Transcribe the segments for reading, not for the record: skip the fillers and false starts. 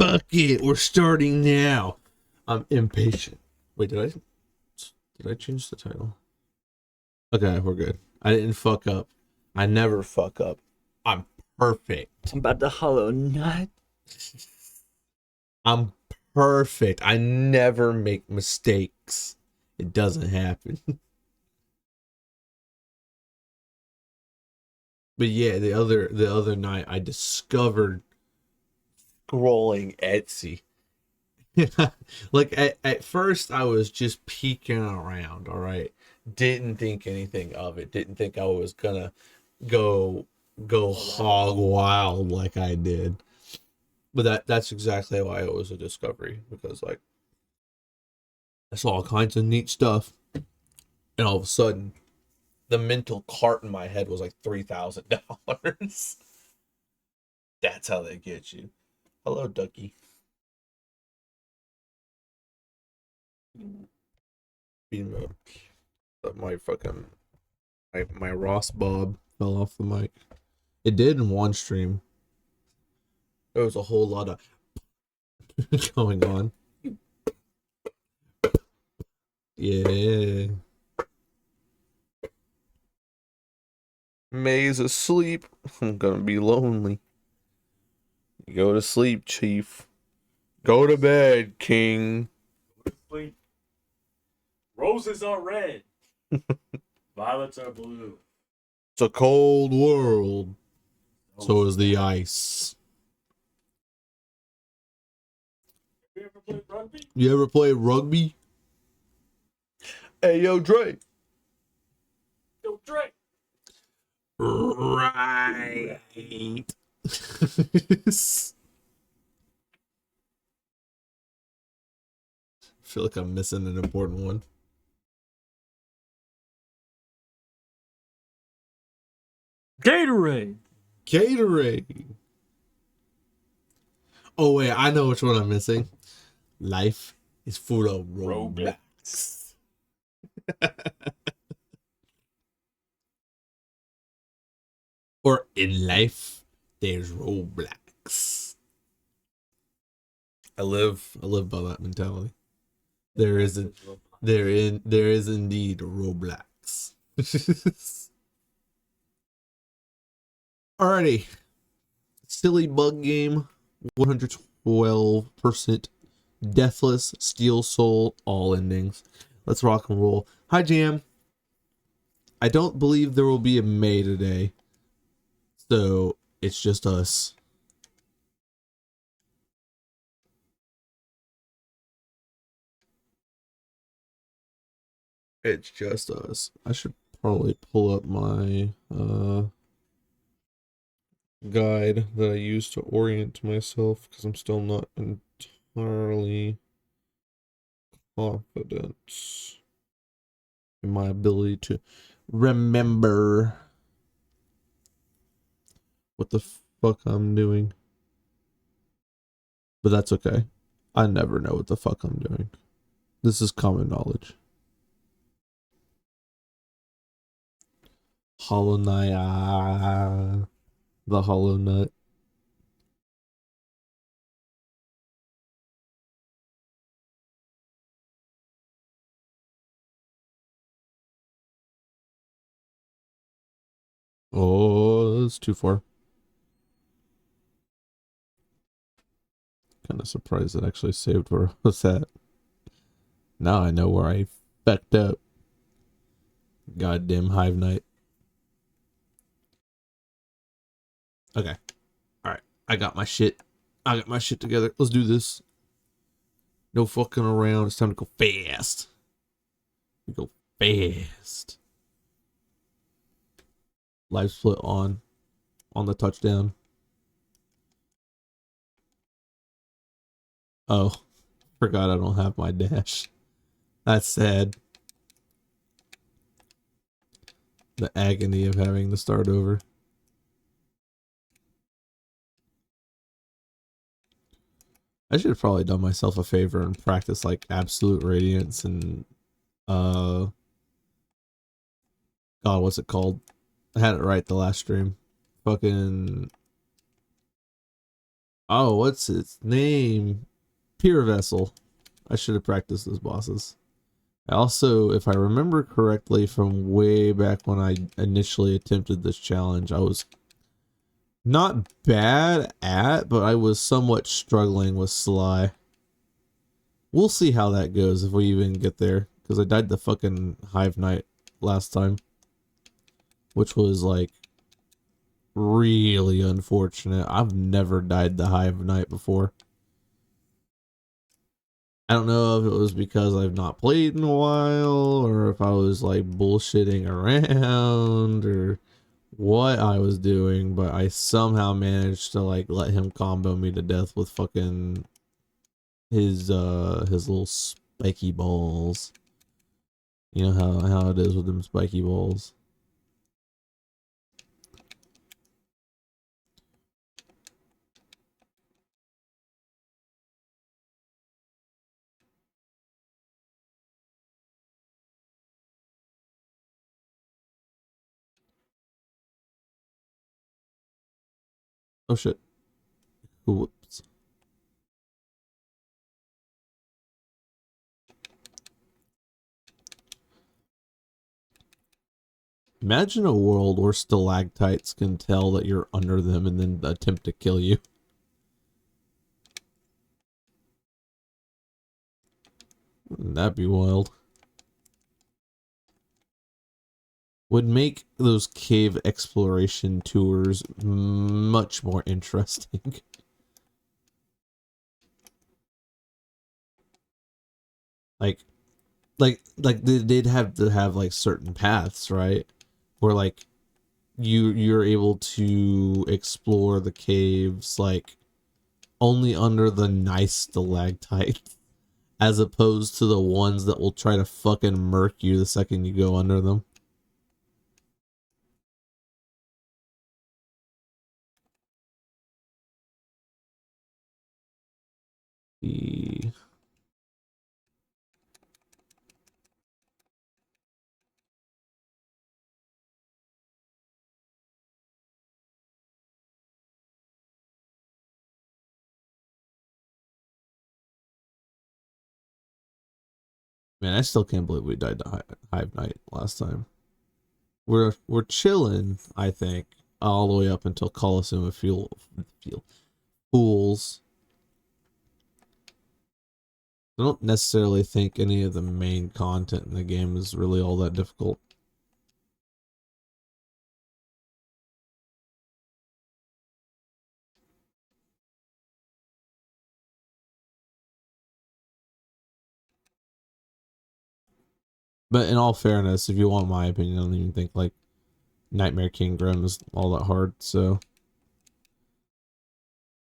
Fuck it, we're starting now. I'm impatient. Wait, did I change the title? Okay, we're good. I didn't fuck up. I never fuck up. I'm perfect. I'm about to hollow nut. I'm perfect. I never make mistakes. It doesn't happen. But yeah, the other night I discovered scrolling Etsy. Like at first I was just peeking around, all right. Didn't think anything of it. Didn't think I was gonna go hog wild like I did. But that's exactly why it was a discovery, because like I saw all kinds of neat stuff, and all of a sudden the mental cart in my head was like $3,000. That's how they get you. Hello, Ducky. Beat him up. But my fucking my Ross Bob fell off the mic. It did in one stream. There was a whole lot of going on. Yeah. May's asleep. I'm gonna be lonely. Go to sleep, Chief. Go to bed, King. Sleep. Roses are red. Violets are blue. It's a cold world. So is the ice. You ever played rugby? You ever play rugby? Hey, yo, Dre. Yo, Drake. Right. Feel like I'm missing an important one. Gatorade. Gatorade. Oh wait, I know which one I'm missing. Life is full of Roblox. Or in life, there's Roblox. I live by that mentality. There is indeed Roblox. Alrighty. Silly bug game, 112%. Deathless, Steel Soul, all endings. Let's rock and roll. Hi, Jam. I don't believe there will be a May today. So, it's just us. It's just us. I should probably pull up my guide that I use to orient myself, because I'm still not entirely confident in my ability to remember what the fuck I'm doing. But that's okay. I never know what the fuck I'm doing. This is common knowledge. Hollow Knight. The Hollow Nut. Oh, that's too far. Kind of surprised it actually saved where I was at. Now I know where I fucked up. Goddamn Hive Night. Okay. Alright. I got my shit. I got my shit together. Let's do this. No fucking around. It's time to go fast. We go fast. Live split on the touchdown. Oh, forgot I don't have my dash. That's sad. The agony of having to start over. I should have probably done myself a favor and practice like Absolute Radiance and God, what's it called? I had it right the last stream. Fucking Oh, what's its name? Pier Vessel. I should have practiced those bosses. Also, if I remember correctly from way back when I initially attempted this challenge, I was not bad at, but I was somewhat struggling with Sly. We'll see how that goes if we even get there, because I died the fucking Hive Knight last time, which was like really unfortunate. I've never died the Hive Knight before. I don't know if it was because I've not played in a while, or if I was like bullshitting around, or what I was doing, but I somehow managed to like let him combo me to death with fucking his little spiky balls. You know how it is with them spiky balls. Oh shit. Whoops. Imagine a world where stalactites can tell that you're under them and then attempt to kill you. Wouldn't that be wild? Would make those cave exploration tours much more interesting. like they'd have to have like certain paths, right? Where like you're able to explore the caves like only under the nice stalactites, as opposed to the ones that will try to fucking murk you the second you go under them. The Man, I still can't believe we died to Hive Knight last time. We're chilling, I think, all the way up until Coliseum of Fools. I don't necessarily think any of the main content in the game is really all that difficult. But in all fairness, if you want my opinion, I don't even think like Nightmare King Grim is all that hard. So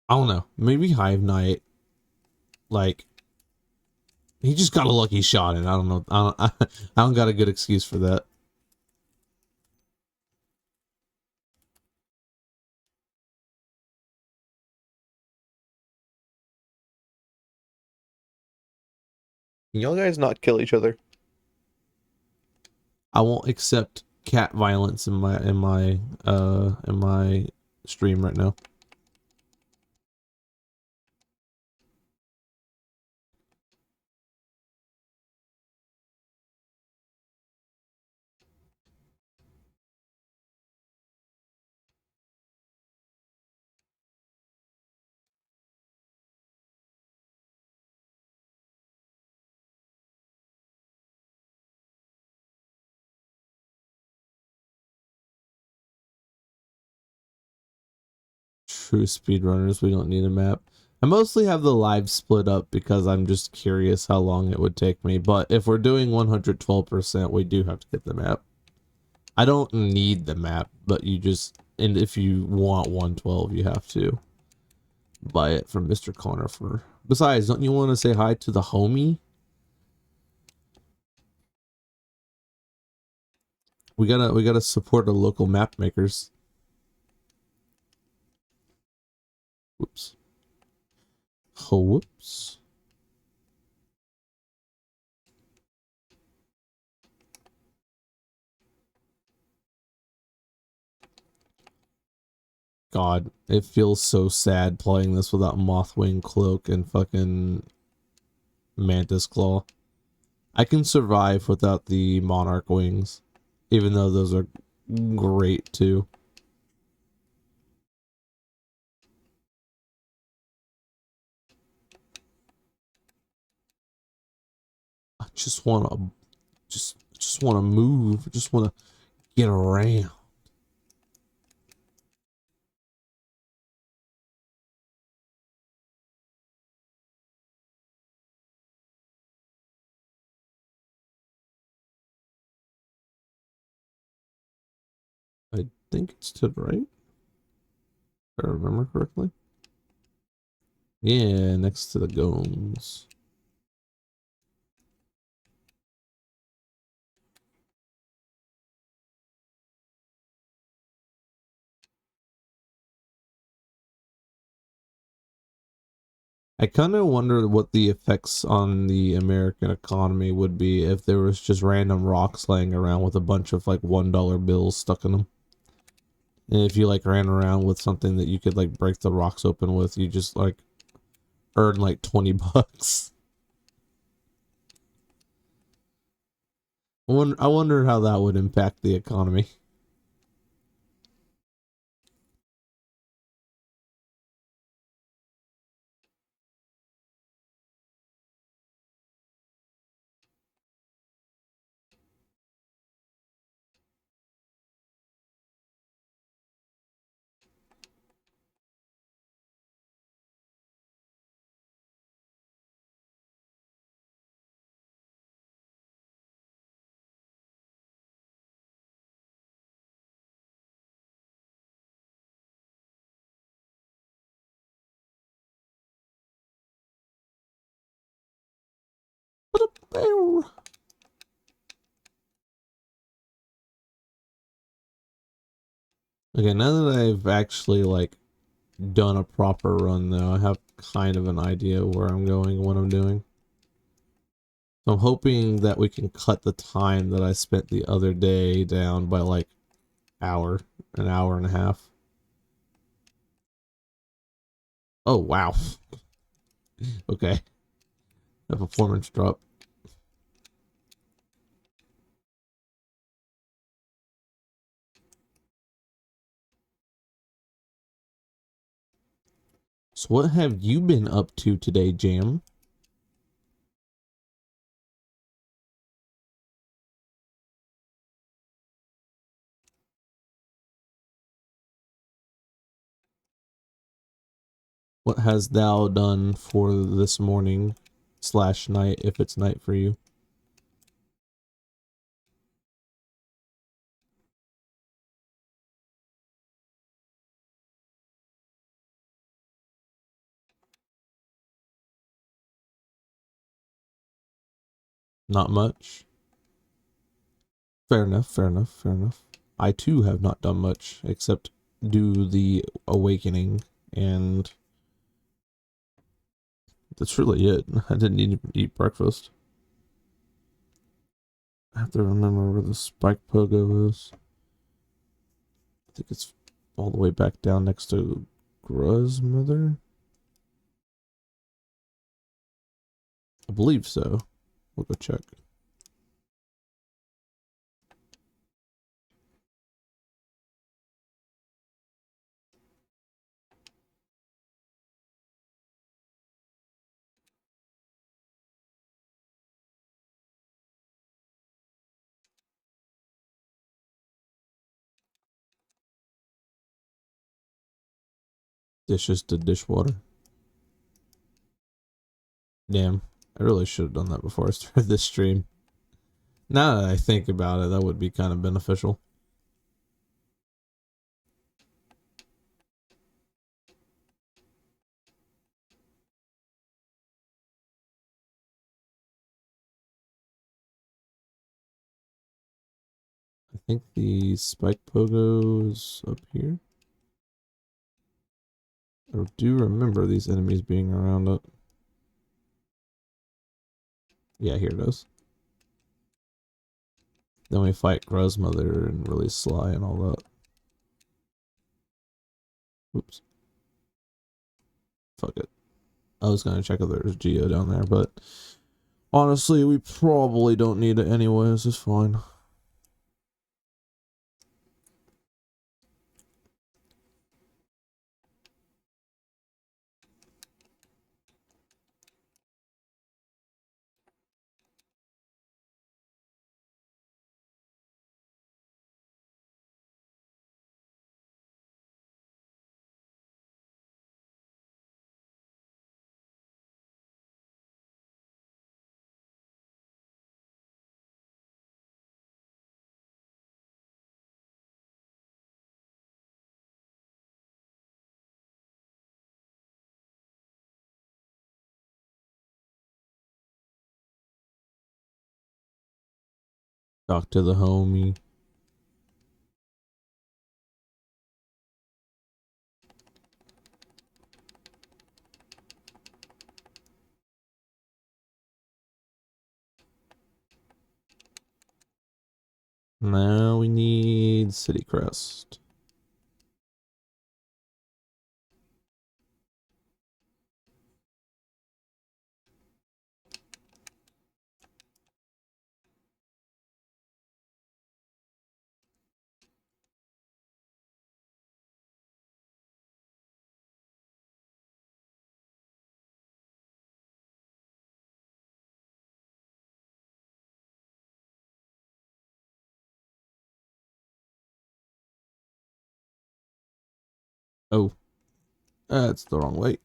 I don't know. Maybe Hive Knight, like he just got a lucky shot, and I don't know. I don't got a good excuse for that. Can y'all guys not kill each other? I won't accept cat violence in my stream right now. True speedrunners, we don't need a map. I mostly have the live split up because I'm just curious how long it would take me. But if we're doing 112%, we do have to get the map. I don't need the map, but you just, and if you want 112, you have to buy it from Mr. Conifer. Besides, don't you want to say hi to the homie? We gotta support our local map makers. Whoops. Oh, whoops. God, it feels so sad playing this without Mothwing Cloak and fucking Mantis Claw. I can survive without the Monarch Wings, even though those are great too. I just want to just want to move. I just want to get around. I think it's to the right, if I remember correctly. Yeah, next to the golems. I kind of wonder what the effects on the American economy would be if there was just random rocks laying around with a bunch of like $1 bills stuck in them. And if you like ran around with something that you could like break the rocks open with, you just like earn like 20 bucks. I wonder how that would impact the economy. Okay, now that I've actually like done a proper run though, I have kind of an idea where I'm going, what I'm doing. So I'm hoping that we can cut the time that I spent the other day down by like an hour and a half. Oh wow. Okay. A performance drop. So what have you been up to today, Jam? What has thou done for this morning / night, if it's night for you? Not much. Fair enough, fair enough, fair enough. I too have not done much except do the awakening, and that's really it. I didn't even eat breakfast. I have to remember where the spike pogo is. I think it's all the way back down next to Gruz Mother. I believe so. We'll go check. Dishes to dishwater. Damn, I really should have done that before I started this stream. Now that I think about it, that would be kind of beneficial. I think the spike pogo's up here. I do remember these enemies being around it. Yeah, here it is. Then we fight Gruzmother and release Sly and all that. Oops. Fuck it. I was gonna check if there's Geo down there, but honestly, we probably don't need it anyways. It's fine. Talk to the homie. Now we need City Crest. Oh, that's the wrong way.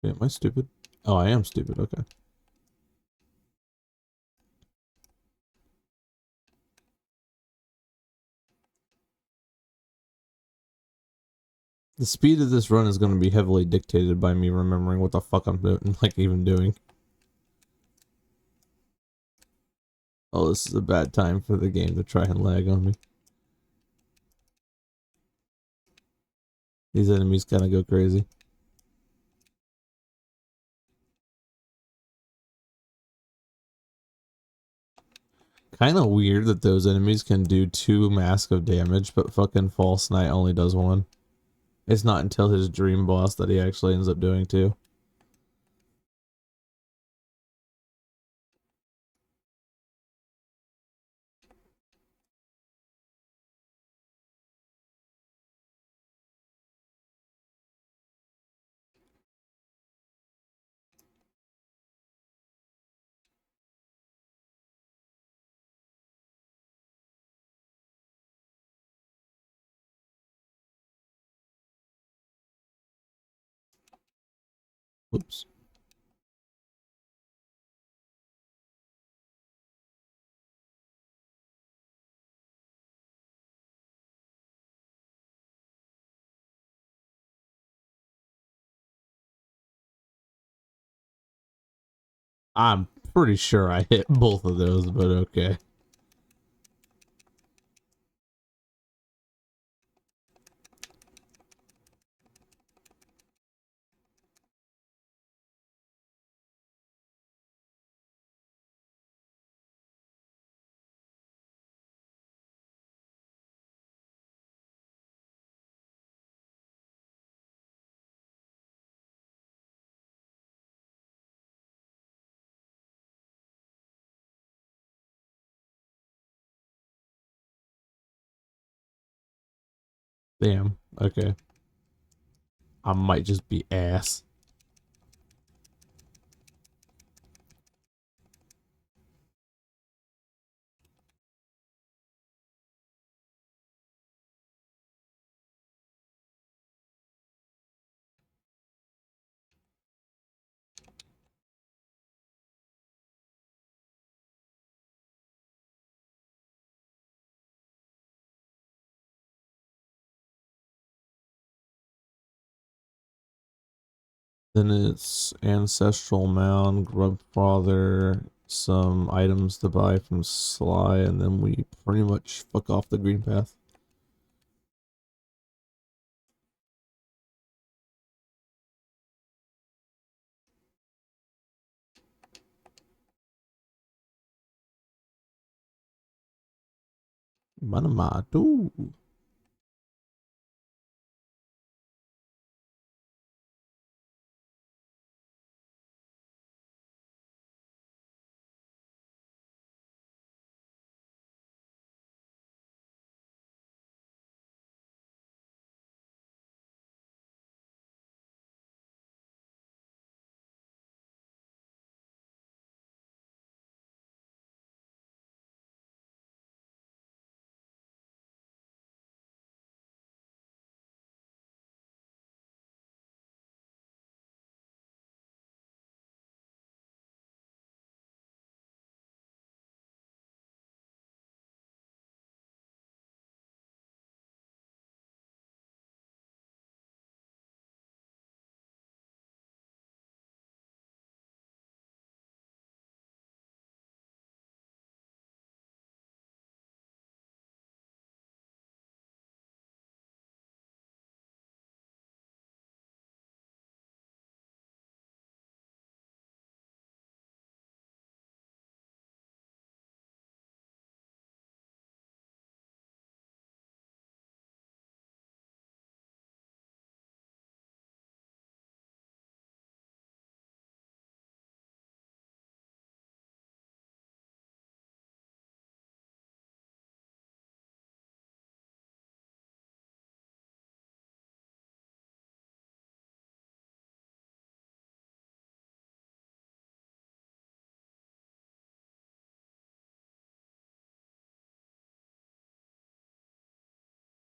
Wait, am I stupid? Oh, I am stupid. Okay. The speed of this run is going to be heavily dictated by me remembering what the fuck I'm doing, like even doing. Oh, this is a bad time for the game to try and lag on me. These enemies kind of go crazy. Kind of weird that those enemies can do 2 mask of damage, but fucking False Knight only does 1. It's not until his dream boss that he actually ends up doing 2. Whoops. I'm pretty sure I hit both of those, but okay. Damn. Okay. I might just be ass. Then it's Ancestral Mound, Grubfather, some items to buy from Sly, and then we pretty much fuck off the green path. Manamatu.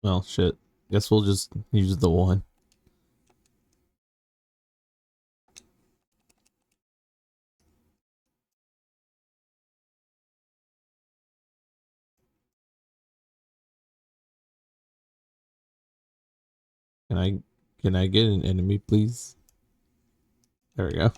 Well, shit. Guess we'll just use the one. Can I get an enemy, please? There we go.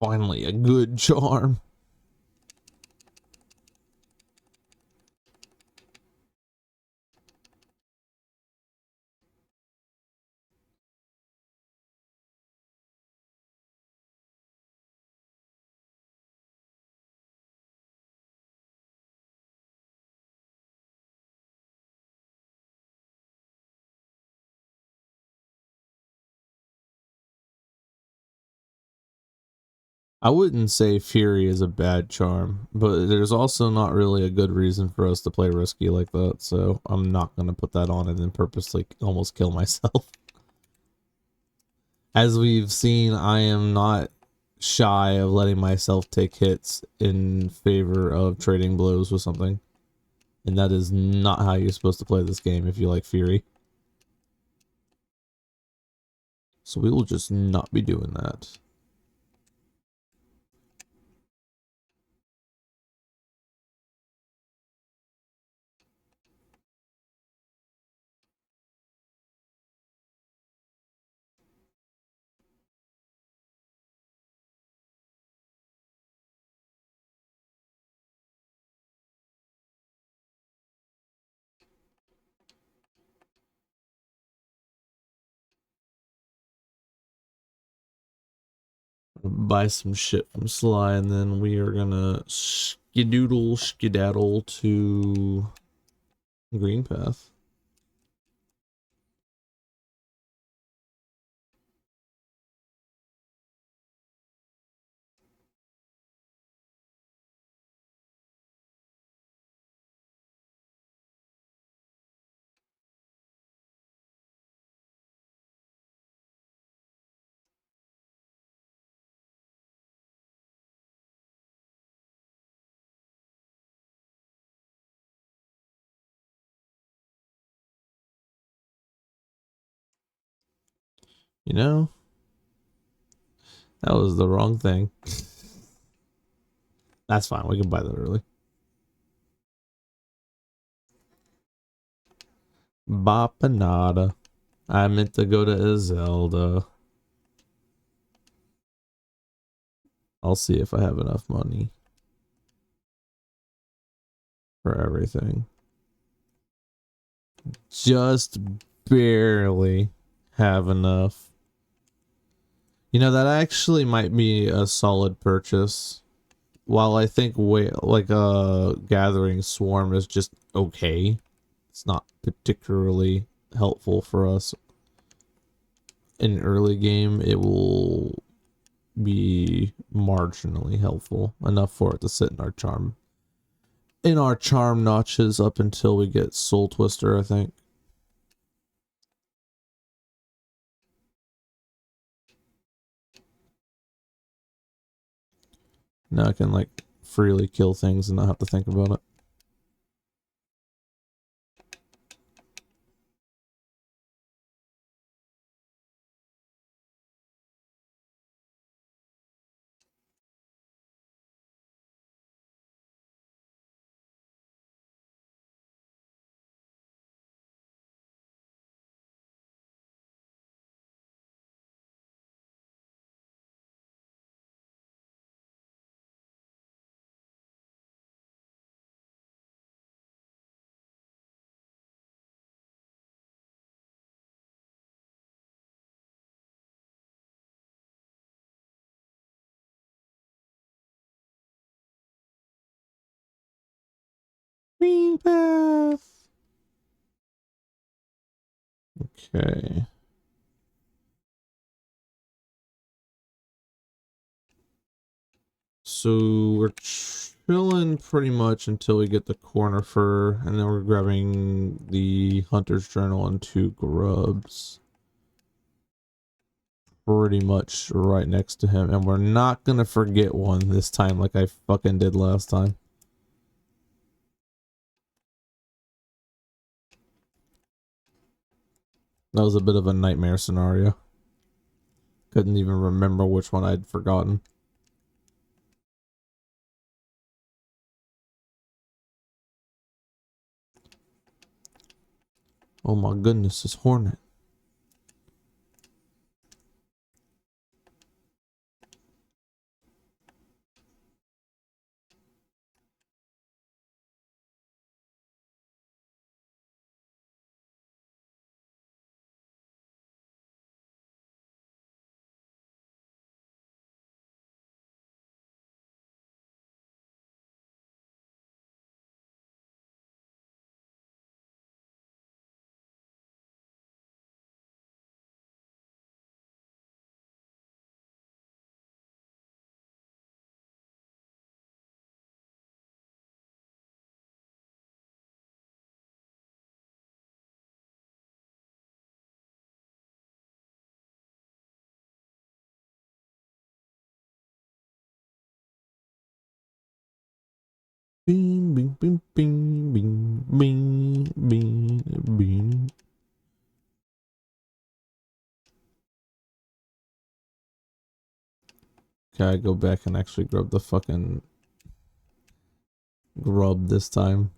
Finally, a good charm. I wouldn't say Fury is a bad charm, but there's also not really a good reason for us to play risky like that, so I'm not going to put that on and then purposely almost kill myself. As we've seen, I am not shy of letting myself take hits in favor of trading blows with something. And that is not how you're supposed to play this game if you like Fury. So we will just not be doing that. Buy some shit from Sly, and then we are gonna skedaddle to Green Path. You know? That was the wrong thing. That's fine. We can buy that early. Bapanada. I meant to go to Zelda. I'll see if I have enough money for everything. Just barely have enough. You know, that actually might be a solid purchase. While I think Gathering Swarm is just okay, it's not particularly helpful for us in early game. It will be marginally helpful enough for it to sit in our charm notches up until we get Soul Twister, I think. Now I can like freely kill things and not have to think about it. Green path. Okay. So we're chilling pretty much until we get the corner fur, and then we're grabbing the Hunter's Journal and 2 grubs. Pretty much right next to him, and we're not gonna forget one this time like I fucking did last time. That was a bit of a nightmare scenario. Couldn't even remember which one I'd forgotten. Oh my goodness, this hornet. Bing, bing, bing, bing, bing, bing, bing, bing. Okay, I go back and actually grab the fucking grub this time.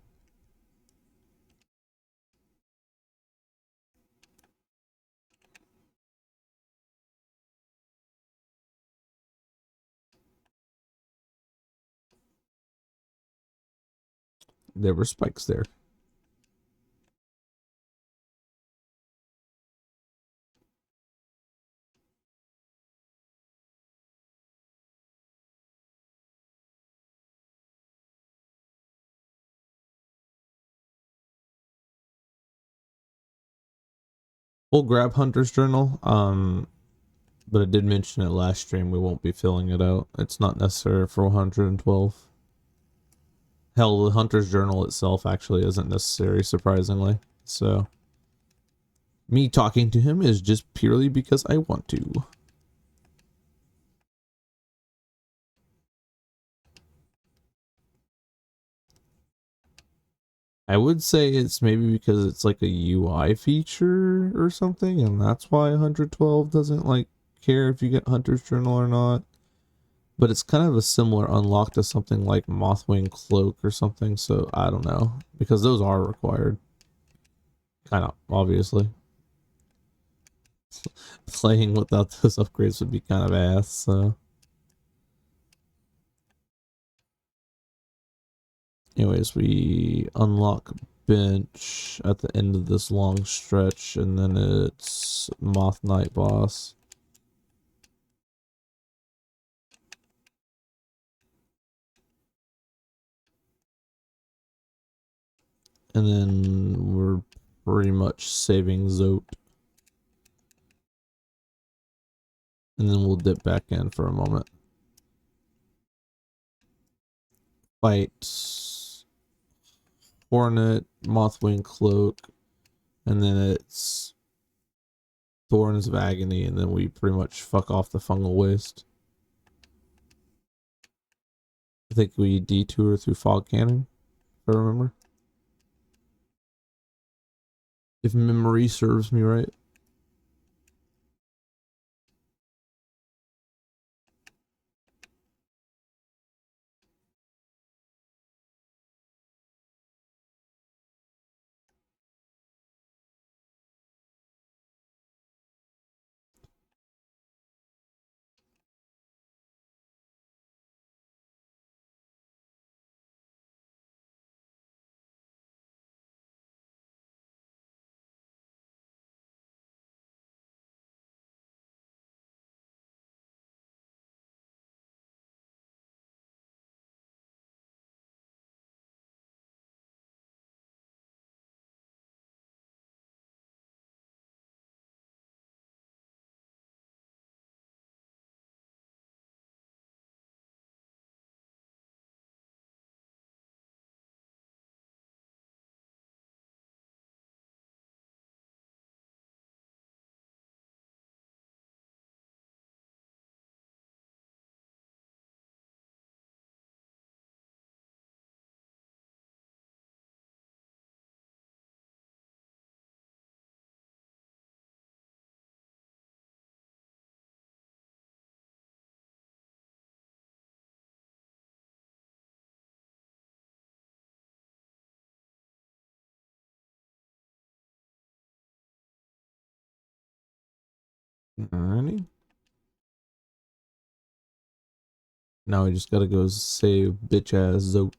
There were spikes there. We'll grab Hunter's Journal, but I did mention it last stream, we won't be filling it out. It's not necessary for 112. Hell, the Hunter's Journal itself actually isn't necessary, surprisingly. So, me talking to him is just purely because I want to. I would say it's maybe because it's like a UI feature or something, and that's why 112 doesn't like care if you get Hunter's Journal or not. But it's kind of a similar unlock to something like Mothwing Cloak or something, so I don't know. Because those are required. Kind of, obviously. Playing without those upgrades would be kind of ass, so. Anyways, we unlock bench at the end of this long stretch, and then it's Moth Knight boss. And then we're pretty much saving Zote. And then we'll dip back in for a moment. Fight Hornet, Mothwing Cloak, and then it's Thorns of Agony, and then we pretty much fuck off the Fungal Waste. I think we detour through Fog Cannon, if I remember. If memory serves me right. Alrighty. Now we just gotta go save bitch ass Zote.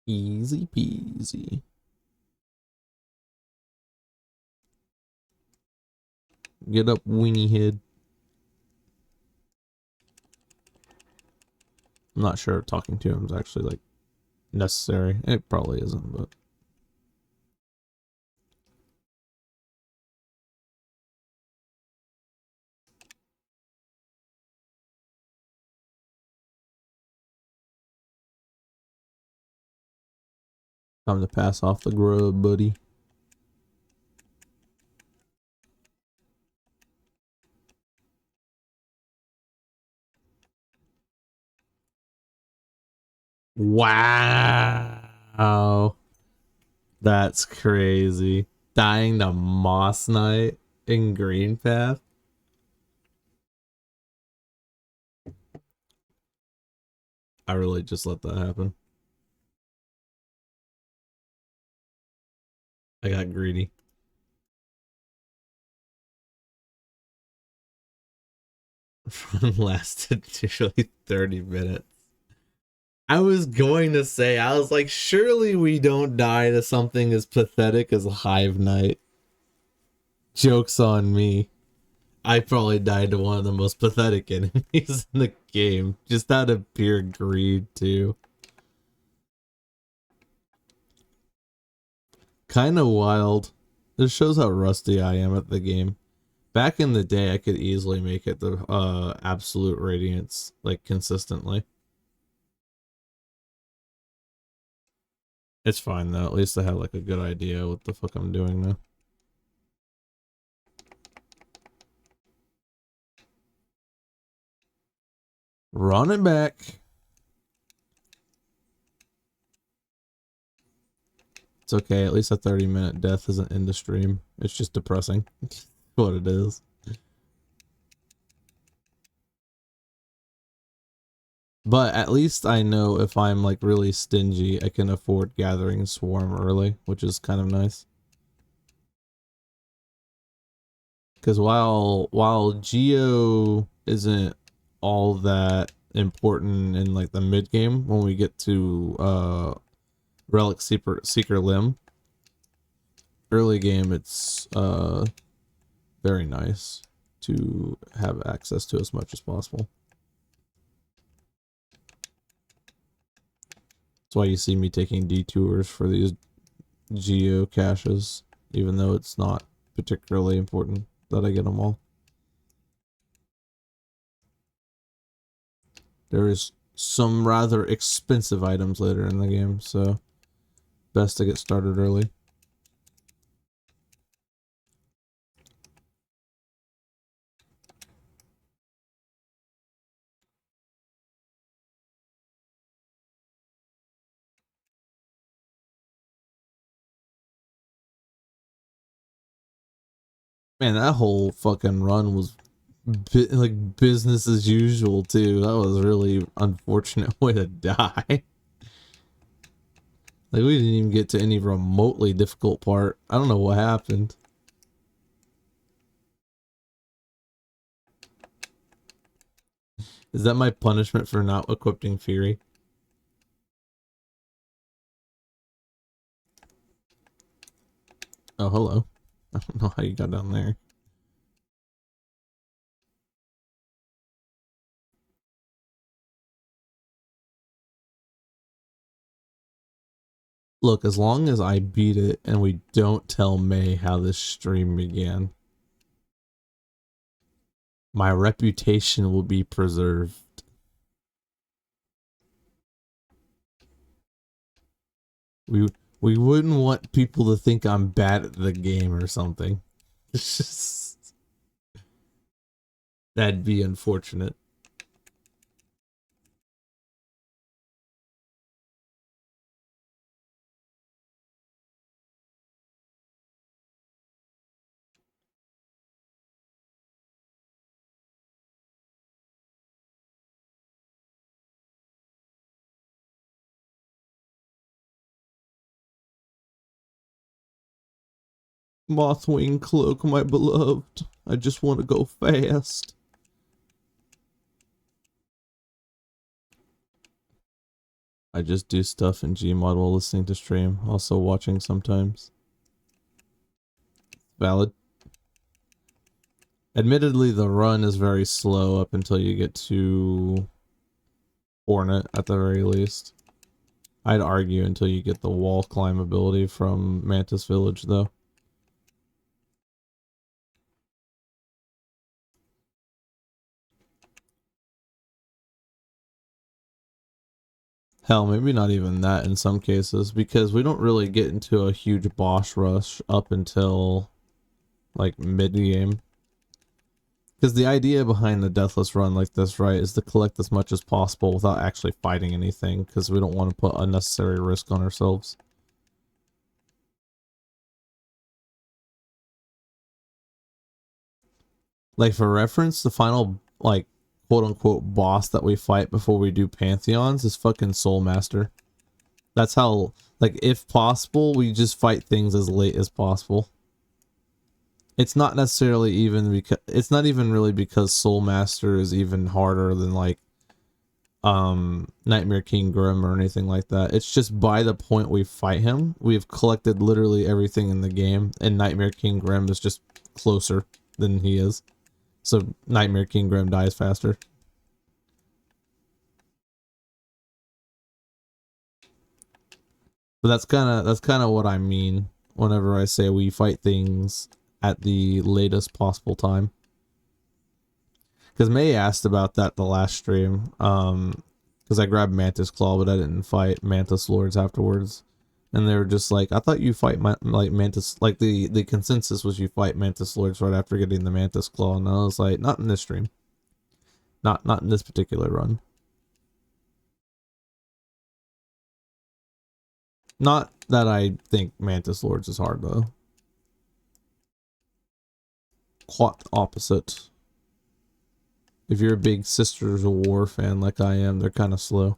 Easy peasy. Get up, weenie head. I'm not sure if talking to him is actually like necessary. It probably isn't, but time to pass off the grub, buddy. Wow. That's crazy. Dying to Moss Knight in Green Path. I really just let that happen. I got greedy. Lasted usually 30 minutes. I was going to say, I was like, surely we don't die to something as pathetic as a Hive Knight. Joke's on me. I probably died to one of the most pathetic enemies in the game, just out of pure greed too. Kind of wild. This shows how rusty I am at the game. Back in the day, I could easily make it the absolute radiance, like, consistently. It's fine though, at least I have like a good idea what the fuck I'm doing now. Run it back. It's okay, at least a 30-minute death isn't in the stream. It's just depressing. What it is. But at least I know if I'm like really stingy, I can afford gathering swarm early, which is kind of nice. Because while Geo isn't all that important in like the mid game, when we get to Relic Seeker Limb, early game it's very nice to have access to as much as possible. That's why you see me taking detours for these geo caches, even though it's not particularly important that I get them all. There is some rather expensive items later in the game, so best to get started early. Man, that whole fucking run was like business as usual too. That was a really unfortunate way to die. Like, we didn't even get to any remotely difficult part. I don't know what happened. Is that my punishment for not equipping Fury? Oh, hello. I don't know how you got down there. Look, as long as I beat it and we don't tell May how this stream began, my reputation will be preserved. We wouldn't want people to think I'm bad at the game or something. It's just... That'd be unfortunate. Mothwing cloak, my beloved. I just want to go fast. I just do stuff in Gmod while listening to stream, also watching sometimes. Valid. Admittedly, the run is very slow up until you get to Hornet, at the very least. I'd argue until you get the wall climb ability from Mantis Village, though. Hell, maybe not even that in some cases, because we don't really get into a huge boss rush up until, like, mid-game. Because the idea behind the Deathless run like this, right, is to collect as much as possible without actually fighting anything, because we don't want to put unnecessary risk on ourselves. Like, for reference, the final, like, quote-unquote boss that we fight before we do Pantheons is fucking Soul Master. That's how, like, if possible, we just fight things as late as possible. It's not necessarily even because, it's not even really because Soul Master is even harder than, like, Nightmare King Grim or anything like that. It's just by the point we fight him, we've collected literally everything in the game, and Nightmare King Grim is just closer than he is. So Nightmare King Grim dies faster. But that's kind of what I mean whenever I say we fight things at the latest possible time. Because May asked about that the last stream. Because I grabbed Mantis Claw, but I didn't fight Mantis Lords afterwards. And they were just like, I thought you fight like Mantis, like the consensus was you fight Mantis Lords right after getting the Mantis Claw. And I was like, not in this stream. Not in this particular run. Not that I think Mantis Lords is hard though. Quite opposite. If you're a big Sisters of War fan like I am, they're kind of slow.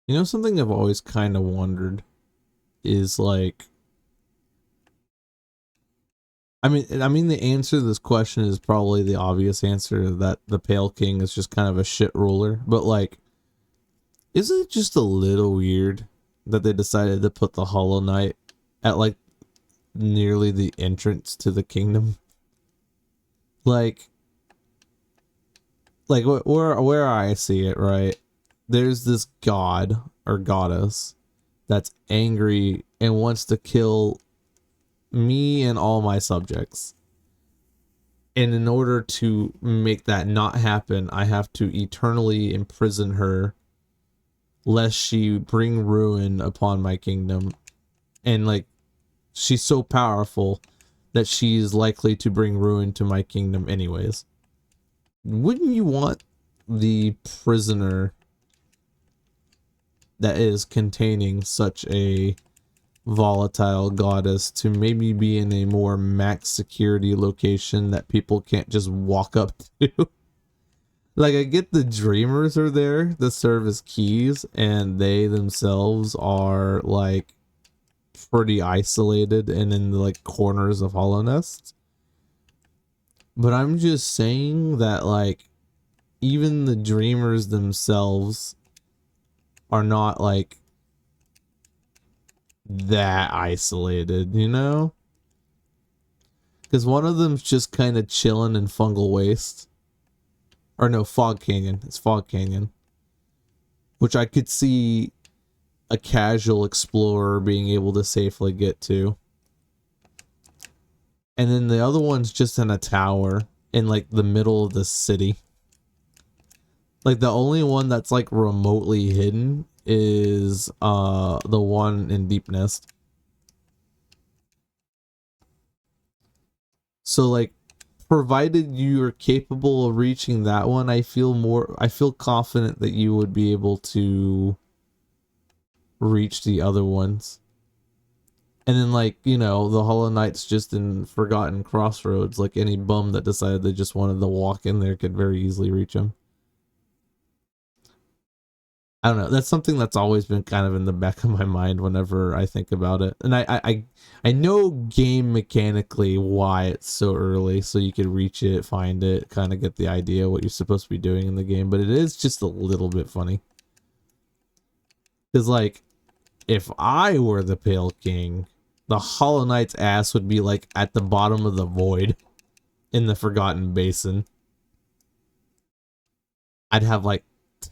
You know, something I've always kind of wondered is like, I mean, the answer to this question is probably the obvious answer that the Pale King is just kind of a shit ruler. But like, isn't it just a little weird that they decided to put the Hollow Knight at like nearly the entrance to the kingdom? Like, where I see it, right? There's this god or goddess that's angry and wants to kill me and all my subjects. And in order to make that not happen, I have to eternally imprison her, lest she bring ruin upon my kingdom. And like, she's so powerful that she's likely to bring ruin to my kingdom anyways. Wouldn't you want the prisoner that is containing such a volatile goddess to maybe be in a more max security location that people can't just walk up to? Like, I get the dreamers are there to serve as keys, and they themselves are like pretty isolated and in the like corners of Hollow Nests. But I'm just saying that like even the dreamers themselves are not like that isolated, you know? Because one of them's just kind of chilling in Fungal Waste. Or no, Fog Canyon. It's Fog Canyon. Which I could see a casual explorer being able to safely get to. And then the other one's just in a tower in like the middle of the city. Like the only one that's like remotely hidden is the one in Deep Nest. So like, provided you are capable of reaching that one, I feel confident that you would be able to reach the other ones. And then like, you know, the Hollow Knight's just in Forgotten Crossroads. Like any bum that decided they just wanted to walk in there could very easily reach him. I don't know. That's something that's always been kind of in the back of my mind whenever I think about it. And I know game mechanically why it's so early, so you could reach it, find it, kind of get the idea what you're supposed to be doing in the game. But it is just a little bit funny. Because like, if I were the Pale King, the Hollow Knight's ass would be like at the bottom of the void in the Forgotten Basin. I'd have like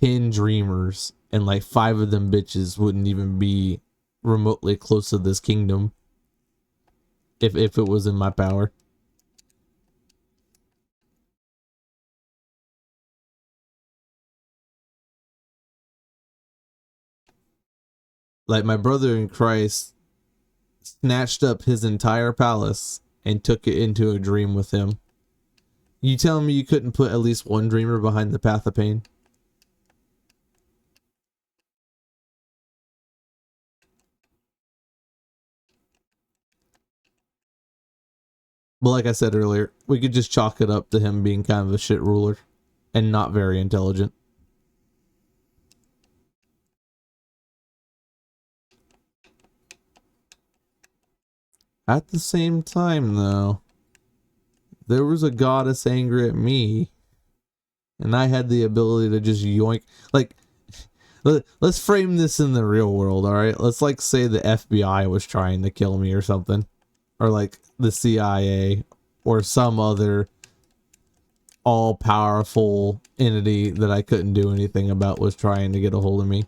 10 dreamers and like 5 of them bitches wouldn't even be remotely close to this kingdom if it was in my power. Like my brother in Christ snatched up his entire palace and took it into a dream with him. You telling me you couldn't put at least one dreamer behind the path of pain? But like I said earlier, we could just chalk it up to him being kind of a shit ruler and not very intelligent. At the same time, though, there was a goddess angry at me, and I had the ability to just yoink. Like, let's frame this in the real world, all right? Let's like say the FBI was trying to kill me or something, or like the CIA or some other all-powerful entity that I couldn't do anything about was trying to get a hold of me.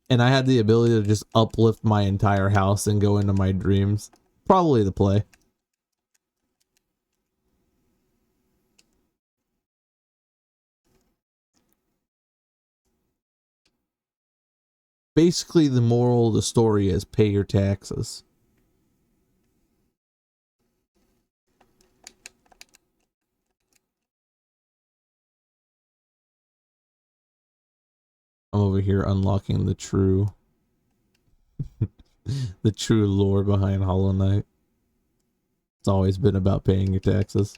And I had the ability to just uplift my entire house and go into my dreams. Probably the play. Basically, the moral of the story is pay your taxes. I'm over here unlocking the true the true lore behind Hollow Knight. It's always been about paying your taxes.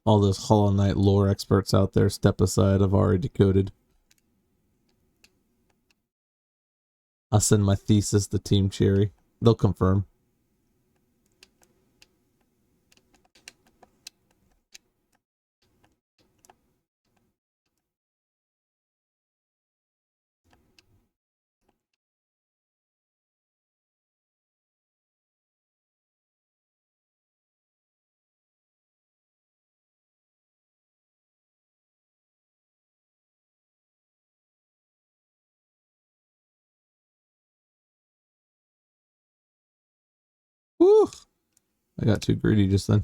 All those Hollow Knight lore experts out there, step aside, I've already decoded. I'll send my thesis to Team Cherry. They'll confirm. Woo! I got too greedy just then.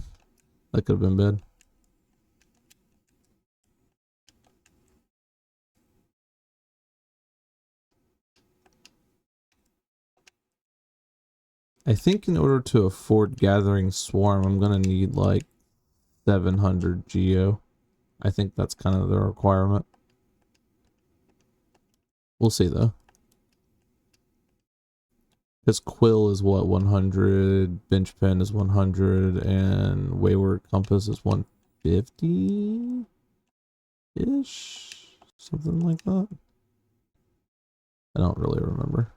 That could have been bad. I think in order to afford Gathering Swarm, I'm gonna need like 700 Geo. I think that's kind of the requirement. We'll see though. Because Quill is what, 100, Bench Pen is 100, and Wayward Compass is 150-ish? Something like that. I don't really remember.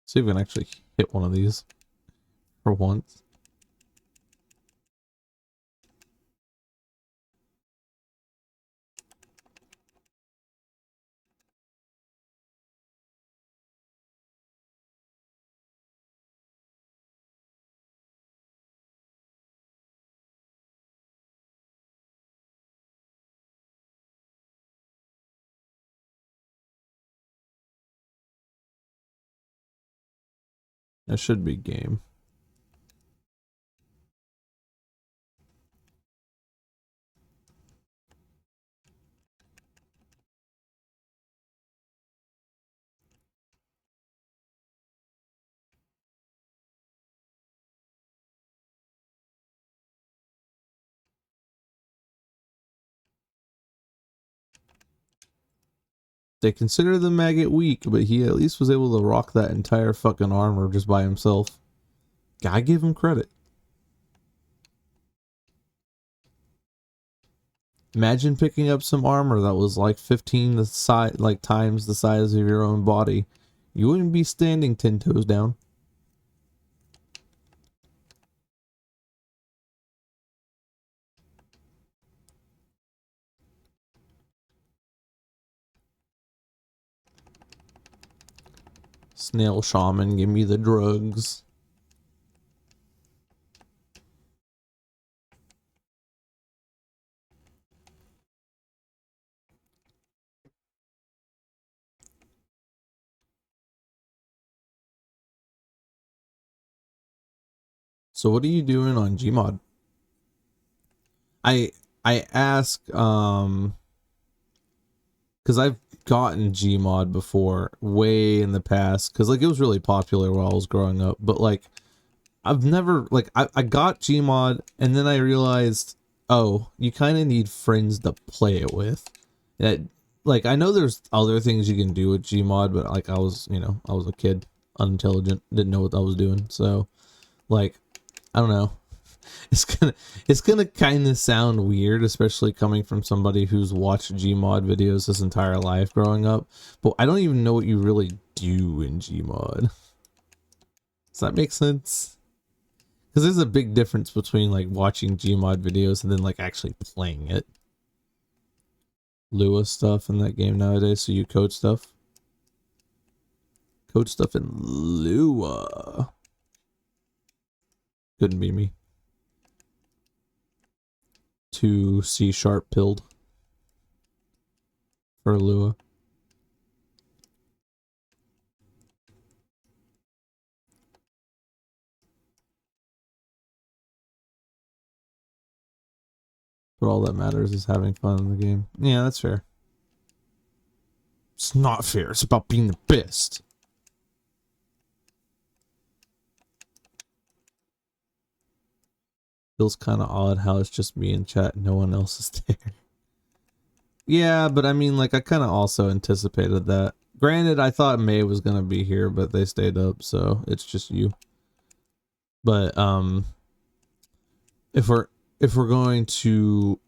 See if we can actually hit one of these for once. That should be game. They consider the maggot weak, but he at least was able to rock that entire fucking armor just by himself. Gotta give him credit. Imagine picking up some armor that was like 15 the size, like times the size of your own body. You wouldn't be standing 10 toes down. Snail shaman, give me the drugs. So what are you doing on Gmod? I ask because I've gotten Gmod before way in the past because like it was really popular while I was growing up, but like I've never like I got Gmod and then I realized, oh, you kind of need friends to play it with. That like I know there's other things you can do with Gmod, but like I was, you know, I was a kid, unintelligent, didn't know what I was doing. So like I don't know. It's gonna kind of sound weird, especially coming from somebody who's watched Gmod videos his entire life growing up. But I don't even know what you really do in Gmod. Does that make sense? Because there's a big difference between like watching Gmod videos and then like actually playing it. Lua stuff in that game nowadays, so you code stuff. Code stuff in Lua. Couldn't be me. Too C# pilled for Lua. But all that matters is having fun in the game. Yeah, that's fair. It's not fair. It's about being the best. Feels kind of odd how it's just me in chat and no one else is there. Yeah, but I mean, like, I kind of also anticipated that. Granted, I thought May was going to be here, but they stayed up, so it's just you. But, if we're going to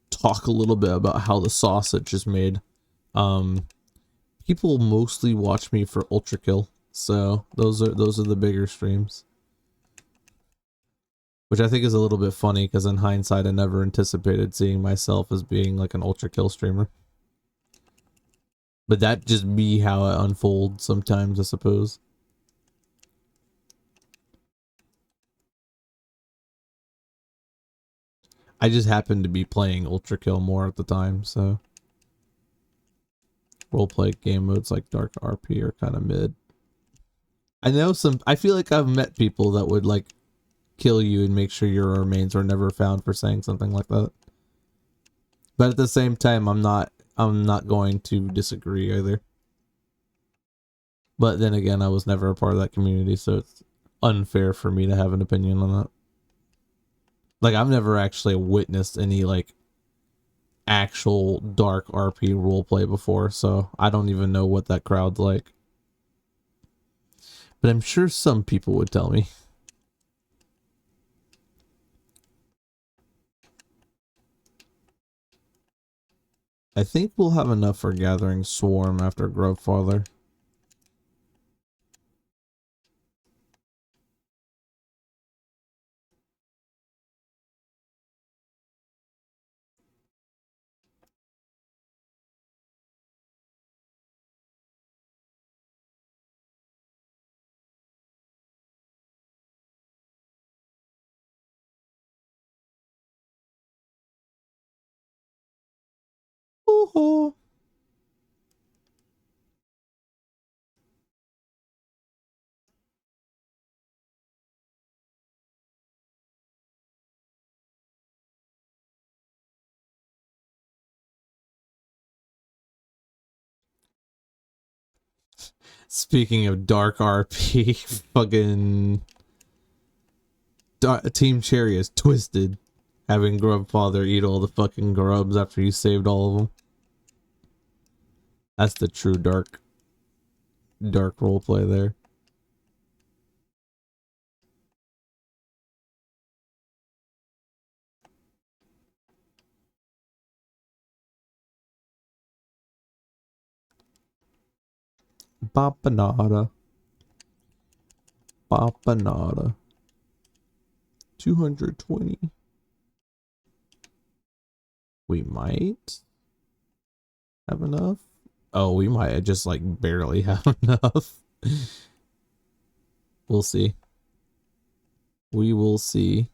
talk a little bit about how the sausage is made, people mostly watch me for Ultra Kill, so those are the bigger streams. Which I think is a little bit funny because in hindsight I never anticipated seeing myself as being like an Ultra Kill streamer. But that just be how it unfolds sometimes, I suppose. I just happened to be playing Ultra Kill more at the time, so roleplay game modes like Dark RP are kind of mid. I feel like I've met people that would like kill you and make sure your remains are never found for saying something like that. But at the same time, I'm not going to disagree either. But then again, I was never a part of that community, so it's unfair for me to have an opinion on that. Like, I've never actually witnessed any, like, actual dark RP roleplay before, so I don't even know what that crowd's like. But I'm sure some people would tell me. I think we'll have enough for gathering Swarm after Grubfather. Ooh. Speaking of dark RP, fucking Team Cherry is twisted, having Grubfather eat all the fucking grubs after you saved all of them. That's the true dark roleplay there. Bapanada. 220. We might have enough. Oh, we might just like barely have enough. We'll see. We will see.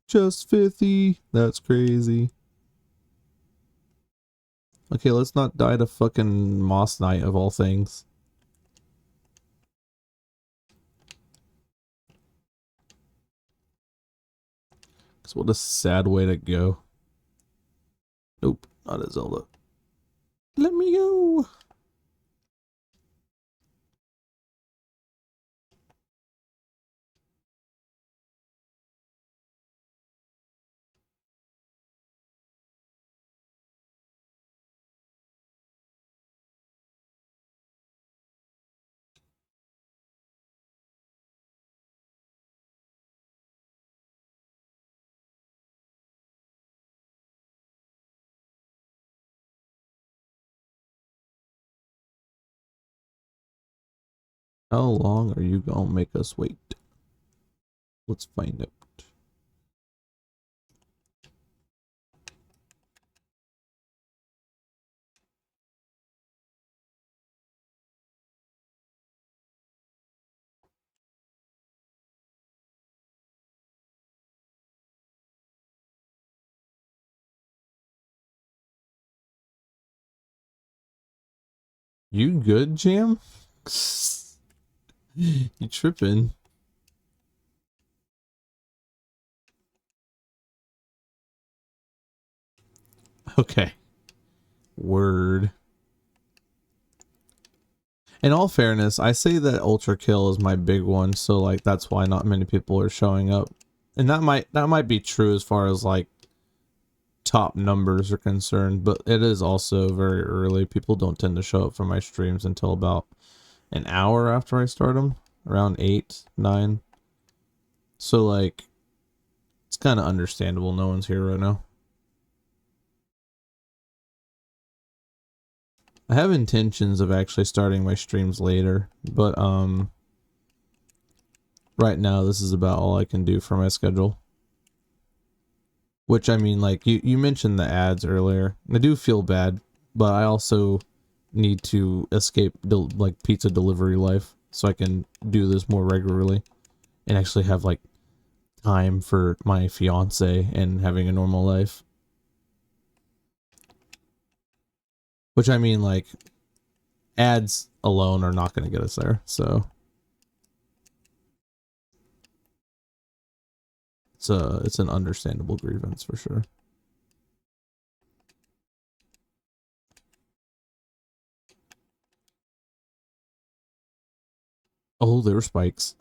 Just 50. That's crazy. Okay, let's not die to fucking Moss Knight of all things. Cause what a sad way to go. Nope, not a Zelda. Let me go. How long are you gonna make us wait? Let's find out. You good, Jam? You tripping? Okay. Word. In all fairness, I say that Ultra Kill is my big one, so like that's why not many people are showing up. And that might be true as far as like top numbers are concerned, but it is also very early. People don't tend to show up for my streams until about an hour after I start them, around 8, 9. So like it's kind of understandable no one's here right now. I have intentions of actually starting my streams later, but right now this is about all I can do for my schedule. Which I mean, like you mentioned the ads earlier. I do feel bad, but I also need to escape like pizza delivery life so I can do this more regularly and actually have like time for my fiance and having a normal life. Which I mean, like ads alone are not going to get us there, so it's an understandable grievance for sure. Oh, there were spikes.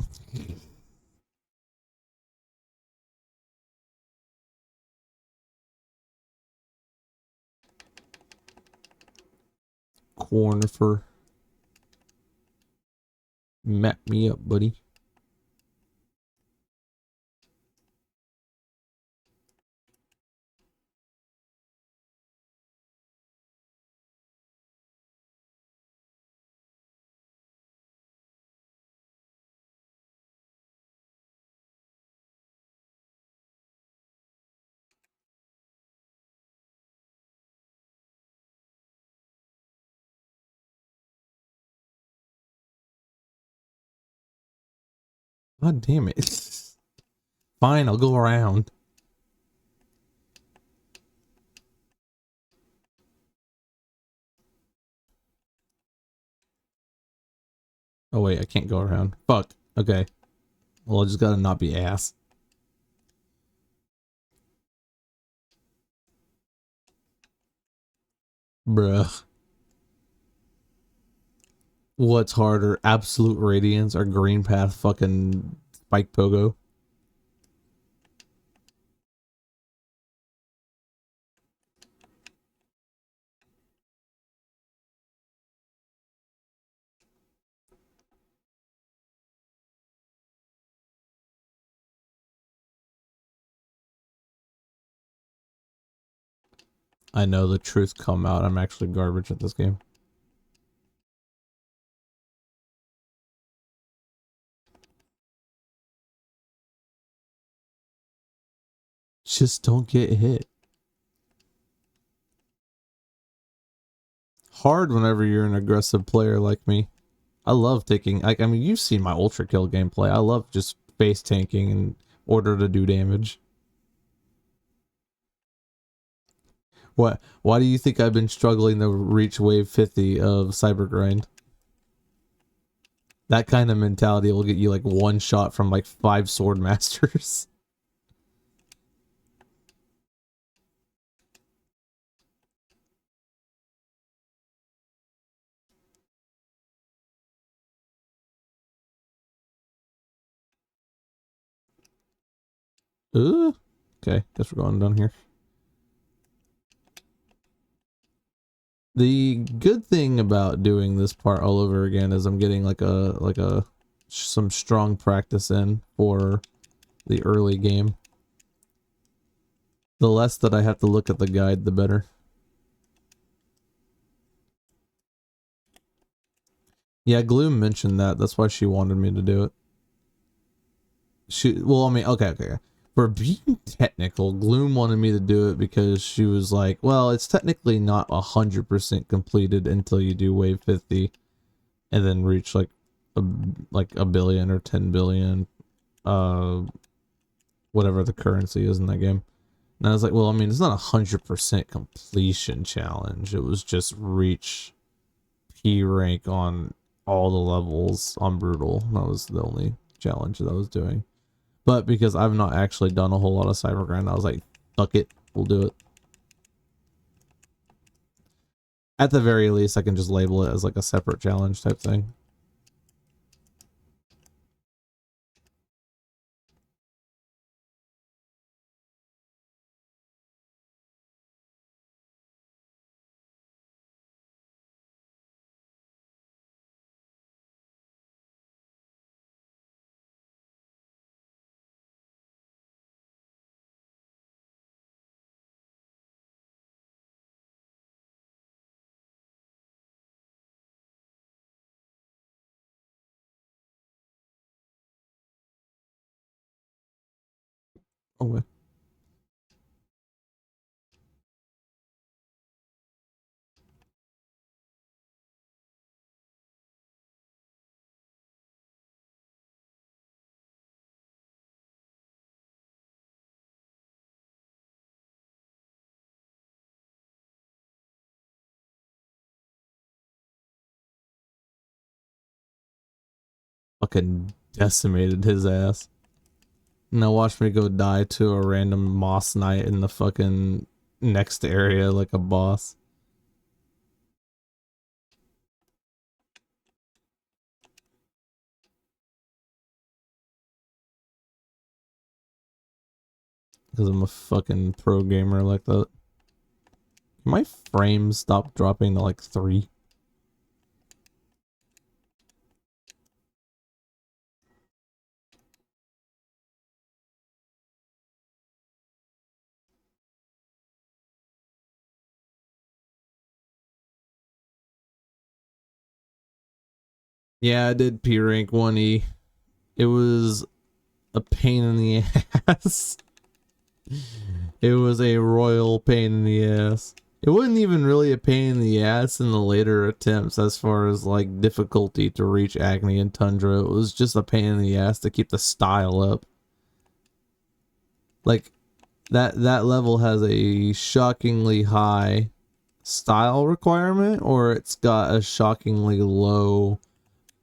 Cornifer. Map me up, buddy. God damn it. Fine, I'll go around. Oh wait, I can't go around. Fuck. Okay. Well, I just gotta not be ass. Bruh. What's harder, Absolute Radiance or Green Path fucking Spike Pogo? I know the truth come out. I'm actually garbage at this game. Just don't get hit. Hard whenever you're an aggressive player like me. I love taking, like, I mean, you've seen my Ultra Kill gameplay. I love just face tanking in order to do damage. What? Why do you think I've been struggling to reach wave 50 of Cyber Grind? That kind of mentality will get you like one shot from like 5 sword masters. Ooh. Okay, guess we're going down here. The good thing about doing this part all over again is I'm getting some strong practice in for the early game. The less that I have to look at the guide, the better. Yeah, Gloom mentioned that. That's why she wanted me to do it. Well, I mean, okay. For being technical, Gloom wanted me to do it because she was like, well, it's technically not 100% completed until you do wave 50 and then reach like a billion or 10 billion, whatever the currency is in that game. And I was like, well, I mean, it's not 100% completion challenge. It was just reach P rank on all the levels on Brutal. That was the only challenge that I was doing. But because I've not actually done a whole lot of Cyber Grind, I was like, fuck it, we'll do it. At the very least, I can just label it as like a separate challenge type thing. Okay. Fucking decimated his ass. Now watch me go die to a random Moss Knight in the fucking next area like a boss. Because I'm a fucking pro gamer like that. My frames stopped dropping to like 3. Yeah, I did P rank 1E. It was a pain in the ass. It was a royal pain in the ass. It wasn't even really a pain in the ass in the later attempts as far as like difficulty to reach Agni and Tundra. It was just a pain in the ass to keep the style up. Like that level has a shockingly high style requirement, or it's got a shockingly low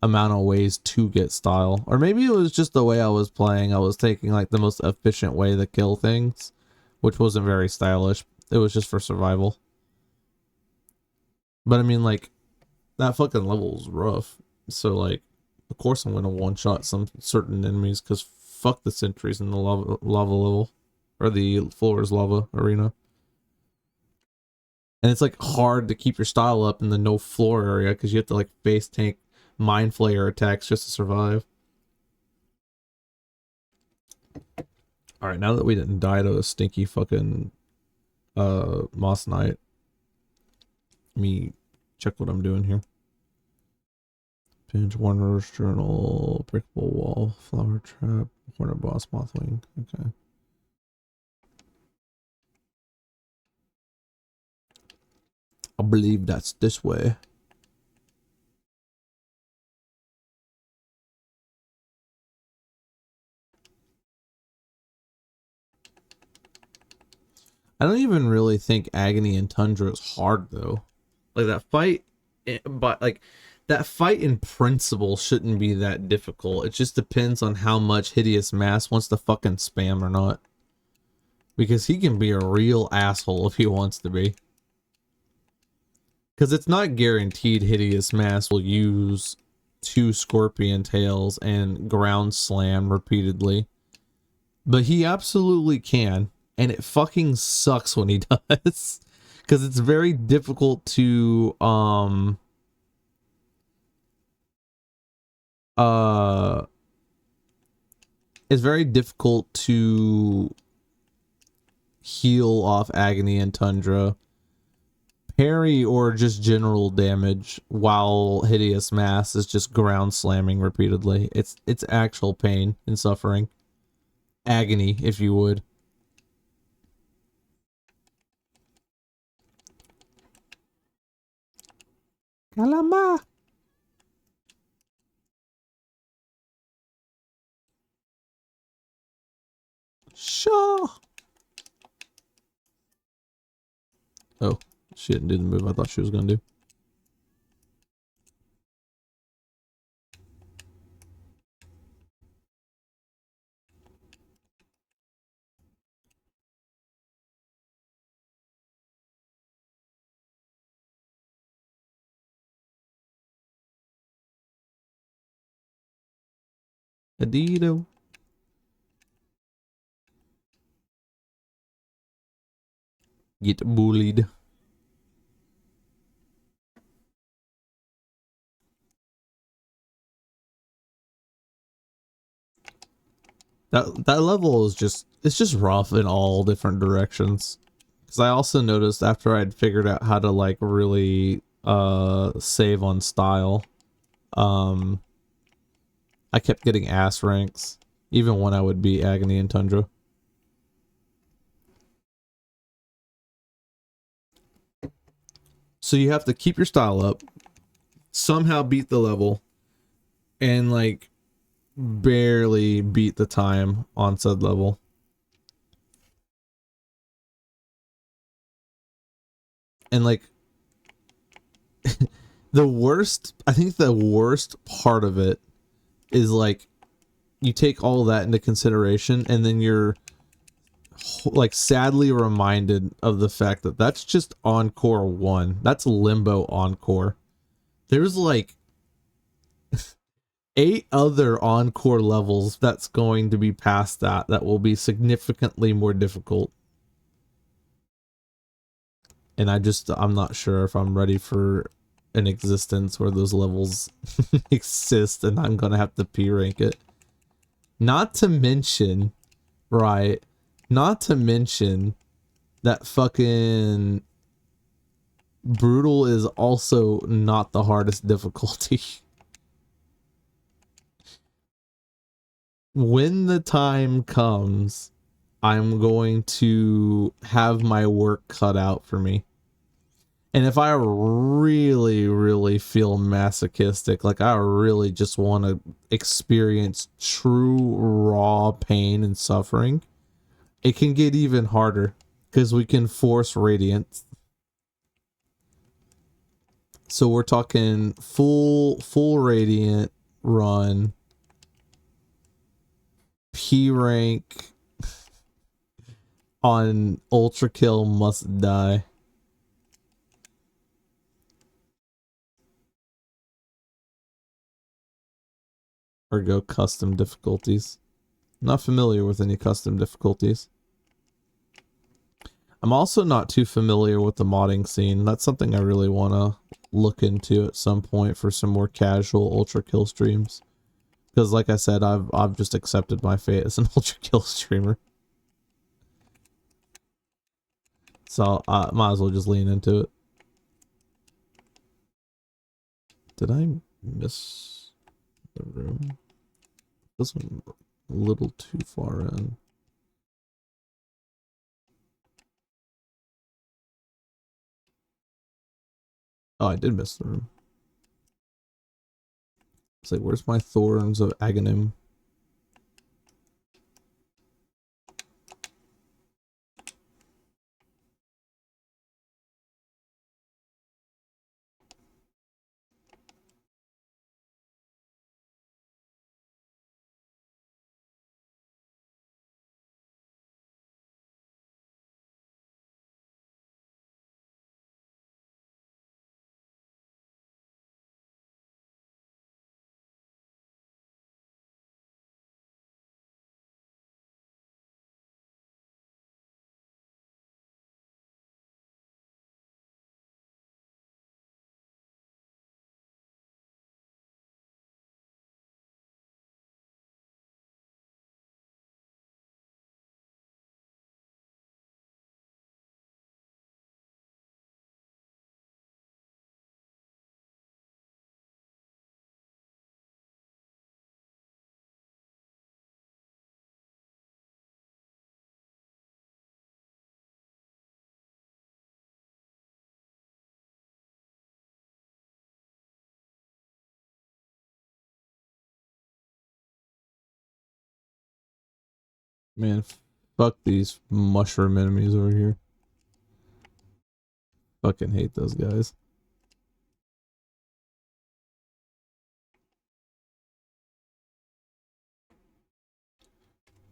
amount of ways to get style. Or maybe it was just the way I was playing. I was taking like the most efficient way to kill things, which wasn't very stylish. It was just for survival. But I mean, like, that fucking level was rough. So like, of course I'm gonna one shot some certain enemies because fuck the sentries in the lava level, or the floor's lava arena. And it's like hard to keep your style up in the no floor area because you have to like base tank mind flayer attacks just to survive. All right, now that we didn't die to a stinky fucking Moss Knight, let me check what I'm doing here. Pinch, Wanderer's Journal, Breakable Wall, Flower Trap, Corner Boss, Mothwing. Okay. I believe that's this way. I don't even really think Agony and Tundra is hard though. Like that fight, but like that fight in principle shouldn't be that difficult. It just depends on how much Hideous Mass wants to fucking spam or not. Because he can be a real asshole if he wants to be. Because it's not guaranteed Hideous Mass will use 2 Scorpion Tails and ground slam repeatedly. But he absolutely can. And it fucking sucks when he does. Because it's very difficult to it's very difficult to heal off Agony and Tundra, parry, or just general damage while Hideous Mass is just ground slamming repeatedly. It's actual pain and suffering. Agony, if you would. Kalama. Sure. Oh, she didn't do the move I thought she was gonna do. Adido. Get bullied. That level is just, it's just rough in all different directions. Because I also noticed after I'd figured out how to like really save on style, I kept getting ass ranks even when I would beat Agony and Tundra. So you have to keep your style up, somehow beat the level, and like barely beat the time on said level. And like the worst, I think the worst part of it is like you take all that into consideration and then you're like sadly reminded of the fact that that's just Encore 1. That's Limbo Encore. There's like 8 other Encore levels that's going to be past that will be significantly more difficult. And I'm not sure if I'm ready for an existence where those levels exist and I'm gonna have to P rank it. Not to mention, right? Not to mention that fucking Brutal is also not the hardest difficulty. When the time comes, I'm going to have my work cut out for me. And if I really, really feel masochistic, like I really just want to experience true raw pain and suffering, it can get even harder because we can force Radiance. So we're talking full Radiant run, P rank on Ultra Kill must die. Or go custom difficulties. Not familiar with any custom difficulties. I'm also not too familiar with the modding scene. That's something I really want to look into at some point for some more casual Ultra Kill streams. Because like I said, I've just accepted my fate as an Ultra Kill streamer. So I might as well just lean into it. Did I miss the room? This one a little too far in. Oh, I did miss the room. It's like, where's my Thorns of Aghanim? Man, fuck these mushroom enemies over here. Fucking hate those guys.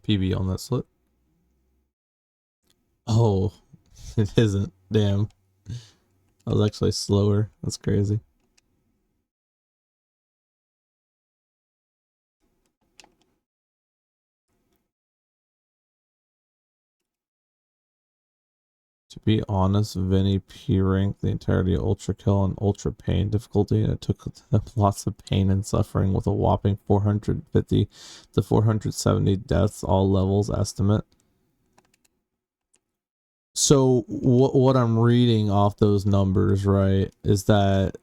PB on that slit. Oh, it isn't. Damn. I was actually slower. That's crazy. To be honest, Vinny P ranked the entirety of Ultra Kill on Ultra Pain difficulty, and it took them lots of pain and suffering with a whopping 450 to 470 deaths, all levels estimate. So what I'm reading off those numbers, right, is that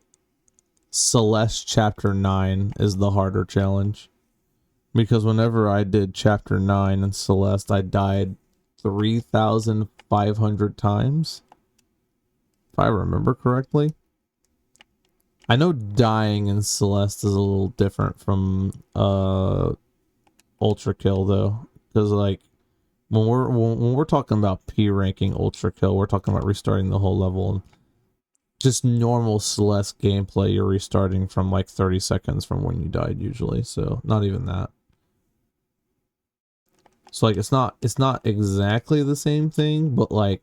Celeste Chapter 9 is the harder challenge. Because whenever I did Chapter 9 in Celeste, I died 3,500 times. If I remember correctly. I know dying in Celeste is a little different from Ultra Kill though, because like when we're talking about P ranking Ultra Kill, we're talking about restarting the whole level. And just normal Celeste gameplay, you're restarting from like 30 seconds from when you died usually, so not even that. So like it's not exactly the same thing, but like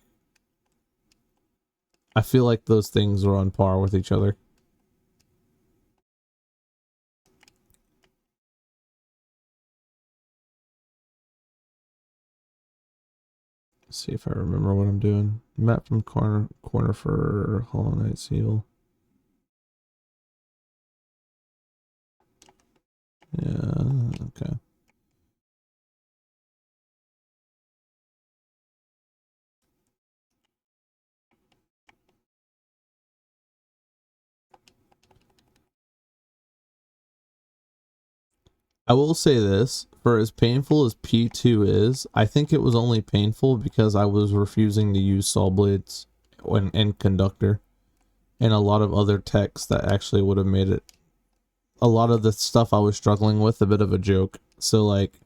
I feel like those things are on par with each other. Let's see if I remember what I'm doing. Map from corner for Hollow Knight Seal. Yeah, okay. I will say this, for as painful as P2 is, I think it was only painful because I was refusing to use saw blades and conductor and a lot of other techs that actually would have made it a lot of the stuff I was struggling with a bit of a joke. So like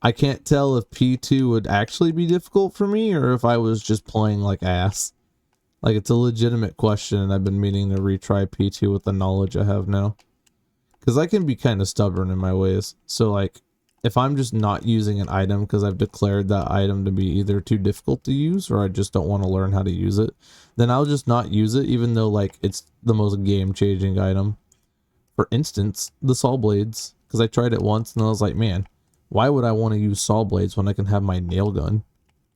I can't tell if P2 would actually be difficult for me or if I was just playing like ass. Like it's a legitimate question and I've been meaning to retry P2 with the knowledge I have now. Because I can be kind of stubborn in my ways. So like, if I'm just not using an item because I've declared that item to be either too difficult to use or I just don't want to learn how to use it, then I'll just not use it even though like it's the most game-changing item. For instance, the saw blades. Because I tried it once and I was like, man, why would I want to use saw blades when I can have my nail gun?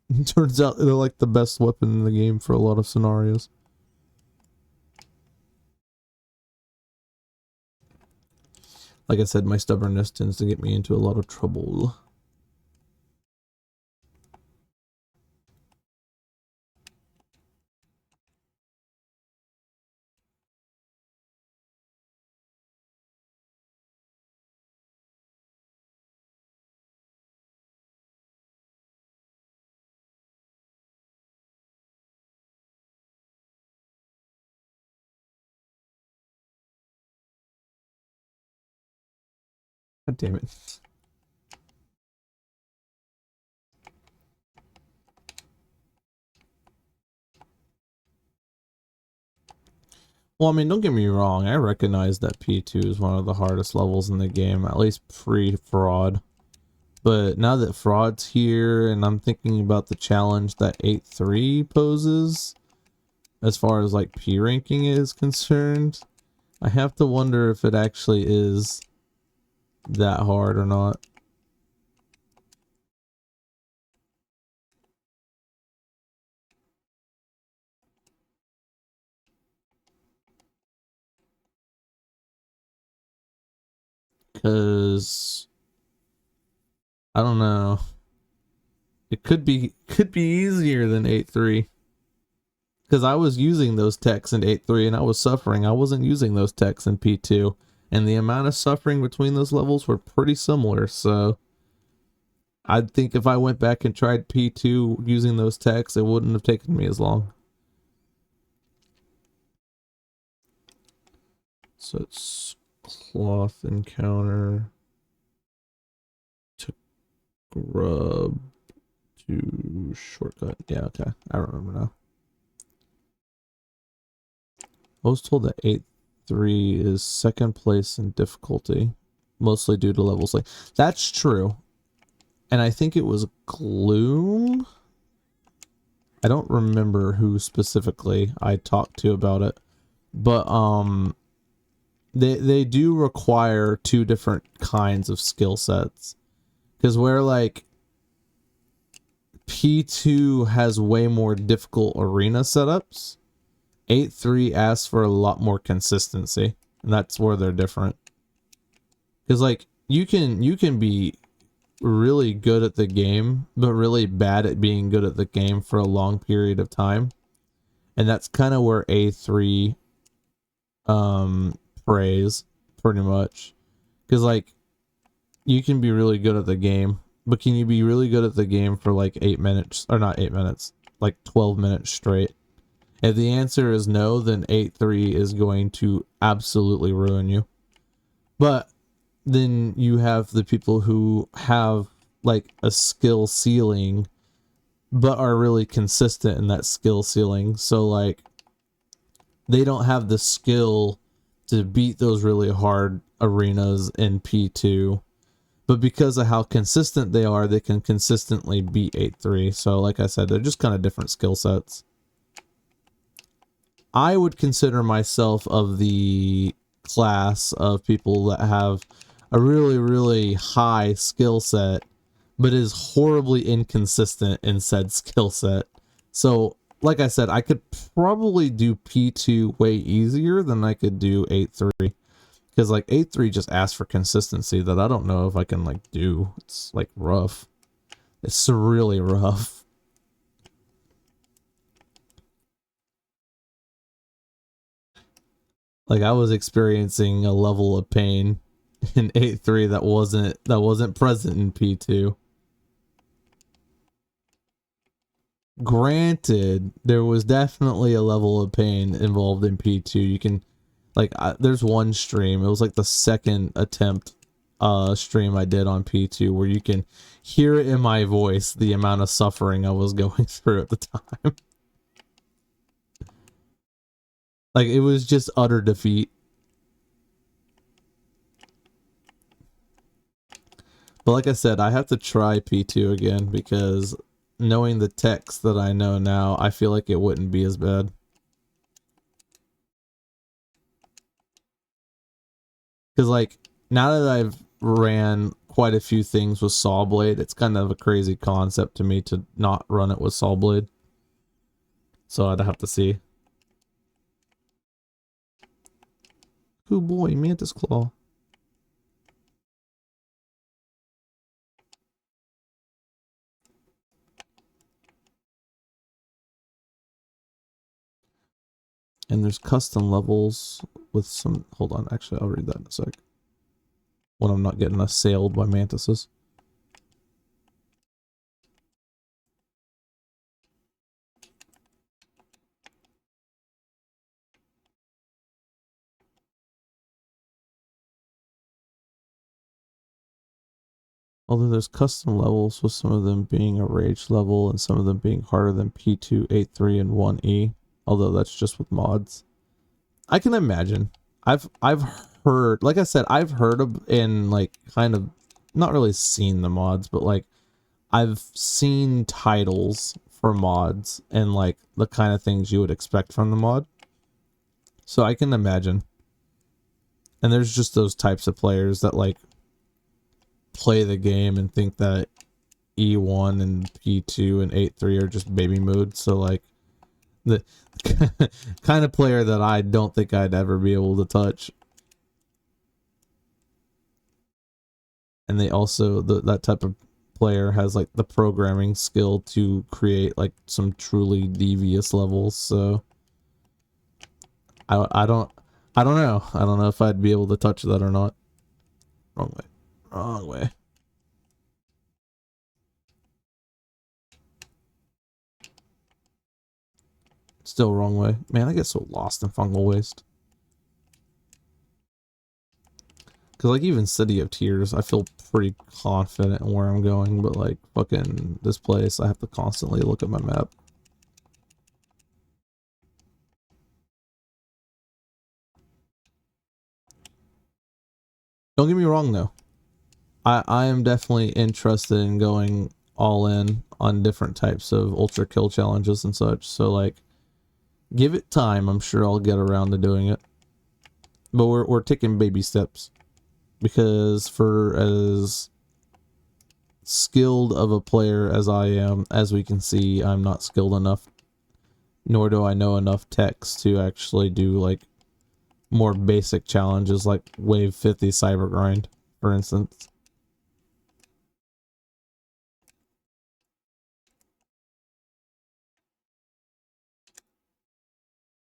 It turns out they're like the best weapon in the game for a lot of scenarios. Like I said, my stubbornness tends to get me into a lot of trouble. God damn it. Well, I mean, don't get me wrong. I recognize that P2 is one of the hardest levels in the game, at least pre-fraud. But now that fraud's here, and I'm thinking about the challenge that 8.3 poses, as far as like P ranking is concerned, I have to wonder if it actually is that hard or not. Because I don't know. It could be easier than 8.3. Because I was using those techs in 8.3 and I was suffering. I wasn't using those techs in P2. And the amount of suffering between those levels were pretty similar. So I think if I went back and tried P2 using those techs, it wouldn't have taken me as long. So it's cloth encounter. Scrub to shortcut. Yeah, okay. I remember now. I was told that 8-3 is second place in difficulty, mostly due to levels like that's true. And I think it was Gloom. I don't remember who specifically I talked to about it, but they do require two different kinds of skill sets, because where like P2 has way more difficult arena setups, 8-3 asks for a lot more consistency, and that's where they're different. Because like you can be really good at the game, but really bad at being good at the game for a long period of time. And that's kind of where A3 prays pretty much. Because like you can be really good at the game, but can you be really good at the game for like 8 minutes, or not 8 minutes, like 12 minutes straight? If the answer is no, then 8-3 is going to absolutely ruin you. But then you have the people who have like a skill ceiling but are really consistent in that skill ceiling. So like they don't have the skill to beat those really hard arenas in P2, but because of how consistent they are, they can consistently beat 8-3. So like I said, they're just kind of different skill sets. I would consider myself of the class of people that have a really, really high skill set, but is horribly inconsistent in said skill set. So, like I said, I could probably do P2 way easier than I could do 8-3. Because, like, 8-3 just asks for consistency that I don't know if I can, like, do. It's, like, rough. It's really rough. Like, I was experiencing a level of pain in 8-3 that wasn't present in P2. Granted, there was definitely a level of pain involved in P2. You can, like, there's one stream, it was like the second attempt stream I did on P2, where you can hear it in my voice the amount of suffering I was going through at the time. Like, it was just utter defeat. But like I said, I have to try P2 again, because knowing the text that I know now, I feel like it wouldn't be as bad. Because, like, now that I've ran quite a few things with Saw Blade, it's kind of a crazy concept to me to not run it with Saw Blade. So I'd have to see. Oh boy, Mantis Claw. And there's custom levels with some... Hold on, actually, I'll read that in a sec. When I'm not getting assailed by mantises. Although there's custom levels, with some of them being a rage level and some of them being harder than P2, 8-3, and 1E. Although that's just with mods. I can imagine. I've heard, like I said, I've heard of, and like kind of not really seen the mods, but like I've seen titles for mods and like the kind of things you would expect from the mod. So I can imagine. And there's just those types of players that like play the game and think that E1 and P2 and 8-3 are just baby mood. So like the kind of player that I don't think I'd ever be able to touch. And they also, that type of player has like the programming skill to create like some truly devious levels. So I don't know. I don't know if I'd be able to touch that or not. Wrong way. Wrong way. Still wrong way. Man, I get so lost in fungal waste. Because, like, even City of Tears, I feel pretty confident in where I'm going, but, like, fucking this place, I have to constantly look at my map. Don't get me wrong, though. I am definitely interested in going all in on different types of ultra kill challenges and such. So, like, give it time. I'm sure I'll get around to doing it. But we're taking baby steps. Because for as skilled of a player as I am, as we can see, I'm not skilled enough. Nor do I know enough techs to actually do, like, more basic challenges like Wave 50 Cyber Grind, for instance.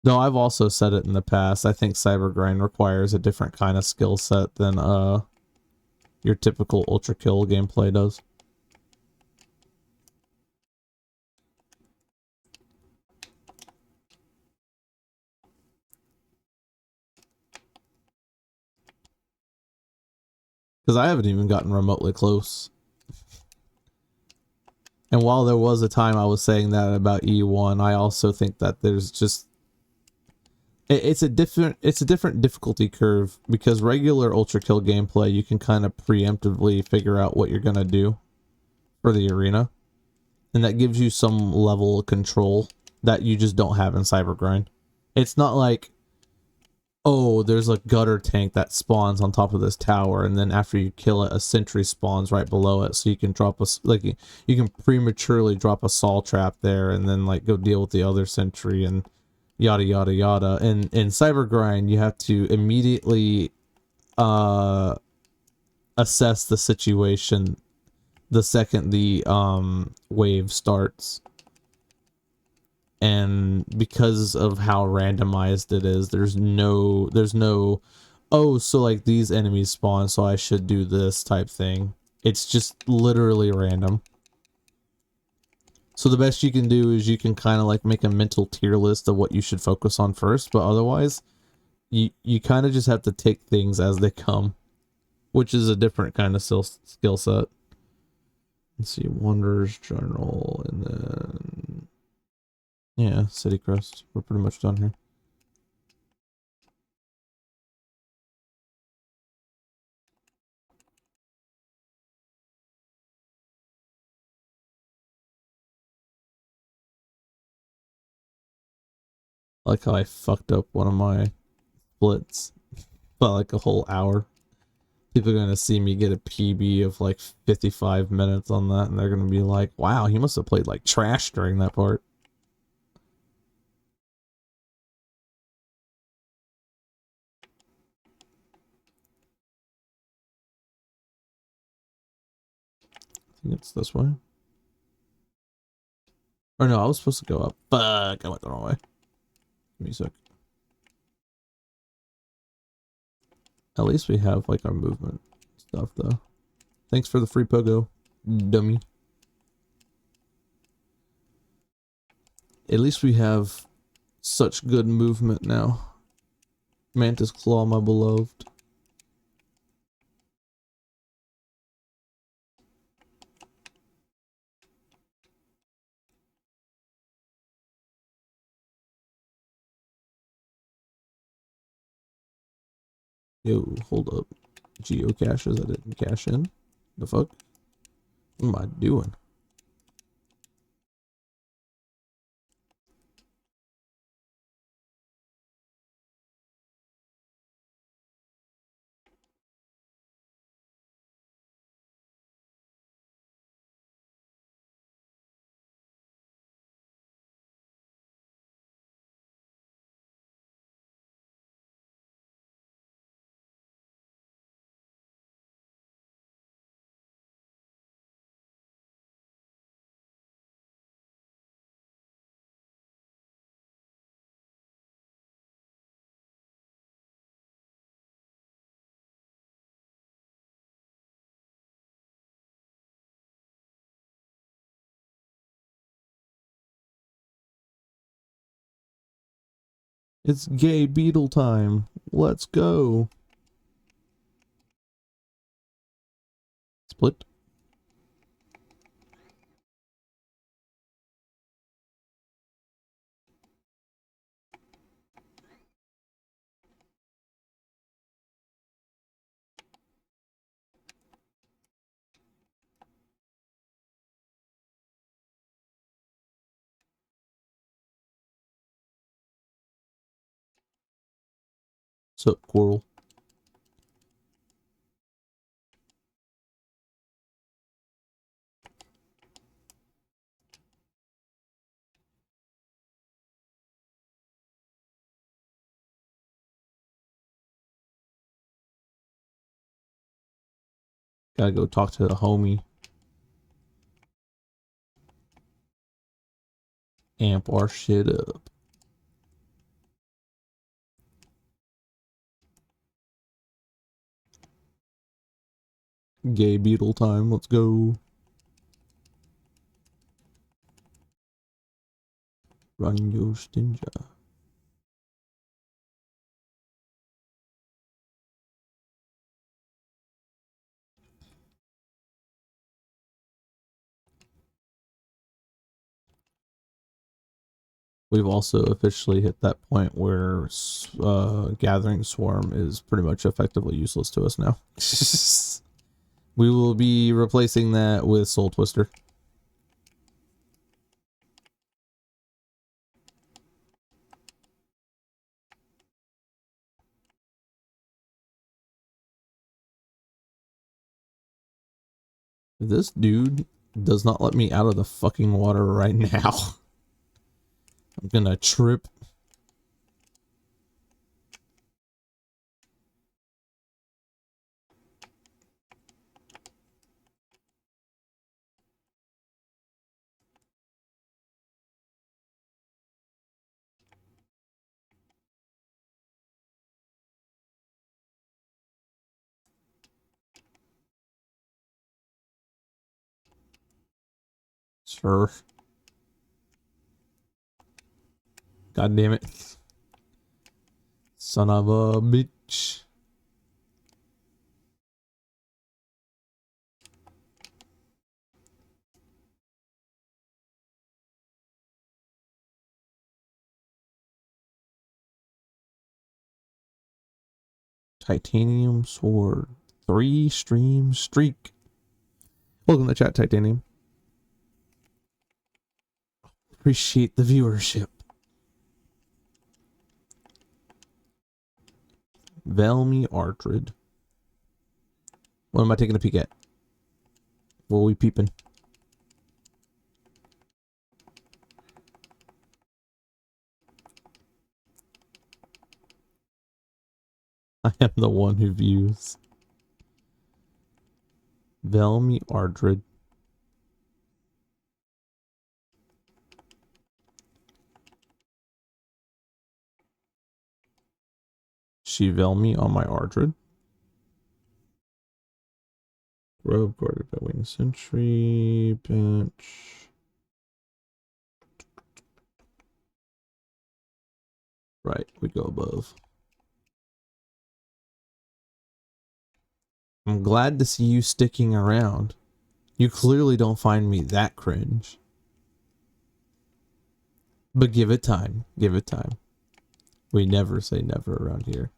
No, I've also said it in the past. I think Cyber Grind requires a different kind of skill set than your typical Ultra Kill gameplay does. Because I haven't even gotten remotely close. And while there was a time I was saying that about E1, I also think that there's just it's a different difficulty curve, because regular Ultra Kill gameplay you can kind of preemptively figure out what you're gonna do for the arena, and that gives you some level of control that you just don't have in Cyber Grind. It's not like, oh, there's a gutter tank that spawns on top of this tower, and then after you kill it, a sentry spawns right below it, so you can drop you can prematurely drop a Sol trap there, and then, like, go deal with the other sentry, and yada yada yada. And in Cyber Grind, you have to immediately assess the situation the second the wave starts. And because of how randomized it is, there's no, oh, so, like, these enemies spawn, so I should do this type thing. It's just literally random. So the best you can do is you can kind of, like, make a mental tier list of what you should focus on first, but otherwise, you kind of just have to take things as they come, which is a different kind of skill set. Let's see, Wonders, Journal, and then... yeah, City Crest. We're pretty much done here. I like how I fucked up one of my splits by like a whole hour. People are gonna see me get a PB of like 55 minutes on that, and they're gonna be like, wow, he must have played like trash during that part. I think it's this way. Or no, I was supposed to go up. Fuck, I went the wrong way. Give me a sec. At least we have like our movement stuff though. Thanks for the free pogo, dummy. At least we have such good movement now. Mantis Claw, my beloved. Yo, hold up. Geocaches I didn't cash in. The fuck? What am I doing? It's gay beetle time. Let's go. Split. Sup, Coral? Gotta go talk to the homie. Amp our shit up. Gay beetle time, let's go. Run your stinja. We've also officially hit that point where Gathering Swarm is pretty much effectively useless to us now. We will be replacing that with Soul Twister. This dude does not let me out of the fucking water right now. I'm gonna trip. Sure. God damn it. Son of a bitch. Titanium sword. 3 stream streak. Welcome to chat, Titanium. Appreciate the viewership. Velmy Artrid. What am I taking a peek at? What are we peeping? I am the one who views. Velmy Ardred. She Velmy on my Ardred. Robe guarded by Winged Sentry. Bench. Right, we go above. I'm glad to see you sticking around. You clearly don't find me that cringe. But give it time. Give it time. We never say never around here.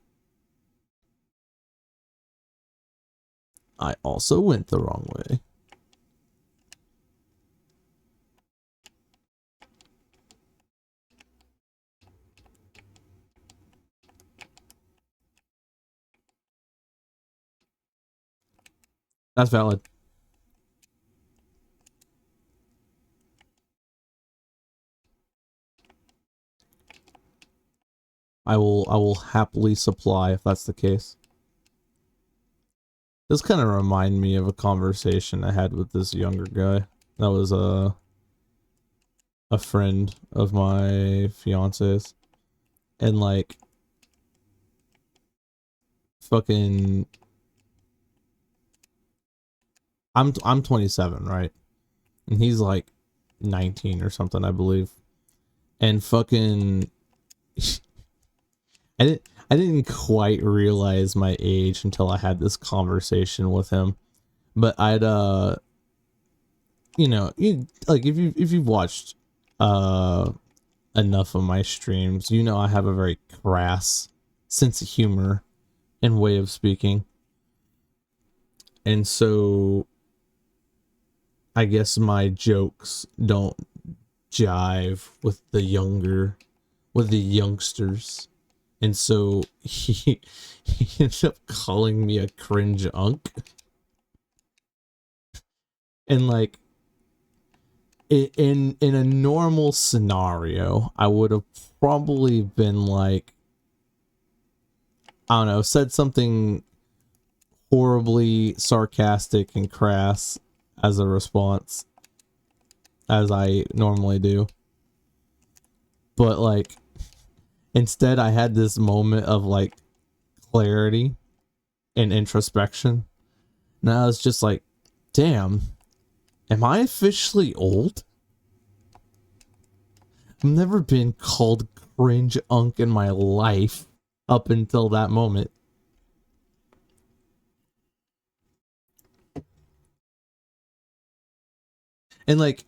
I also went the wrong way. That's valid. I will happily supply if that's the case. This kind of remind me of a conversation I had with this younger guy. That was a friend of my fiance's. And like fucking I'm 27, right? And he's like 19 or something, I believe. And fucking I didn't quite realize my age until I had this conversation with him. But I'd you know, like if you've watched uh enough of my streams, you know I have a very crass sense of humor and way of speaking. And so I guess my jokes don't jive with the youngsters. And so he ended up calling me a cringe unk. And like in a normal scenario, I would have probably been like, I don't know, said something horribly sarcastic and crass as a response, as I normally do. But like instead I had this moment of like clarity and introspection. And I was just like, damn, am I officially old? I've never been called cringe unk in my life up until that moment. And like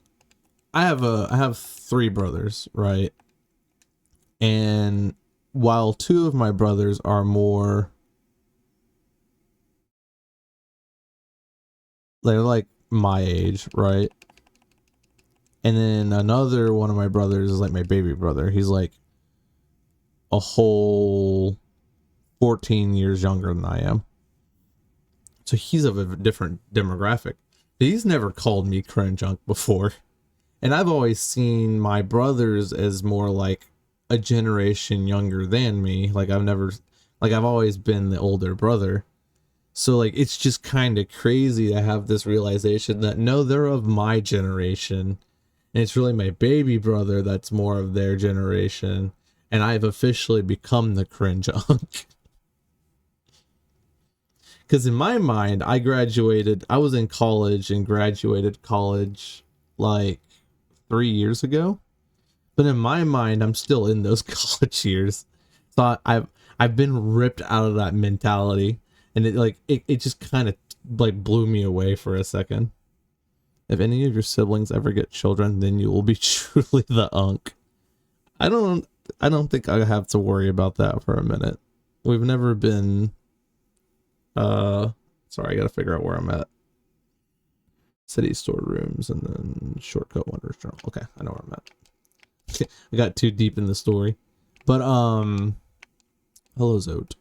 I have three brothers, right? And while two of my brothers are more, they're like my age, right? And then another one of my brothers is like my baby brother. He's like a whole 14 years younger than I am. So he's of a different demographic. He's never called me cringe junk before. And I've always seen my brothers as more like a generation younger than me. Like I've always been the older brother. So like it's just kind of crazy to have this realization that no, they're of my generation. And it's really my baby brother that's more of their generation. And I've officially become the cringe unk. Because in my mind, I was in college and graduated college like 3 years ago. But in my mind, I'm still in those college years. So I've been ripped out of that mentality. And it just kind of like blew me away for a second. If any of your siblings ever get children, then you will be truly the unk. I don't I don't think I have to worry about that for a minute. We've never been sorry, I gotta figure out where I'm at. City storerooms and then shortcut wonders journal. Okay, I know where I'm at. I got too deep in the story. But hello Zote.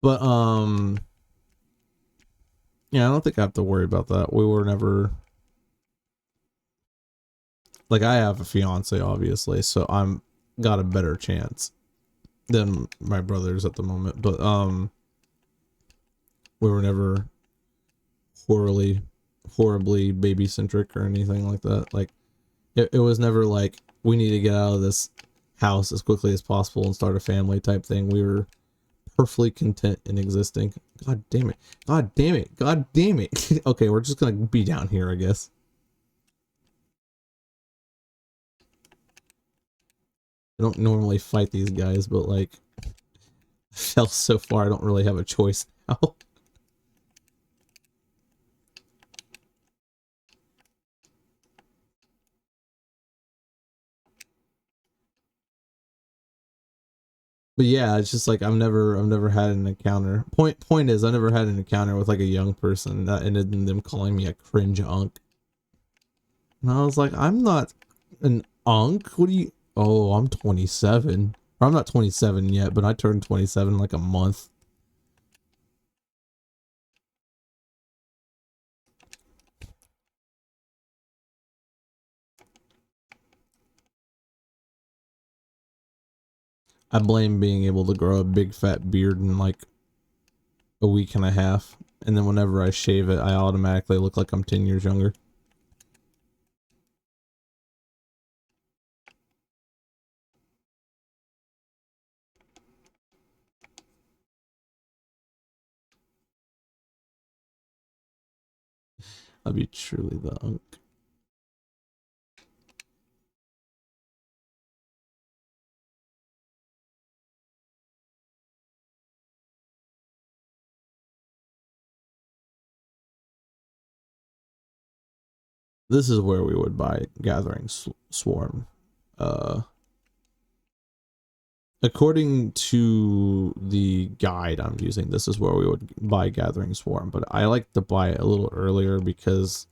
But yeah, I don't think I have to worry about that. We were never, like, I have a fiance obviously, so I'm got a better chance than my brothers at the moment. But we were never horribly baby centric or anything like that. Like it was never like we need to get out of this house as quickly as possible and start a family type thing. We were perfectly content in existing. God damn it. God damn it. God damn it. Okay, we're just gonna be down here, I guess. I don't normally fight these guys, but like I fell so far I don't really have a choice now. But yeah, it's just like I've never had an encounter. Point is I never had an encounter with like a young person that ended in them calling me a cringe unk. And I was like, I'm not an unk. What do you? Oh, I'm 27. Or I'm not 27 yet, but I turned 27 in like a month. I blame being able to grow a big fat beard in like a week and a half. And then whenever I shave it, I automatically look like I'm 10 years younger. I'll be truly the unk. this is where we would buy Gathering Swarm. According to the guide I'm using, this is where we would buy Gathering Swarm, but I like to buy it a little earlier because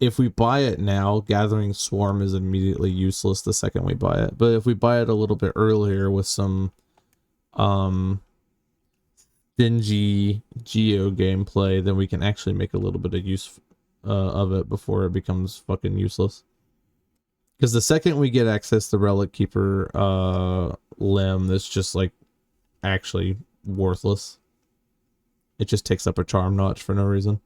if we buy it now, Gathering Swarm is immediately useless the second we buy it. But if we buy it a little bit earlier with some dingy geo gameplay, then we can actually make a little bit of use of it before it becomes fucking useless. Because the second we get access to Relic Keeper limb, that's just like actually worthless. It just takes up a charm notch for no reason.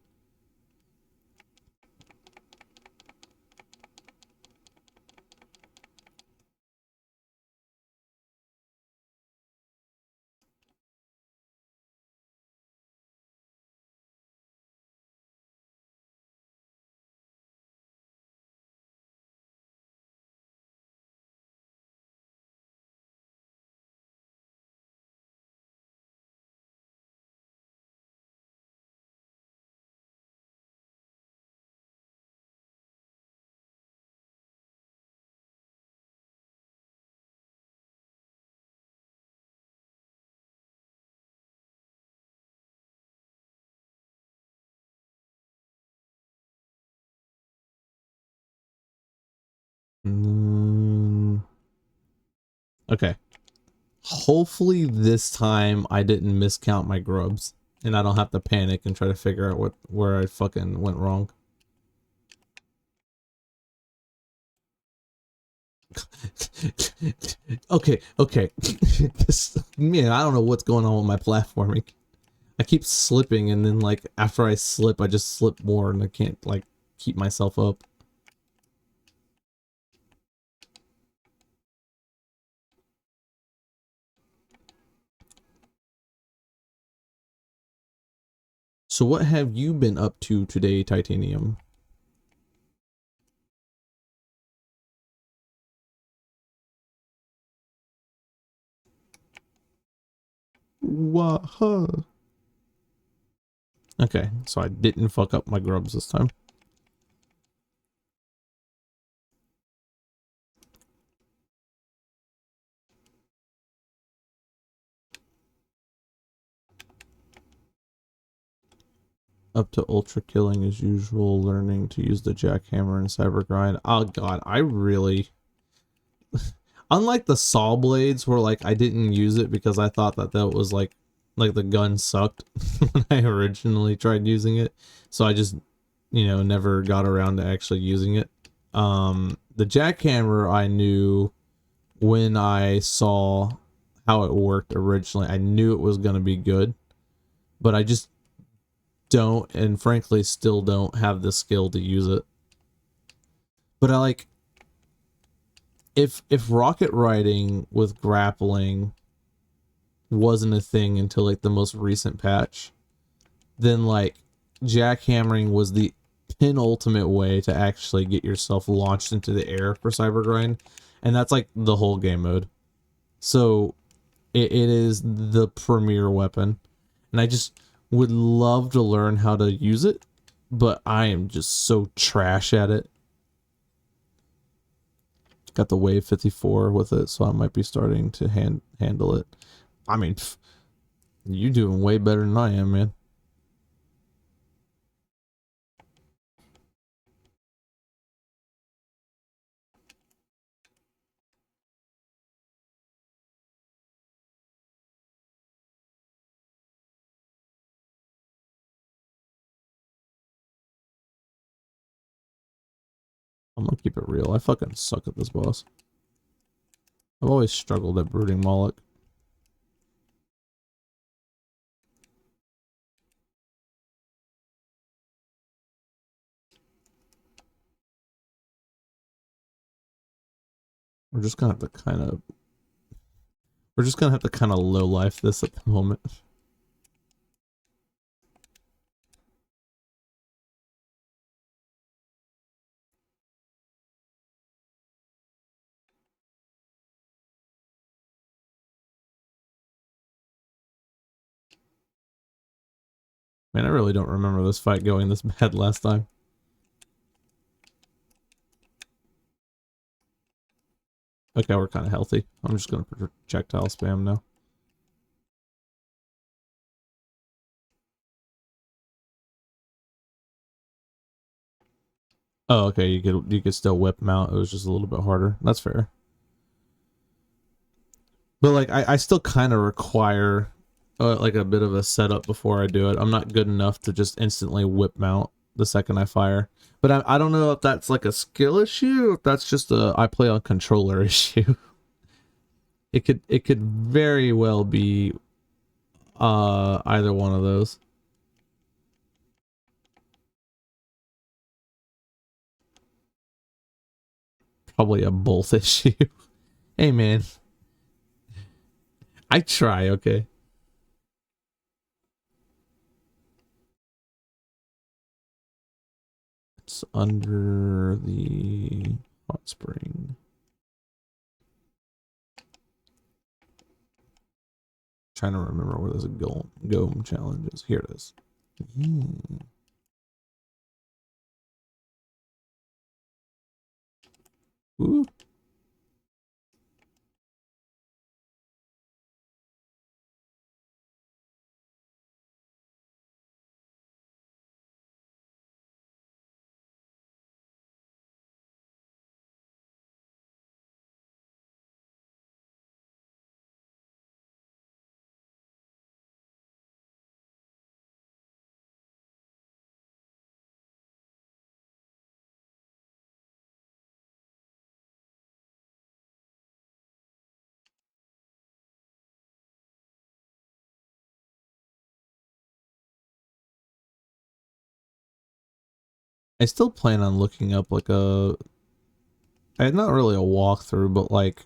Okay. Hopefully this time I didn't miscount my grubs and I don't have to panic and try to figure out where I fucking went wrong. Okay. Man, I don't know what's going on with my platforming. I keep slipping and then like after I slip, I just slip more and I can't like keep myself up. So what have you been up to today, Titanium? Wah-huh. Okay, so I didn't fuck up my grubs this time. Up to ultra killing as usual, learning to use the jackhammer and cyber grind. Oh god, I really... Unlike the saw blades where like I didn't use it because I thought that was like the gun sucked when I originally tried using it. So I just, you know, never got around to actually using it. The jackhammer I knew when I saw how it worked originally. I knew it was going to be good, but I just don't, and frankly still don't have the skill to use it. But I like, if rocket riding with grappling wasn't a thing until like the most recent patch, then like jackhammering was the penultimate way to actually get yourself launched into the air for cyber grind, and that's like the whole game mode. So it is the premier weapon, and I just would love to learn how to use it, but I am just so trash at it. Got the wave 54 with it, so I might be starting to handle it. I mean, you doing way better than I am, man. I'm gonna keep it real. I fucking suck at this boss. I've always struggled at brooding Moloch. We're just gonna have to kind of... We're just gonna have to kind of low life this at the moment. Man, I really don't remember this fight going this bad last time. Okay, we're kind of healthy. I'm just gonna projectile spam now. Oh, okay. You could still whip mount. It was just a little bit harder. That's fair. But like, I still kind of require like a bit of a setup before I do it. I'm not good enough to just instantly whip mount the second I fire. But I don't know if that's like a skill issue, or if that's just a I play on controller issue. It could very well be either one of those. Probably a both issue. Hey man, I try, okay. It's under the hot spring. Trying to remember where there's a Gome challenge is. Here it is. Ooh. I still plan on looking up like not really a walkthrough, but like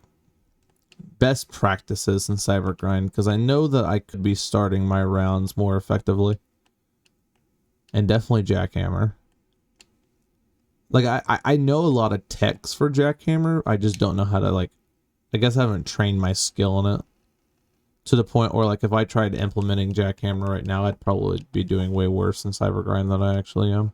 best practices in Cybergrind, because I know that I could be starting my rounds more effectively. And definitely Jackhammer. Like I know a lot of techs for Jackhammer. I just don't know how to like. I guess I haven't trained my skill in it to the point where like if I tried implementing Jackhammer right now, I'd probably be doing way worse in Cybergrind than I actually am.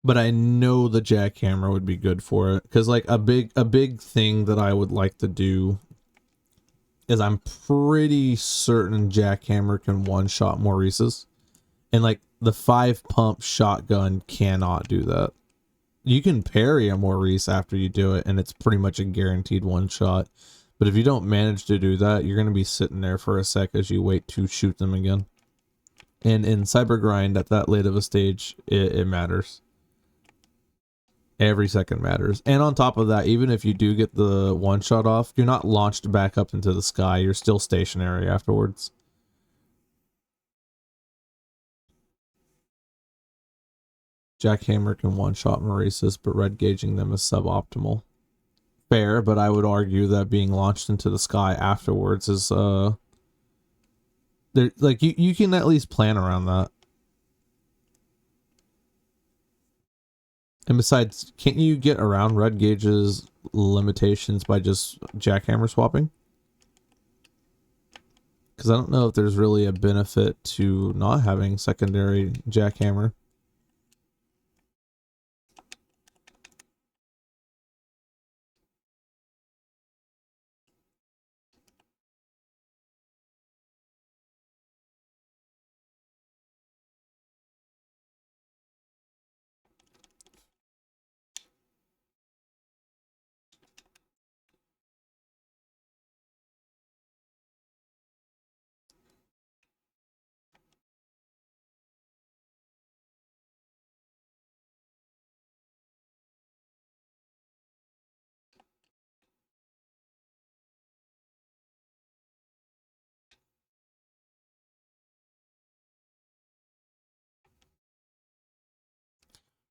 But I know the jackhammer would be good for it, because like a big thing that I would like to do is I'm pretty certain jackhammer can one shot Maurice's, and like the 5-pump shotgun cannot do that. You can parry a Maurice after you do it, and it's pretty much a guaranteed one shot. But if you don't manage to do that, you're gonna be sitting there for a sec as you wait to shoot them again. And in Cybergrind, at that late of a stage, it matters. Every second matters. And on top of that, even if you do get the one shot off, you're not launched back up into the sky. You're still stationary afterwards. Jackhammer can one shot Maurices, but red gauging them is suboptimal. Fair, but I would argue that being launched into the sky afterwards is there, like you can at least plan around that. And besides, can't you get around red gauge's limitations by just jackhammer swapping? Because I don't know if there's really a benefit to not having secondary jackhammer.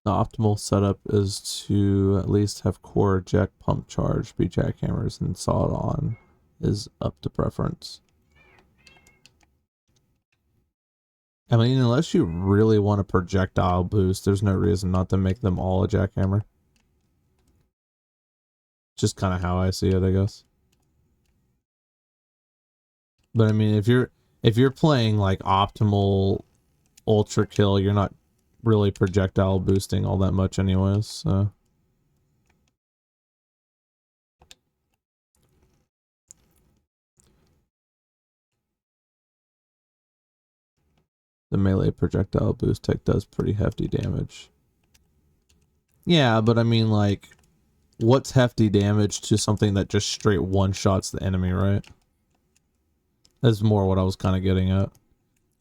The optimal setup is to at least have core jack pump charge be jackhammers, and sawed on is up to preference. I mean, unless you really want a projectile boost, there's no reason not to make them all a jackhammer. Just kind of how I see it, I guess. But I mean, if you're playing like optimal ultra kill, you're not really projectile boosting all that much anyways, so. The melee projectile boost tech does pretty hefty damage. Yeah, but I mean, like, what's hefty damage to something that just straight one-shots the enemy, right? That's more what I was kind of getting at.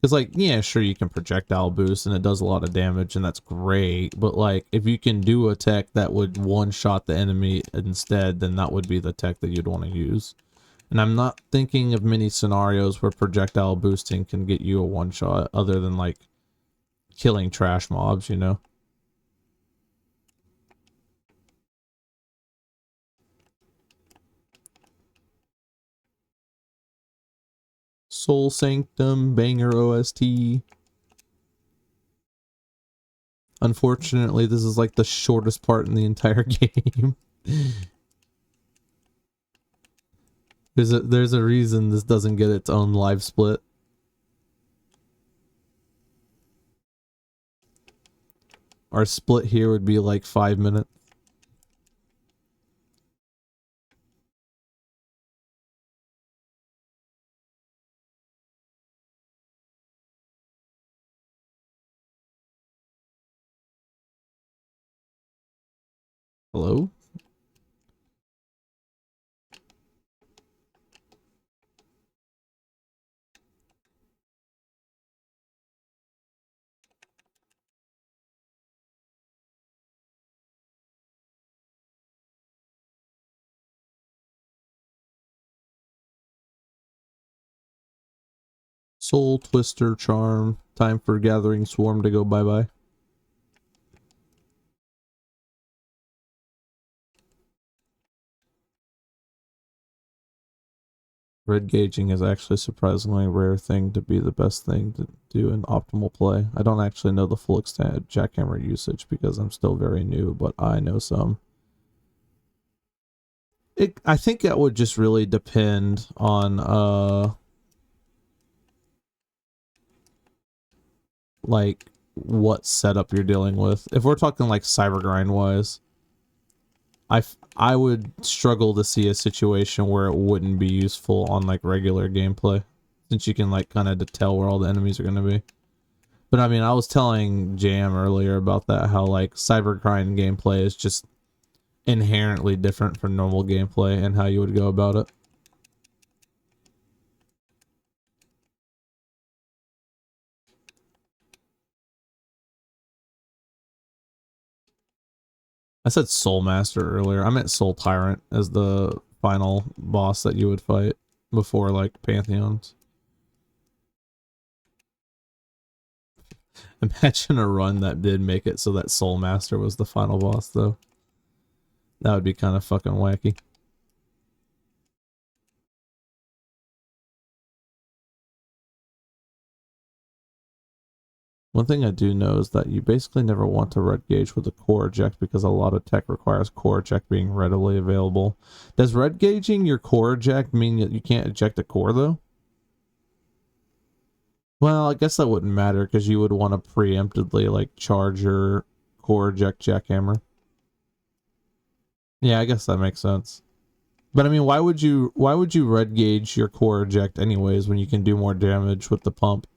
Because, like, yeah, sure, you can projectile boost, and it does a lot of damage, and that's great, but, like, if you can do a tech that would one-shot the enemy instead, then that would be the tech that you'd want to use. And I'm not thinking of many scenarios where projectile boosting can get you a one-shot, other than, like, killing trash mobs, you know? Soul Sanctum, banger OST. Unfortunately, this is like the shortest part in the entire game. There's a reason this doesn't get its own live split. Our split here would be like 5 minutes. Hello? Soul Twister Charm. Time for Gathering Swarm to go bye-bye. Red gauging is actually a surprisingly rare thing to be the best thing to do in optimal play. I don't actually know the full extent of jackhammer usage because I'm still very new, but I know some. I think that would just really depend on like what setup you're dealing with. If we're talking like cyber grind wise, I would struggle to see a situation where it wouldn't be useful on like regular gameplay, since you can like kind of tell where all the enemies are going to be. But I mean, I was telling Jam earlier about that, how like cyber grind gameplay is just inherently different from normal gameplay and how you would go about it. I said Soul Master earlier. I meant Soul Tyrant as the final boss that you would fight before like Pantheons. Imagine a run that did make it so that Soul Master was the final boss though. That would be kind of fucking wacky. One thing I do know is that you basically never want to red gauge with a core eject because a lot of tech requires core eject being readily available. Does red gauging your core eject mean that you can't eject a core though? Well, I guess that wouldn't matter because you would want to preemptively like charge your core eject jackhammer. Yeah, I guess that makes sense. But I mean, why would you red gauge your core eject anyways when you can do more damage with the pump?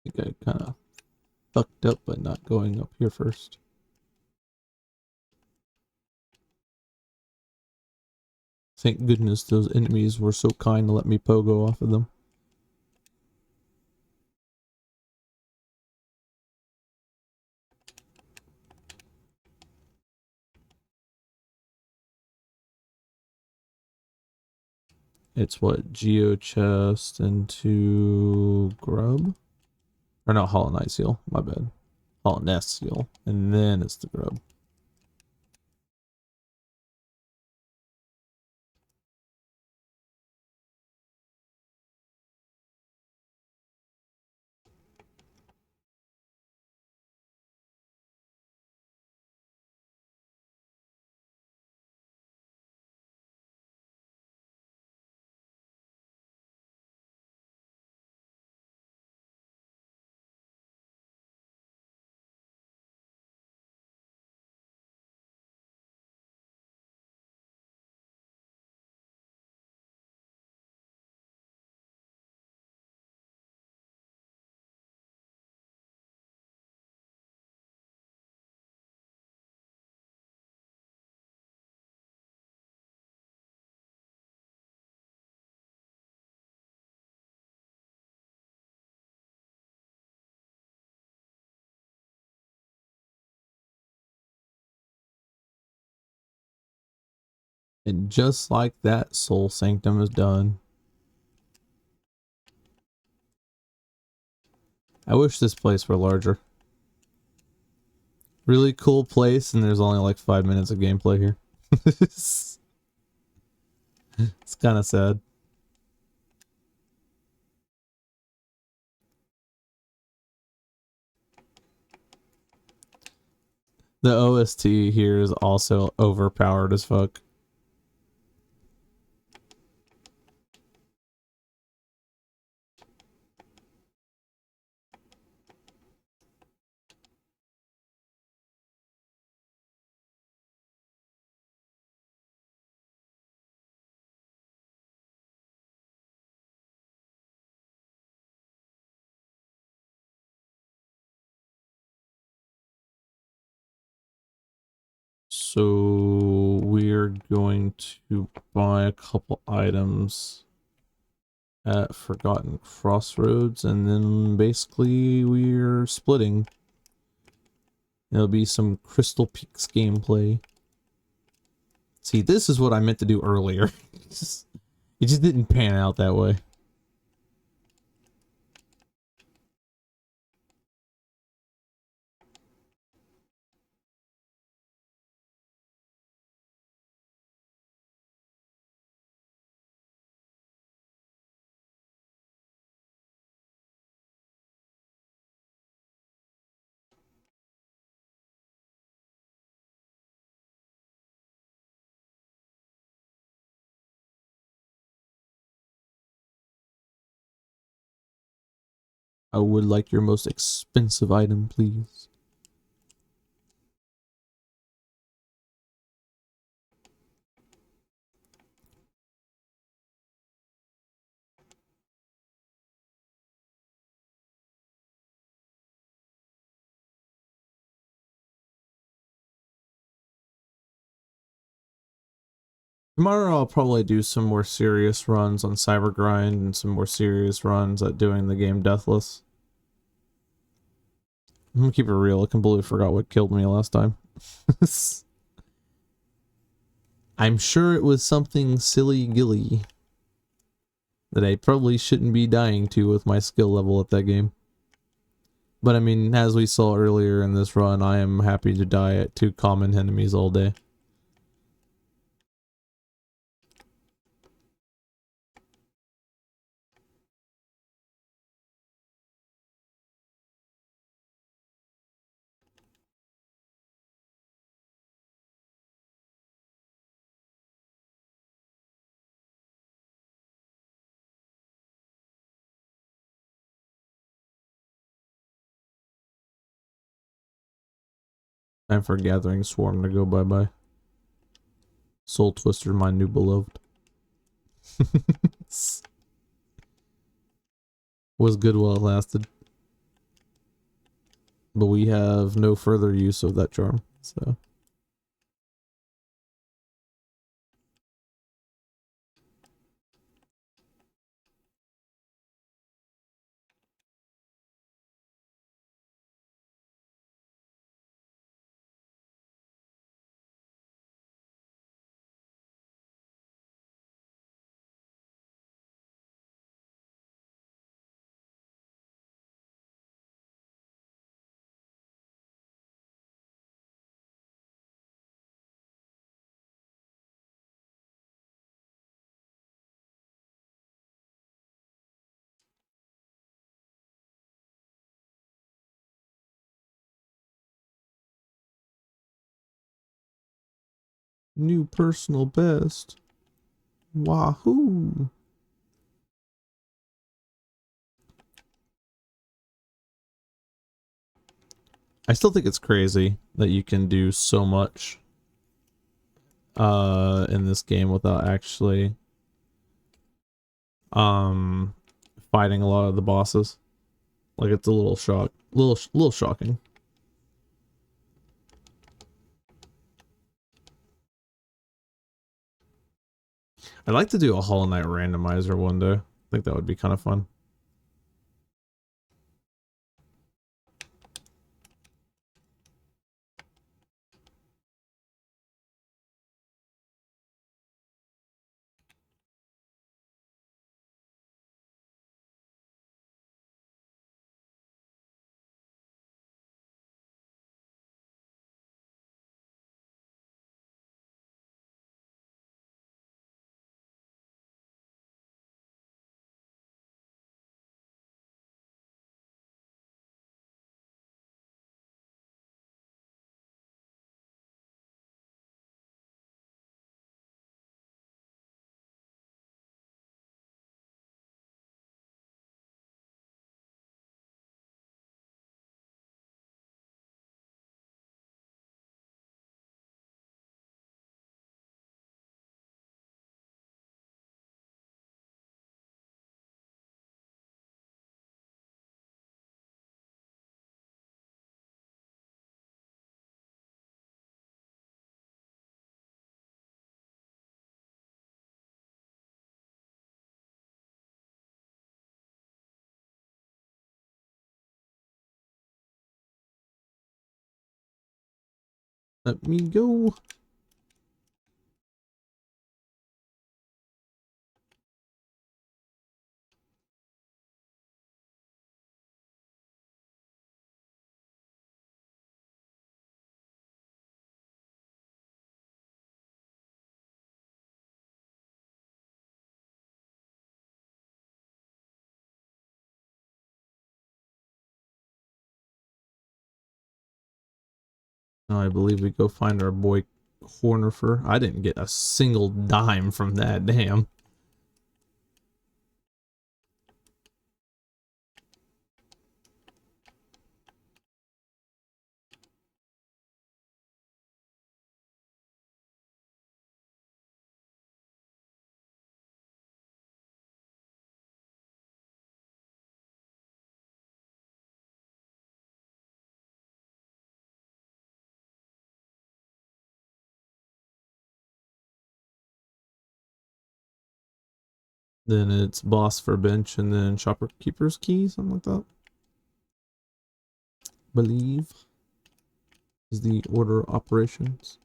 I think I kind of fucked up by not going up here first. Thank goodness those enemies were so kind to let me pogo off of them. It's what? Geo chest into grub? Or not, Hollow Knight seal, my bad. Hollow Nest seal. And then it's the grub. And just like that, Soul Sanctum is done. I wish this place were larger. Really cool place, and there's only like 5 minutes of gameplay here. It's kind of sad. The OST here is also overpowered as fuck. So we're going to buy a couple items at Forgotten Crossroads, and then basically we're splitting. There'll be some Crystal Peaks gameplay. See, this is what I meant to do earlier. It just didn't pan out that way. I would like your most expensive item, please. Tomorrow I'll probably do some more serious runs on Cyber Grind and some more serious runs at doing the game Deathless. I'm gonna keep it real, I completely forgot what killed me last time. I'm sure it was something silly gilly that I probably shouldn't be dying to with my skill level at that game. But I mean, as we saw earlier in this run, I am happy to die at 2 common enemies all day. Time for Gathering Swarm to go bye-bye. Soul Twister, my new beloved. Was good while it lasted. but we have no further use of that charm. So new personal best. Wahoo! I still think it's crazy that you can do so much in this game without actually fighting a lot of the bosses. Like, it's a little little shocking. I'd like to do a Hollow Knight randomizer one day. I think that would be kind of fun. Let me go. Now I believe we go find our boy Cornifer. I didn't get a single dime from that, damn. Then it's boss for bench and then shopkeeper's key, something like that. Believe is the order operations.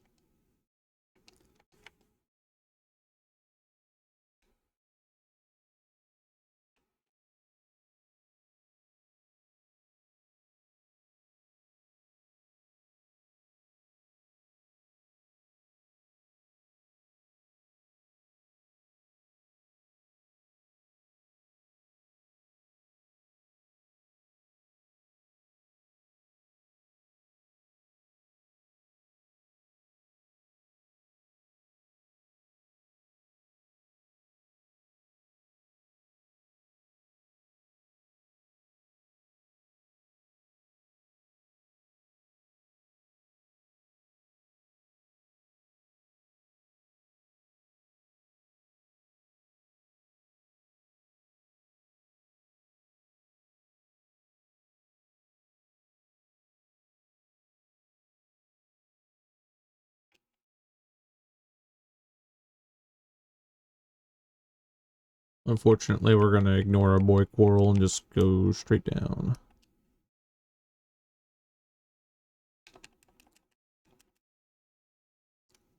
Unfortunately, we're gonna ignore our boy Quarrel and just go straight down.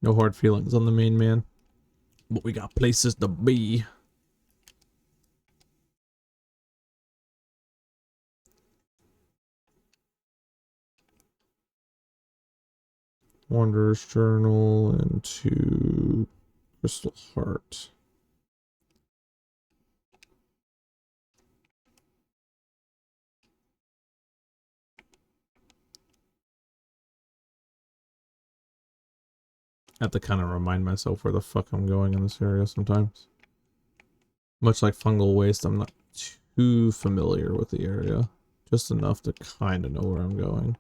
No hard feelings on the main man. But we got places to be. Wanderer's Journal into Crystal Heart. I have to kind of remind myself where the fuck I'm going in this area sometimes. Much like Fungal Waste, I'm not too familiar with the area. Just enough to kind of know where I'm going.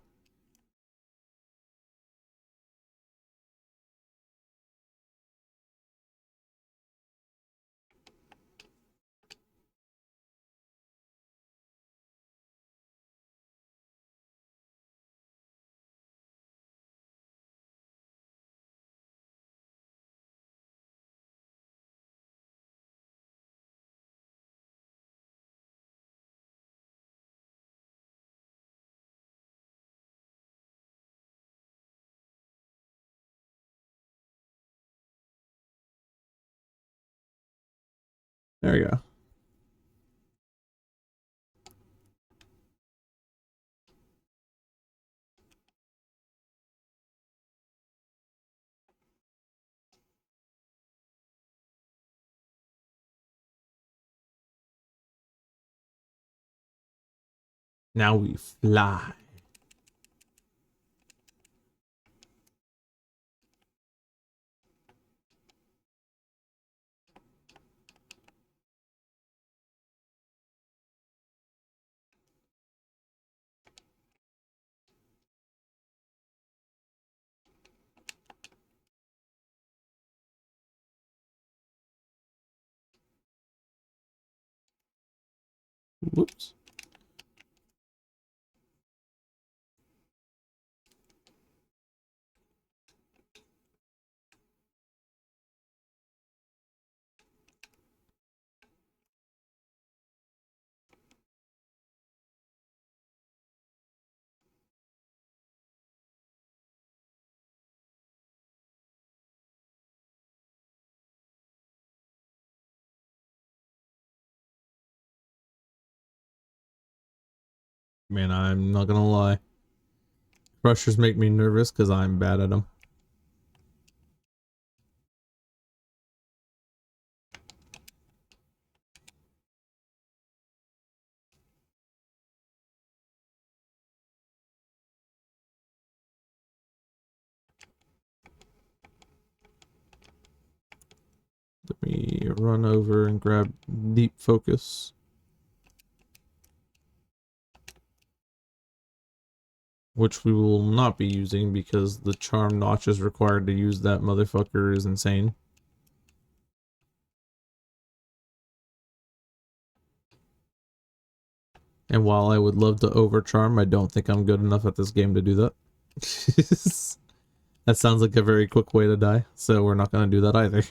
There we go. Now we fly. Whoops. Man, I'm not gonna lie. Rushers make me nervous because I'm bad at them. Let me run over and grab deep focus. Which we will not be using because the charm notches required to use that motherfucker is insane. And while I would love to overcharm, I don't think I'm good enough at this game to do that. That sounds like a very quick way to die, so we're not going to do that either.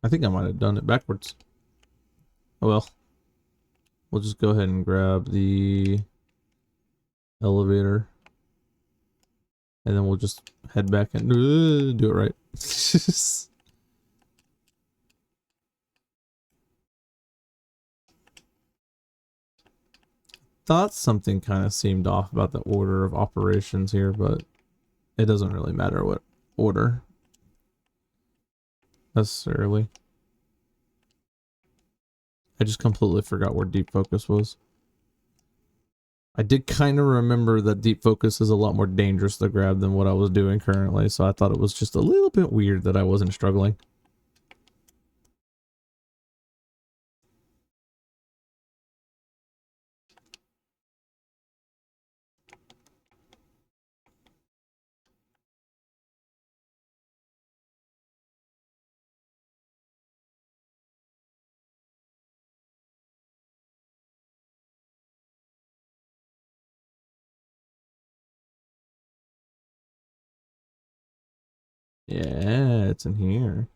I think I might have done it backwards. Oh well. We'll just go ahead and grab the elevator. And then we'll just head back and do it right. Thought something kind of seemed off about the order of operations here, but it doesn't really matter what order necessarily. I just completely forgot where deep focus was. I did kind of remember that deep focus is a lot more dangerous to grab than what I was doing currently, so I thought it was just a little bit weird that I wasn't struggling. Yeah, it's in here.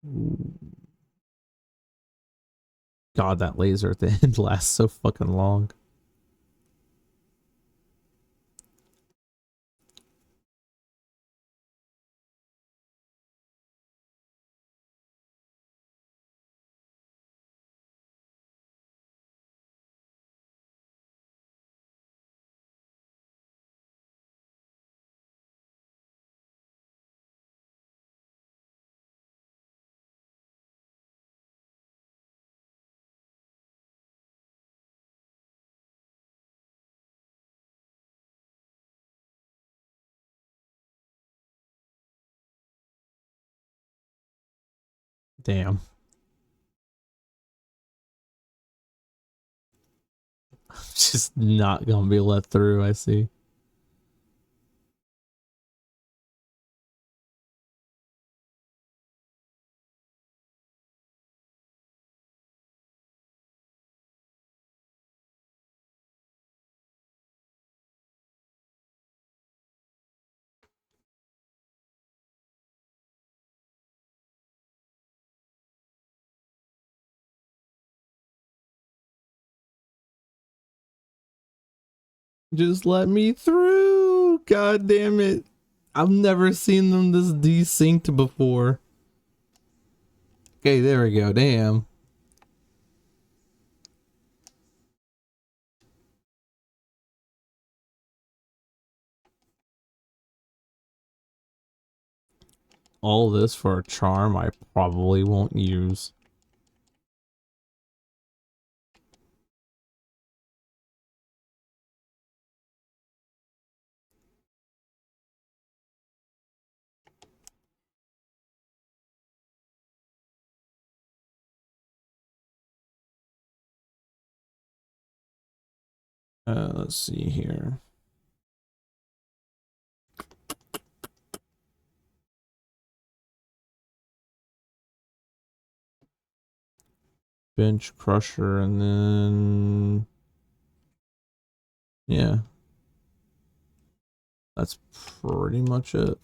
Ooh. God, that laser at the end lasts so fucking long. Damn. I'm just not gonna be let through, I see. Just let me through. God damn it. I've never seen them this desynced before. Okay, there we go. Damn. All this for a charm I probably won't use. Let's see here. Bench crusher and then... yeah. That's pretty much it.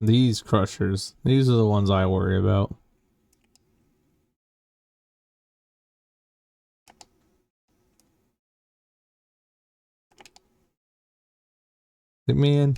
These crushers. These are the ones I worry about. Man.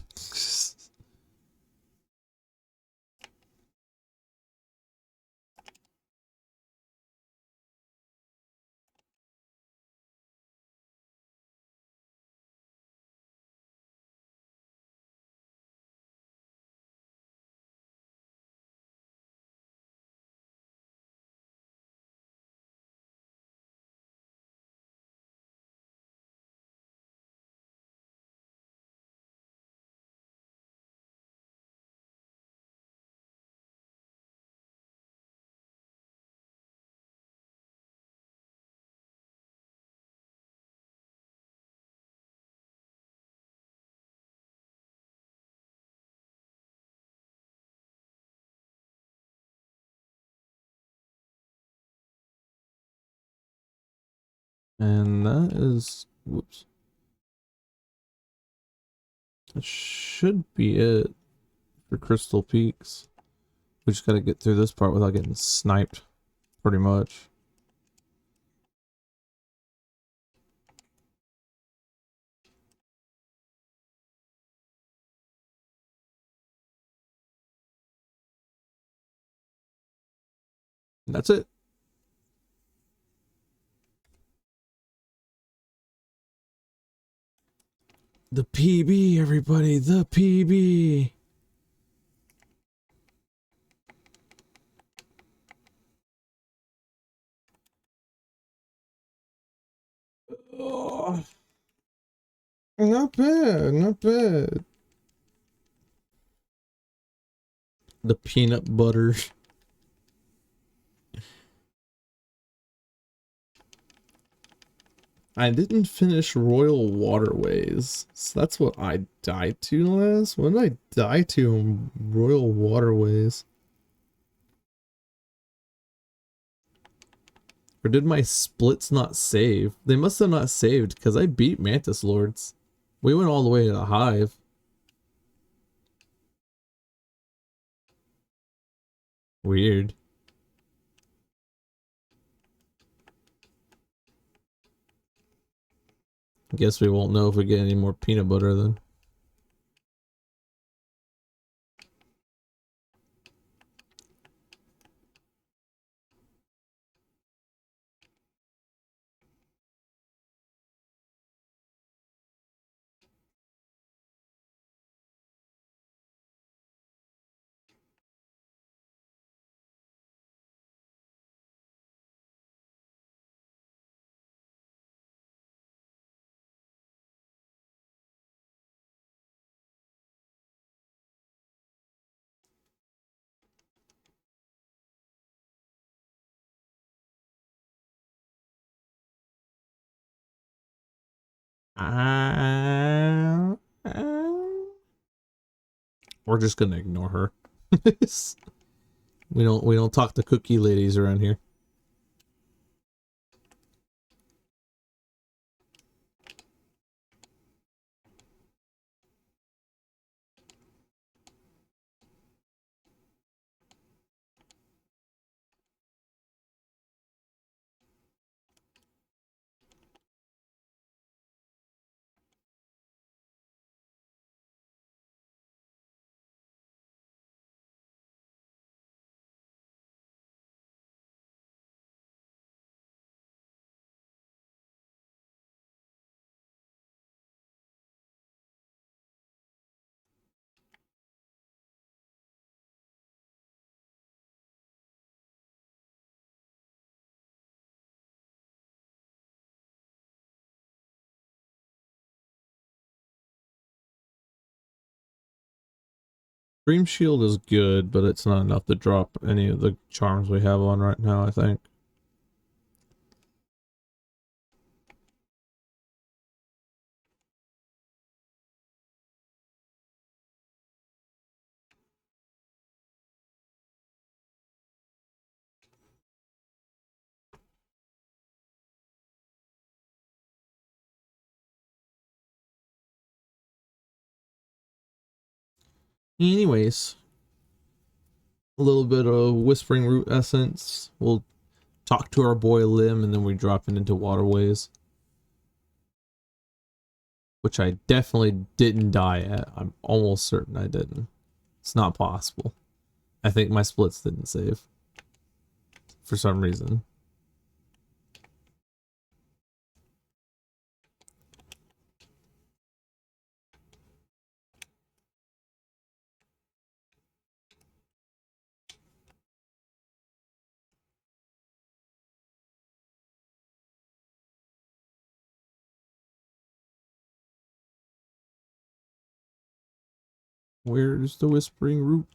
And that is, whoops. That should be it for Crystal Peaks. We just gotta get through this part without getting sniped, pretty much. And that's it. The PB, everybody, the PB. Oh, not bad, not bad. The peanut butter. I didn't finish Royal Waterways. So that's what I died to last. When did I die to in Royal Waterways? Or did my splits not save? They must have not saved because I beat Mantis Lords. We went all the way to the Hive. Weird. Guess we won't know if we get any more peanut butter then. Uh, we're just gonna ignore her. We don't talk to cookie ladies around here. Dream Shield is good, but it's not enough to drop any of the charms we have on right now, I think. Anyways, a little bit of whispering root essence. We'll talk to our boy Lim, and then we drop it into waterways. Which I definitely didn't die at. I'm almost certain I didn't. It's not possible. I think my splits didn't save. For some reason. Where's the whispering root?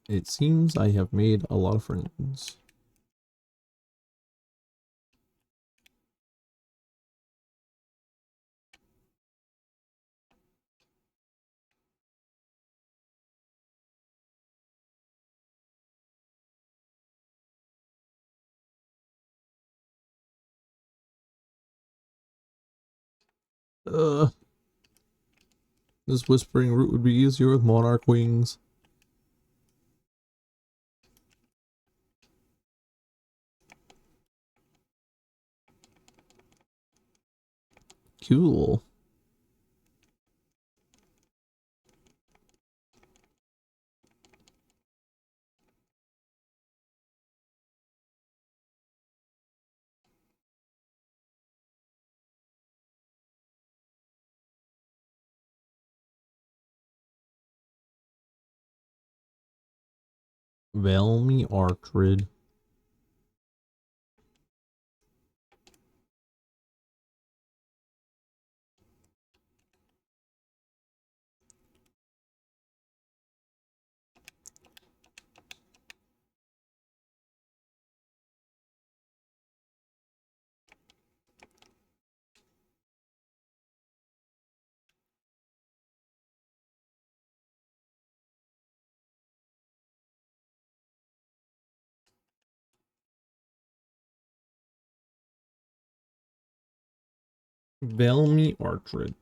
It seems I have made a lot of friends. This whispering root would be easier with monarch wings. Cool. Velmy Artrid. Velmy Artrid.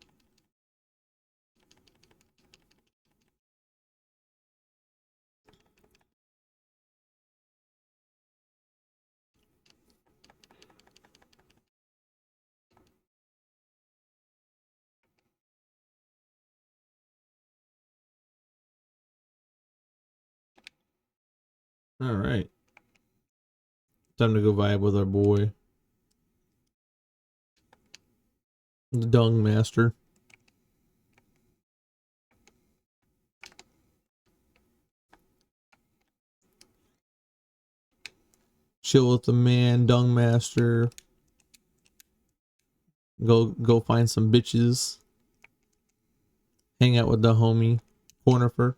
Alright. Time to go vibe with our boy. The Dung Master. Chill with the man, Dung Master. Go find some bitches. Hang out with the homie. Cornifer.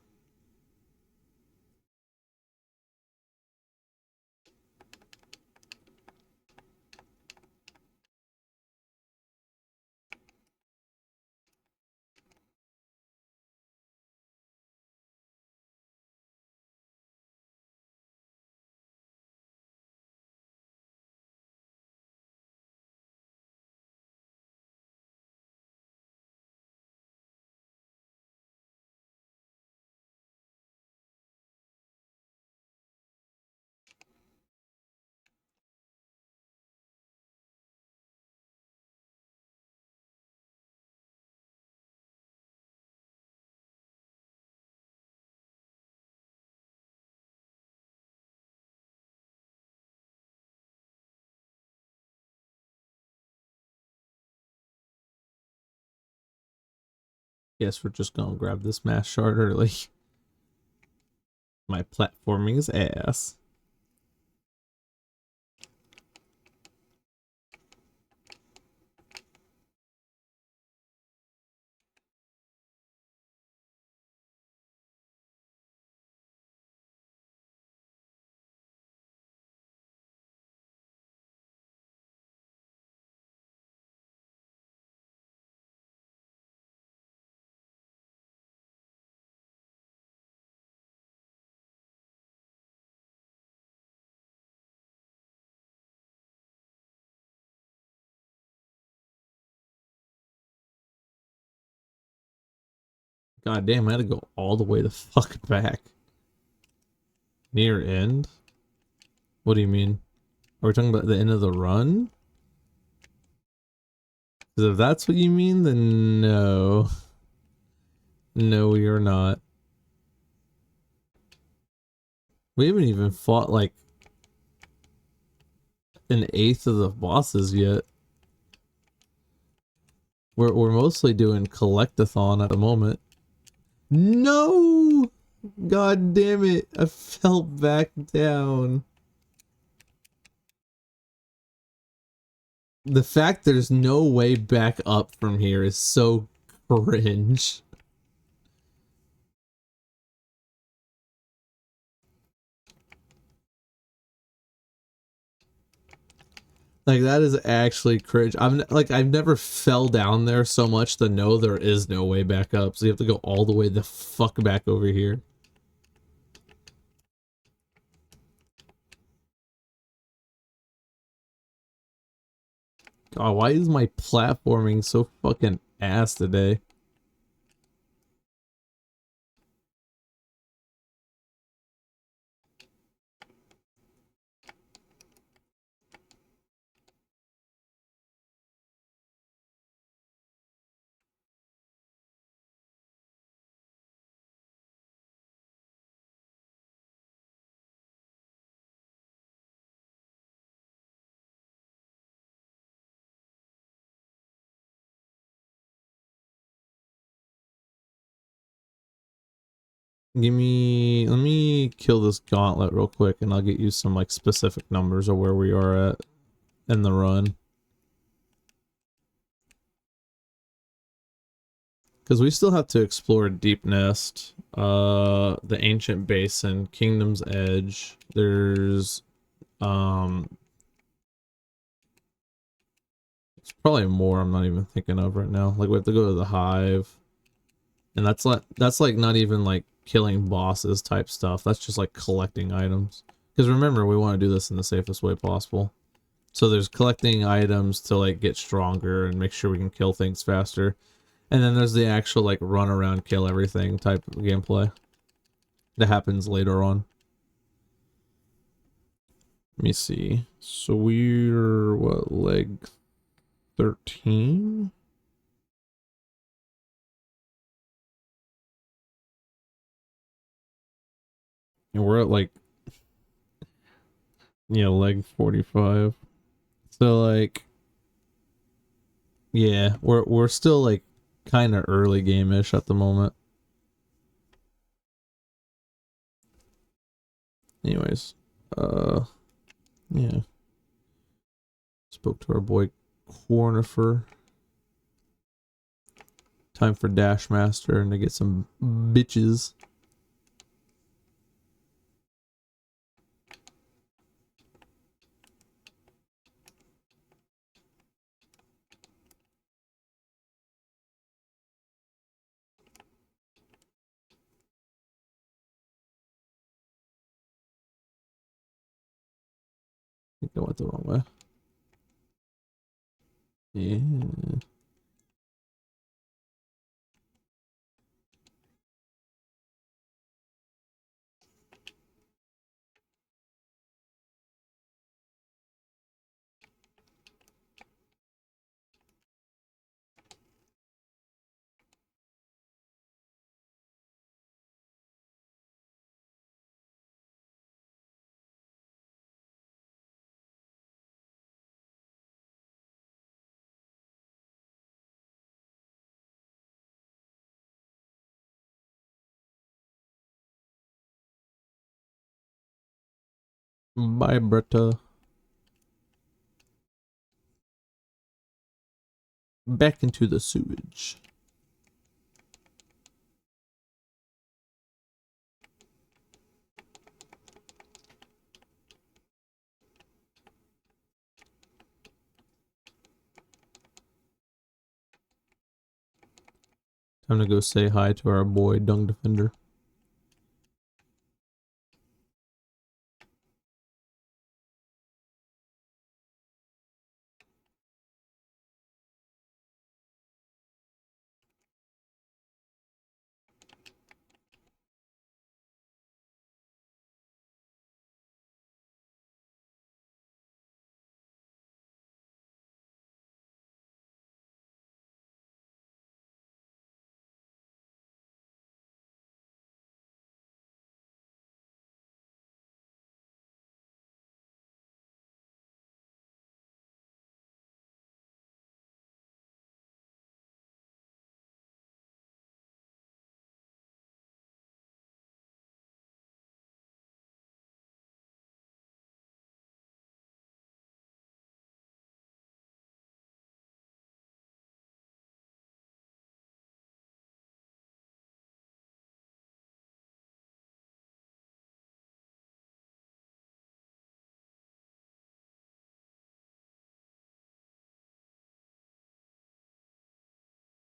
Guess we're just gonna grab this mass shard early. My platforming is ass. God damn, I had to go all the way the fuck back. Near end? What do you mean? Are we talking about the end of the run? Because if that's what you mean, then no. No, we are not. We haven't even fought like an eighth of the bosses yet. We're mostly doing collectathon at the moment. No! God damn it. I fell back down. The fact there's no way back up from here is so cringe. Like, that is actually cringe. I've never fell down there so much to know there is no way back up. So you have to go all the way the fuck back over here. God, why is my platforming so fucking ass today? Let me kill this gauntlet real quick and I'll get you some like specific numbers of where we are at in the run. Because we still have to explore Deep Nest, the Ancient Basin, Kingdom's Edge. There's, it's probably more I'm not even thinking of right now. Like we have to go to the Hive, and that's like not even like killing bosses type stuff. That's just like collecting items. Because remember, we want to do this in the safest way possible. So there's collecting items to like get stronger and make sure we can kill things faster. And then there's the actual like run around, kill everything type of gameplay that happens later on. Let me see. So we're what, leg 13? And we're at like, yeah, leg 45. So like, yeah, we're still like kind of early game-ish at the moment. Anyways, yeah. Spoke to our boy Cornifer. Time for Dash Master and to get some bitches. I think I went the wrong way. Yeah. Bye, Bretta. Back into the sewage. Time to go say hi to our boy, Dung Defender.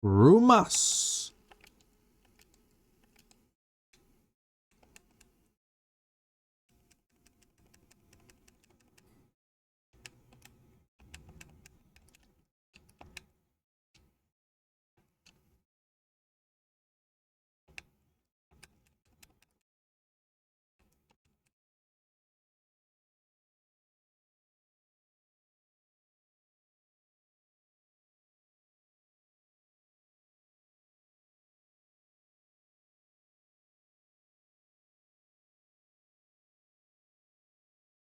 Rumas.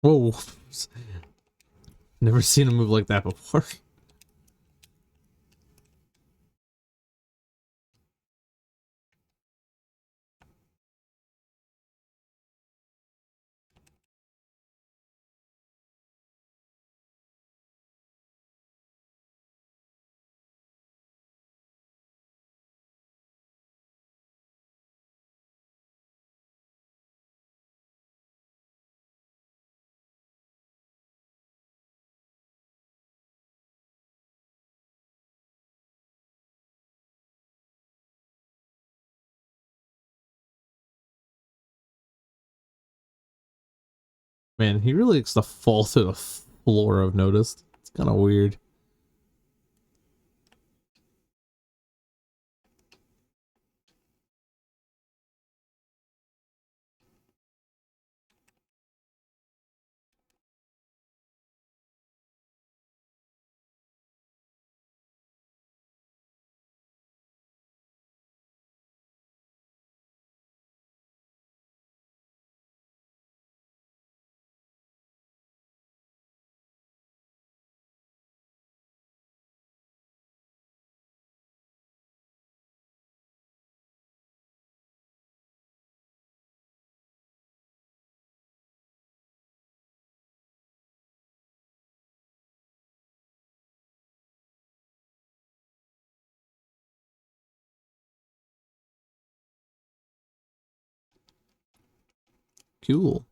Whoa. Never seen a move like that before. Man, he really likes to fall to the floor, I've noticed. It's kind of weird. Cool.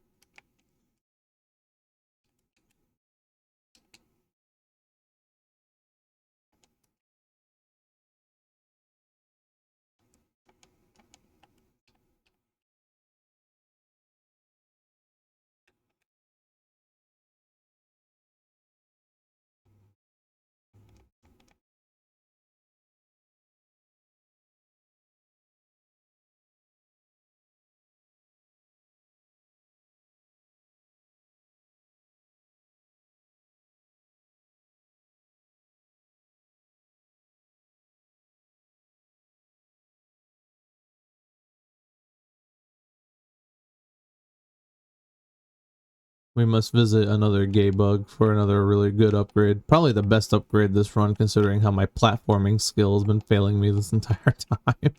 We must visit another gay bug for another really good upgrade. Probably the best upgrade this run, considering how my platforming skill has been failing me this entire time.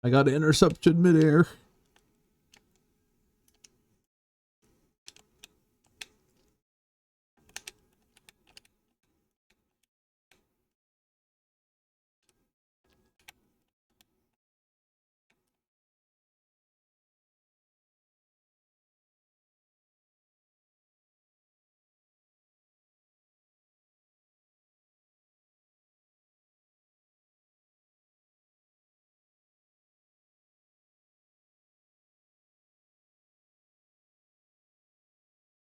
I got intercepted midair.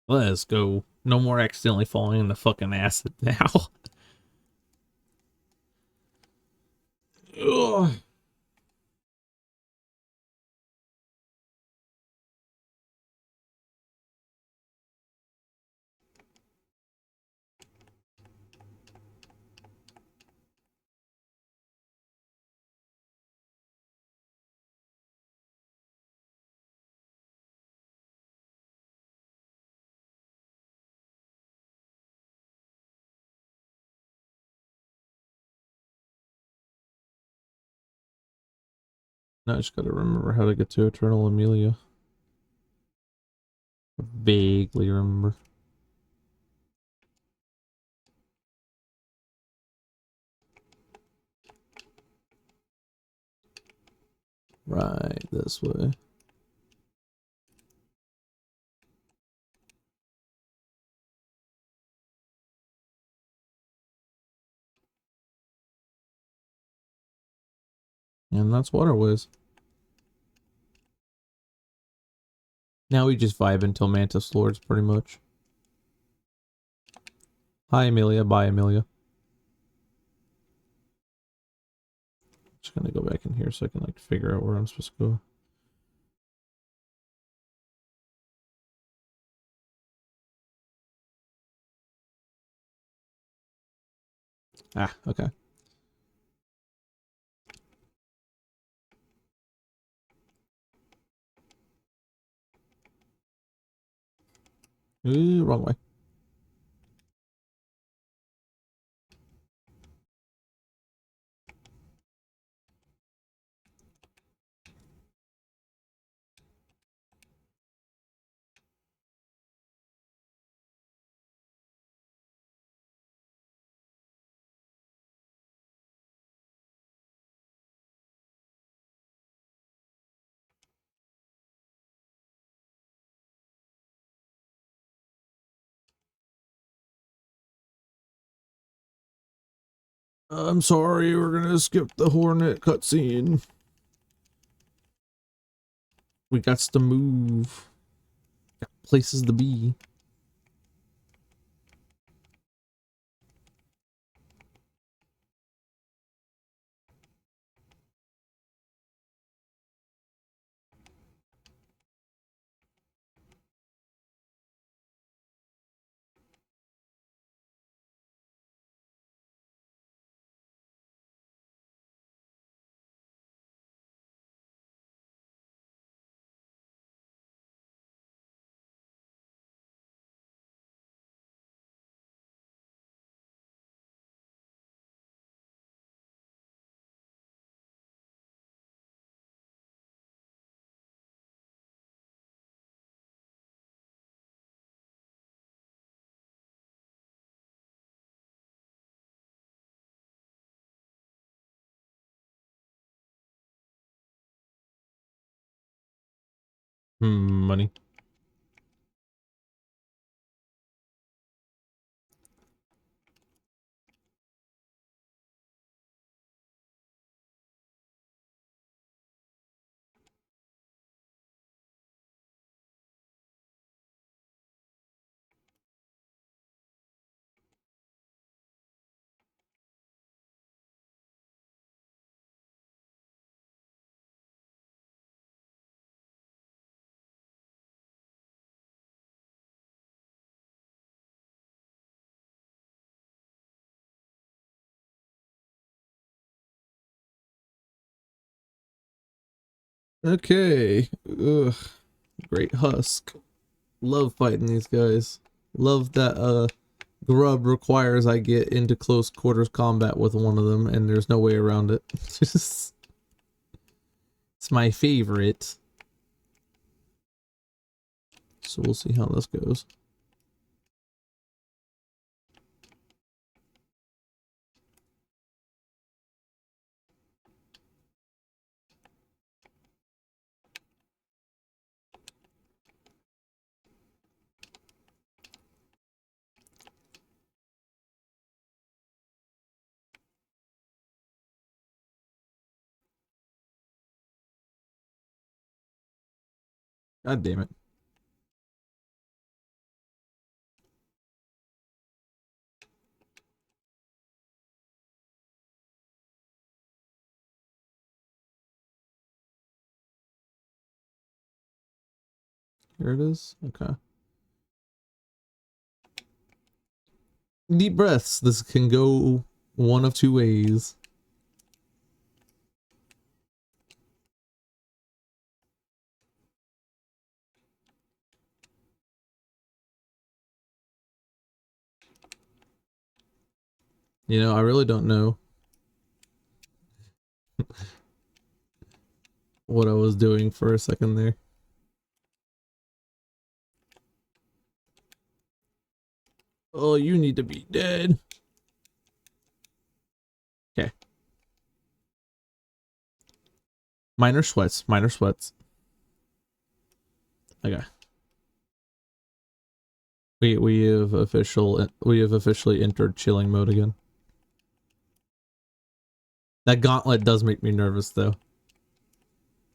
Let's go. No more accidentally falling in the fucking acid now. Ugh. Now I just gotta remember how to get to Eternal Amelia. Vaguely remember. Right, this way. And that's waterways. Now we just vibe until Mantis Lords, pretty much. Hi, Amelia. Bye, Amelia. Just gonna go back in here so I can, like, figure out where I'm supposed to go. Ah, okay. Ooh, wrong way. I'm sorry, we're gonna skip the Hornet cutscene. We got to move. Got places to be. Money. Okay. Ugh. Great Husk. Love fighting these guys. Love that Grub requires I get into close quarters combat with one of them, and there's no way around it. Just It's my favorite. So we'll see how this goes. God damn it. Here it is. Okay. Deep breaths. This can go one of two ways. You know, I really don't know what I was doing for a second there. Oh, you need to be dead. Okay. Minor sweats. Minor sweats. Okay. We have officially entered chilling mode again. That gauntlet does make me nervous though.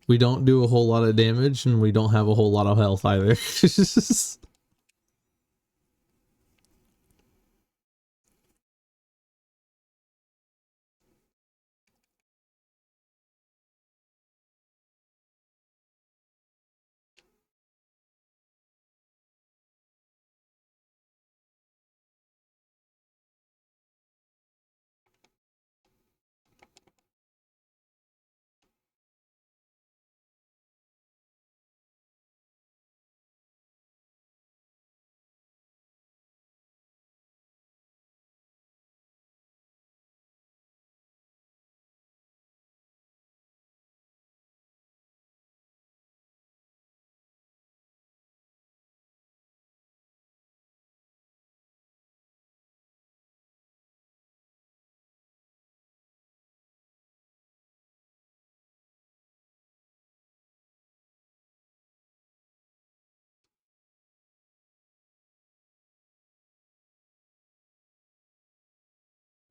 We don't do a whole lot of damage and we don't have a whole lot of health either.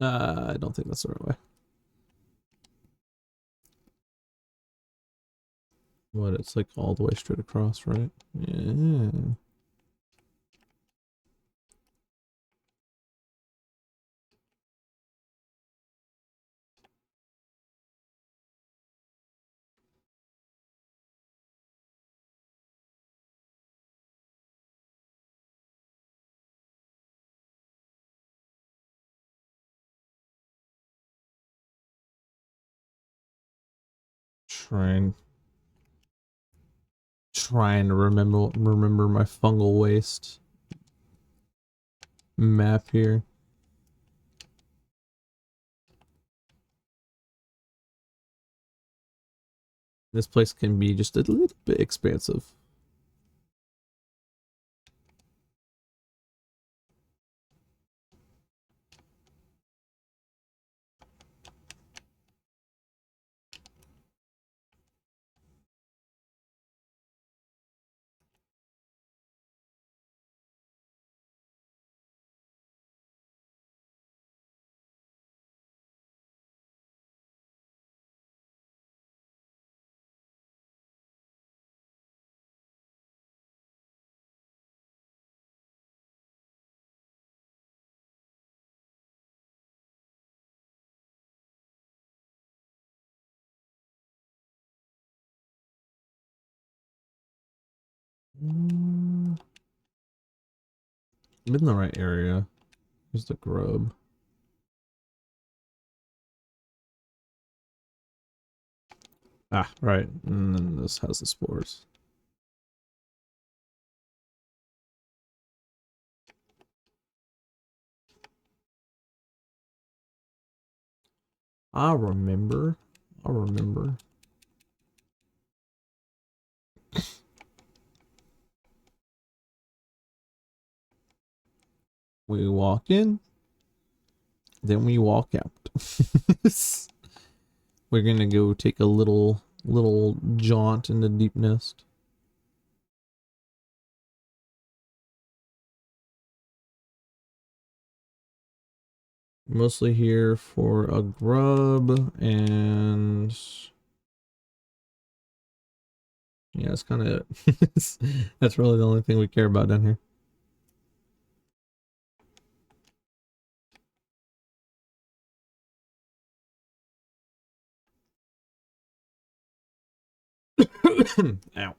I don't think that's the right way. What, it's like all the way straight across, right? Yeah. Trying to remember my fungal waste map here. This place can be just a little bit expansive. I'm in the right area. Here's the grub. Ah, right. And then this has the spores. I remember. We walk in, then we walk out. We're gonna go take a little jaunt in the deep nest. Mostly here for a grub, and yeah, it's kind of that's really the only thing we care about down here. Ow.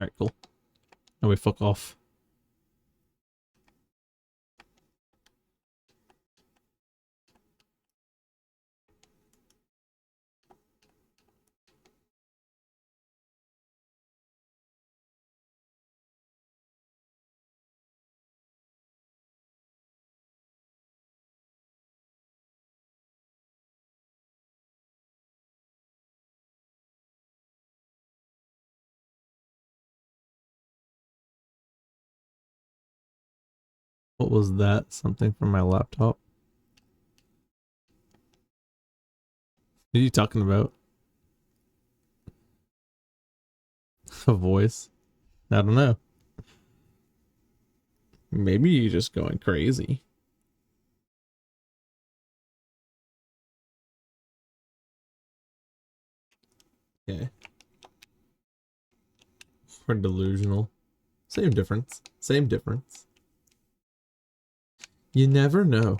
Alright, cool. Now we fuck off. What was that? Something from my laptop? What are you talking about? A voice? I don't know. Maybe you're just going crazy. Okay. Or delusional. Same difference. Same difference. You never know.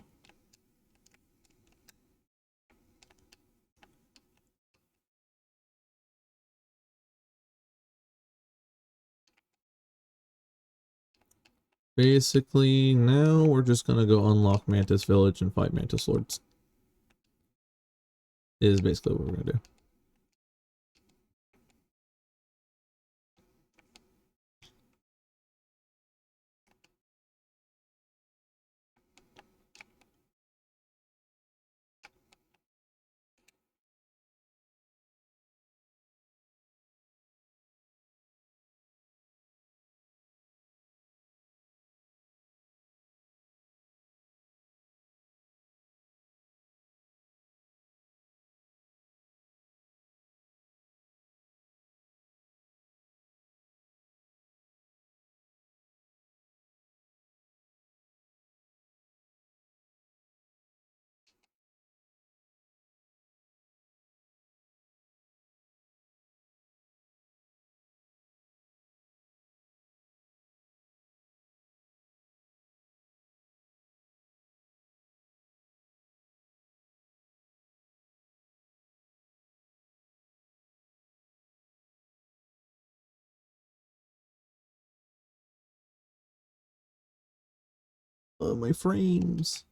Basically, now we're just gonna go unlock Mantis Village and fight Mantis Lords. Is basically what we're gonna do. My frames.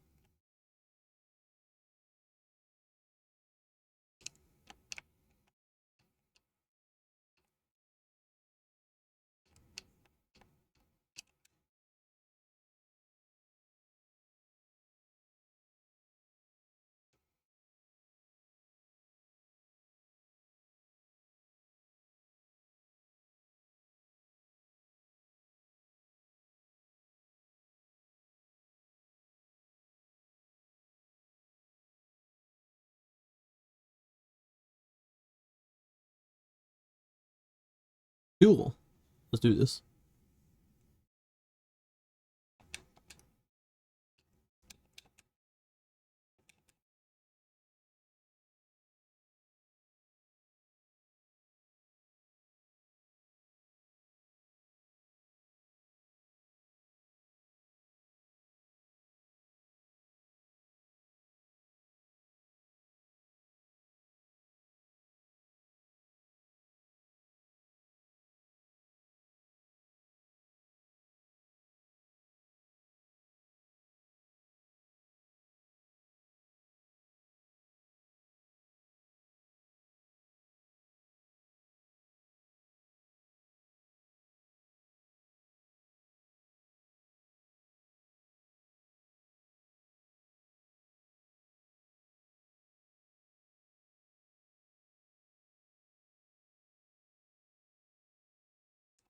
Cool. Let's do this.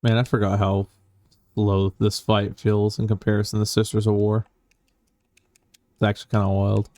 Man, I forgot how low this fight feels in comparison to Sisters of War. It's actually kind of wild.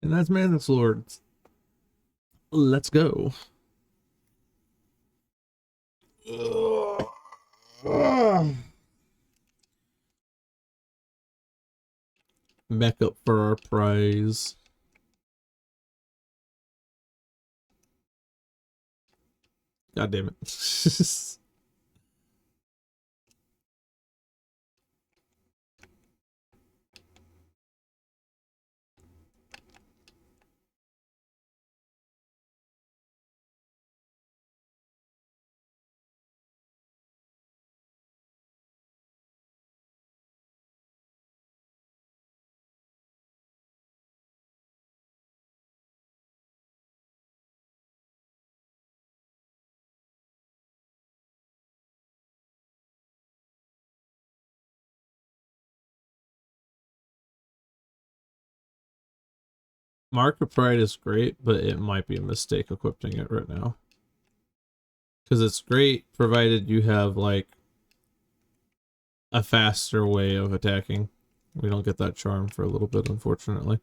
And that's Mantis Lords. Let's go. Back up for our prize. God damn it. Mark of Pride is great, but it might be a mistake equipping it right now. Because it's great provided you have, like, a faster way of attacking. We don't get that charm for a little bit, unfortunately.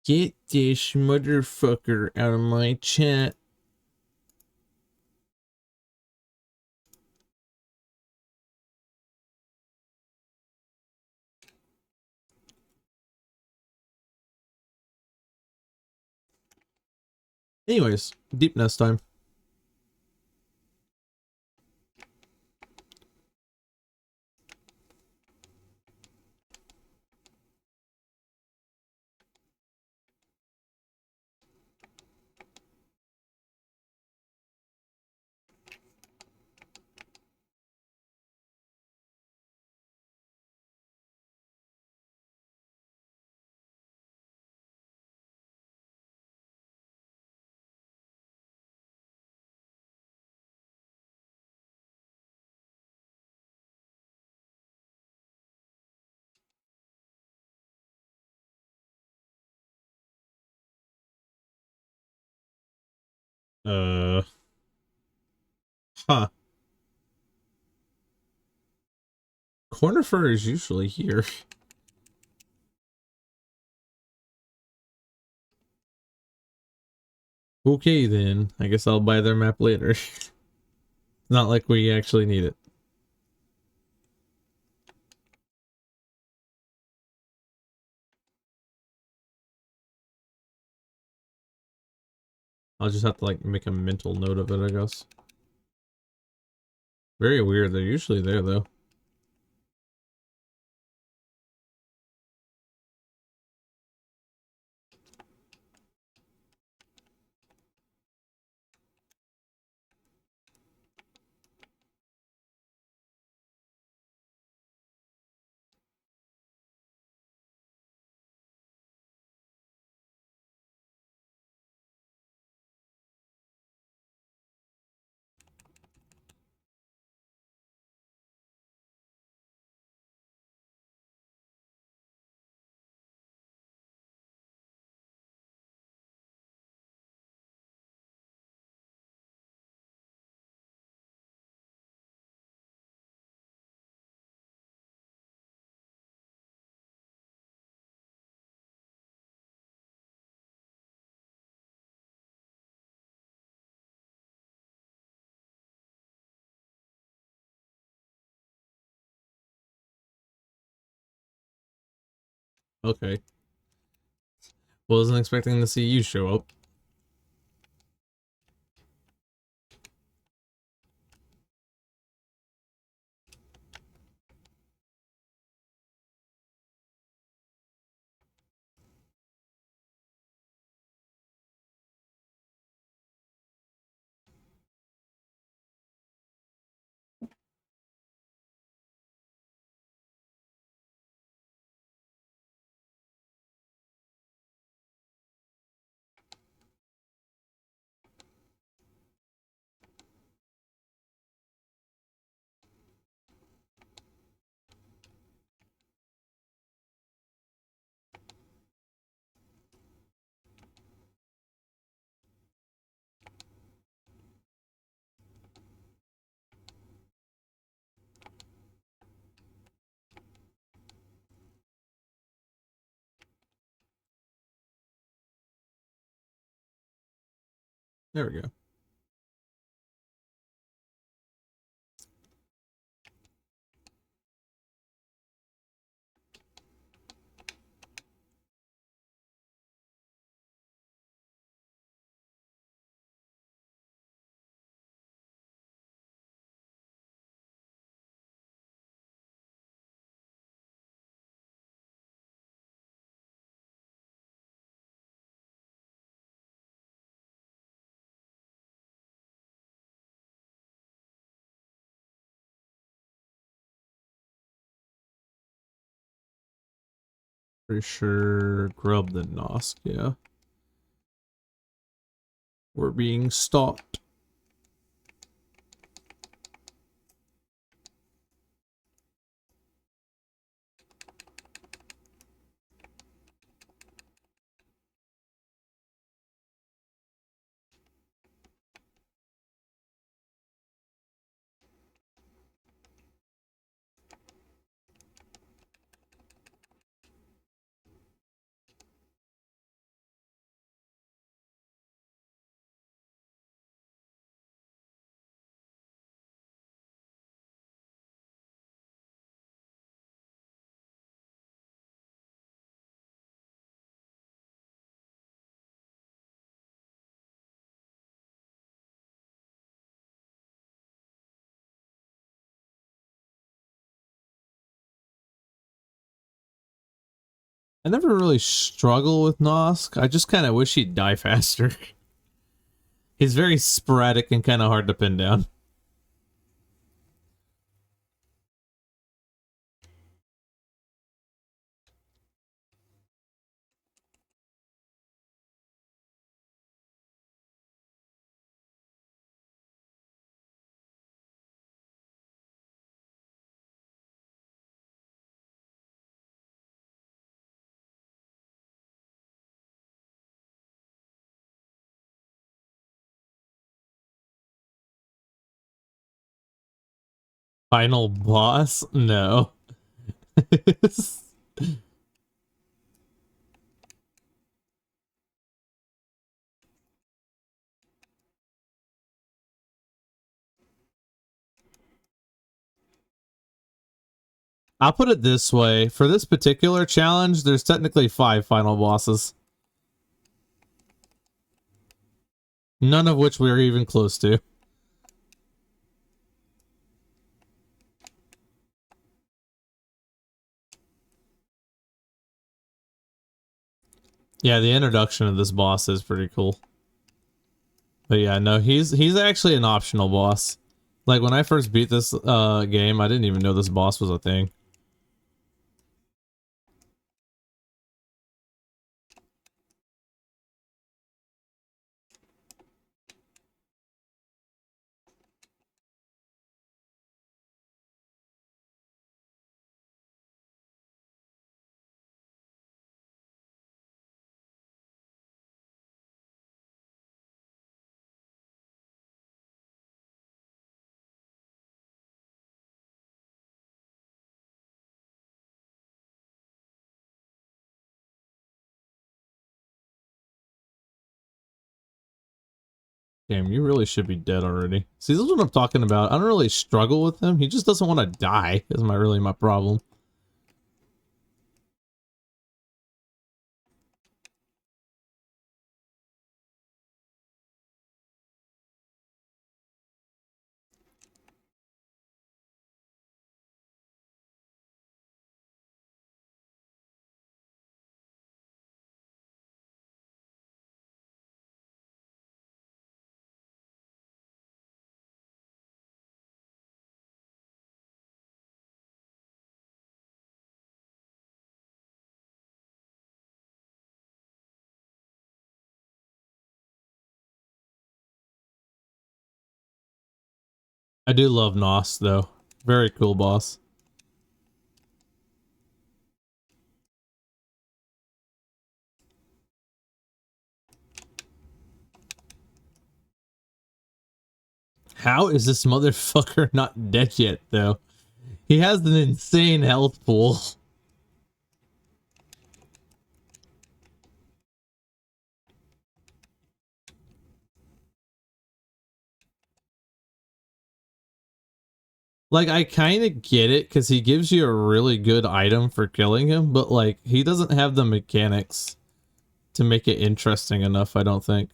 Get this motherfucker out of my chat. Anyways, deep nest time. Huh. Cornifer is usually here. Okay, then. I guess I'll buy their map later. Not like we actually need it. I'll just have to, like, make a mental note of it, I guess. Very weird. They're usually there, though. Okay. Wasn't expecting to see you show up. There we go. Pretty sure grub the Nosk, yeah. We're being stalked. I never really struggle with Nosk. I just kind of wish he'd die faster. He's very sporadic and kind of hard to pin down. Final boss? No. I'll put it this way. For this particular challenge, there's technically 5 final bosses. None of which we're even close to. Yeah, the introduction of this boss is pretty cool. But yeah, no, he's actually an optional boss. Like, when I first beat this game, I didn't even know this boss was a thing. Damn, you really should be dead already. See, this is what I'm talking about. I don't really struggle with him. He just doesn't want to die, is really my problem. I do love Nos though. Very cool boss. How is this motherfucker not dead yet though? He has an insane health pool. Like, I kind of get it because he gives you a really good item for killing him, but like, he doesn't have the mechanics to make it interesting enough, I don't think.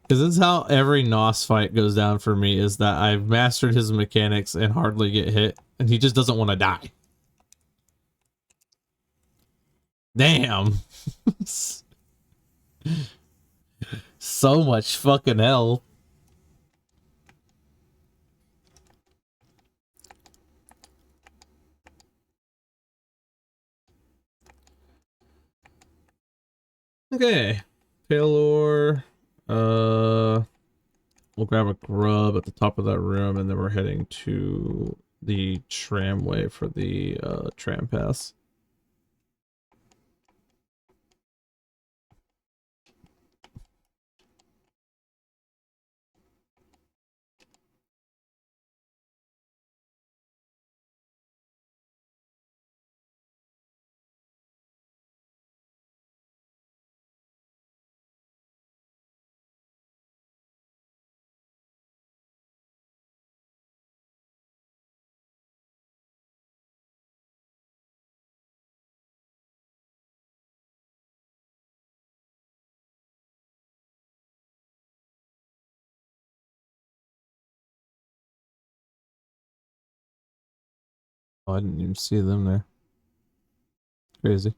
Because this is how every Nos fight goes down for me, is that I've mastered his mechanics and hardly get hit, and he just doesn't want to die. Damn. So much fucking hell. Okay. Taylor. We'll grab a grub at the top of that room, and then we're heading to the tramway for the tram pass. Oh, I didn't even see them there. Crazy.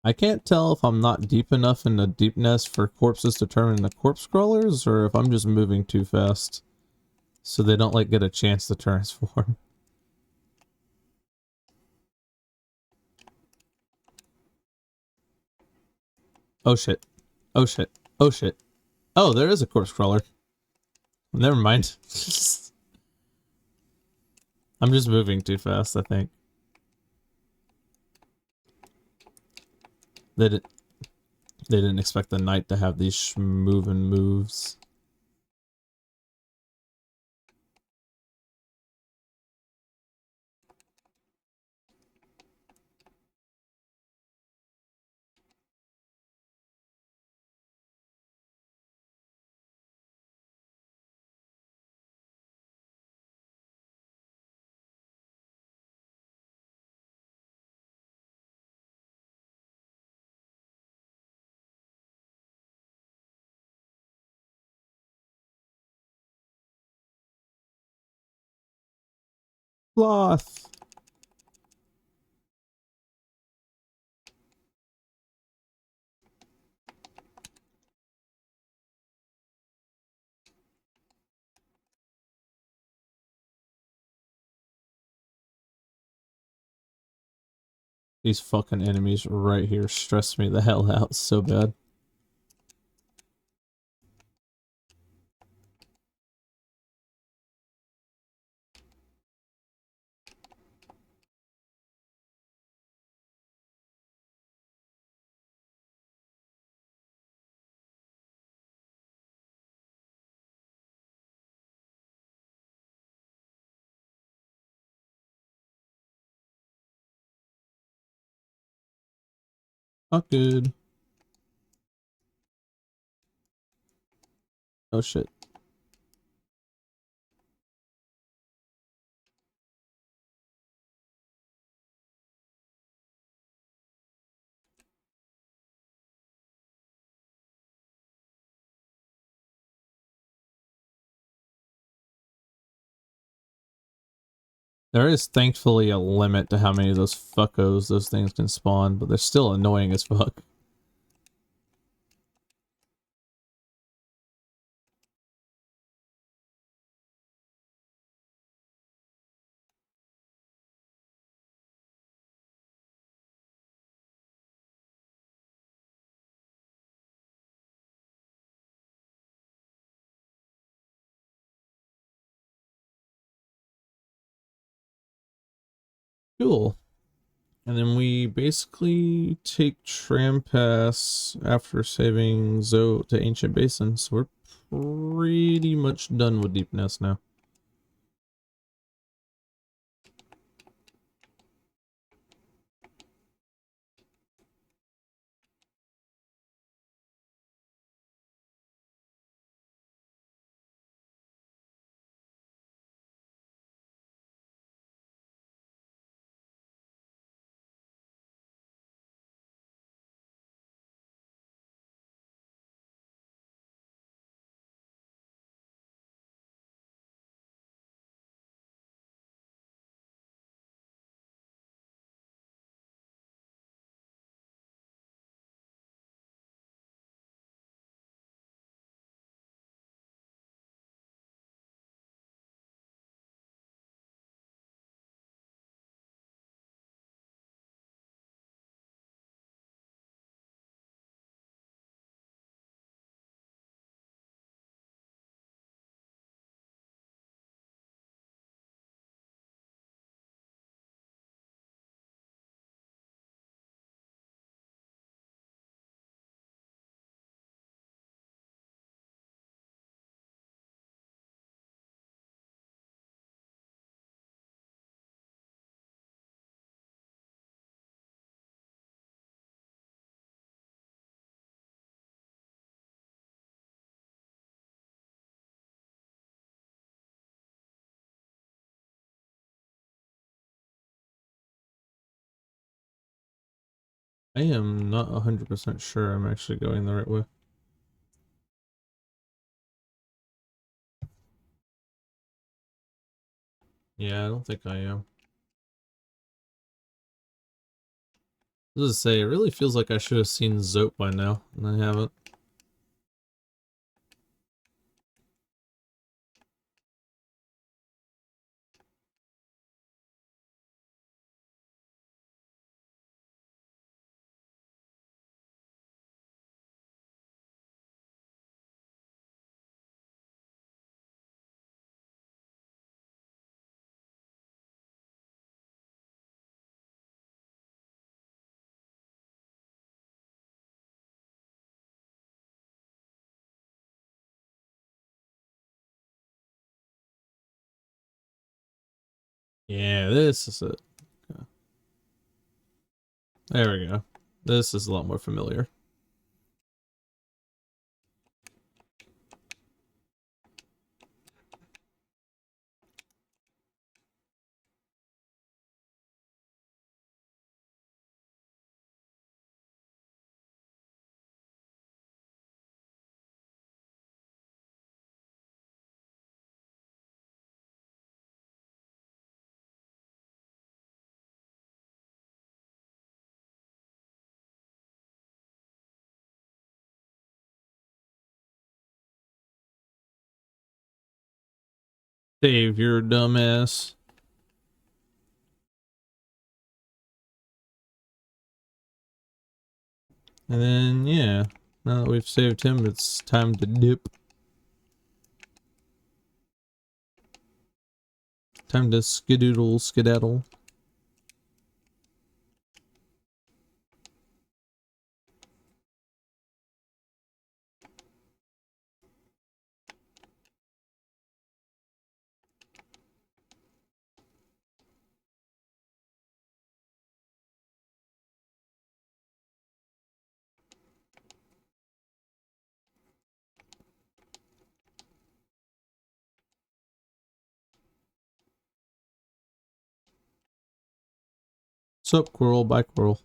I can't tell if I'm not deep enough in the deep nest for corpses to turn into corpse crawlers, or if I'm just moving too fast so they don't like get a chance to transform. Oh shit. Oh shit. Oh shit. Oh, there is a corpse crawler. Never mind. I'm just moving too fast, I think. They, did, they didn't expect the knight to have these moving moves. Sloth! These fucking enemies right here stress me the hell out so bad. Not good. Oh shit. There is thankfully a limit to how many of those fuckos those things can spawn, but they're still annoying as fuck. Cool. And then we basically take tram pass after saving Zoe to Ancient Basin, so we're pretty much done with Deepness now. I am not 100% sure I'm actually going the right way. Yeah, I don't think I am. I was to say, it really feels like I should have seen Zope by now, and I haven't. Yeah, this is it. Okay. There we go. This is a lot more familiar. Dave, you're a dumbass. And then, yeah, now that we've saved him, it's time to dip. Time to skedaddle. Sup, Quirrell, bye, Quirrell.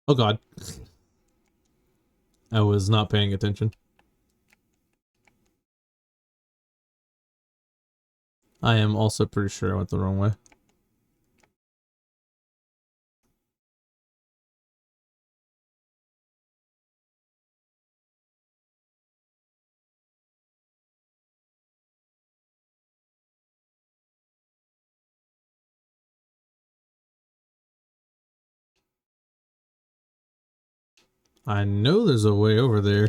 Oh god. I was not paying attention. I am also pretty sure I went the wrong way. I know there's a way over there.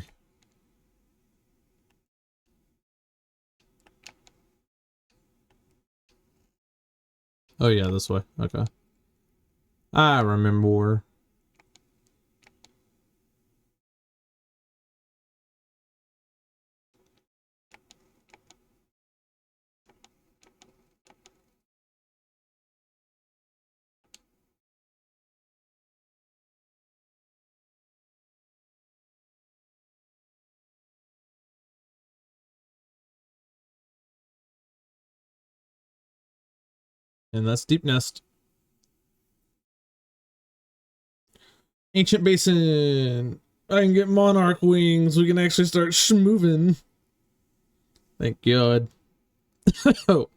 Oh yeah, this way. Okay. I remember. And that's Deep Nest. Ancient Basin. I can get Monarch wings. We can actually start moving. Thank God. Oh.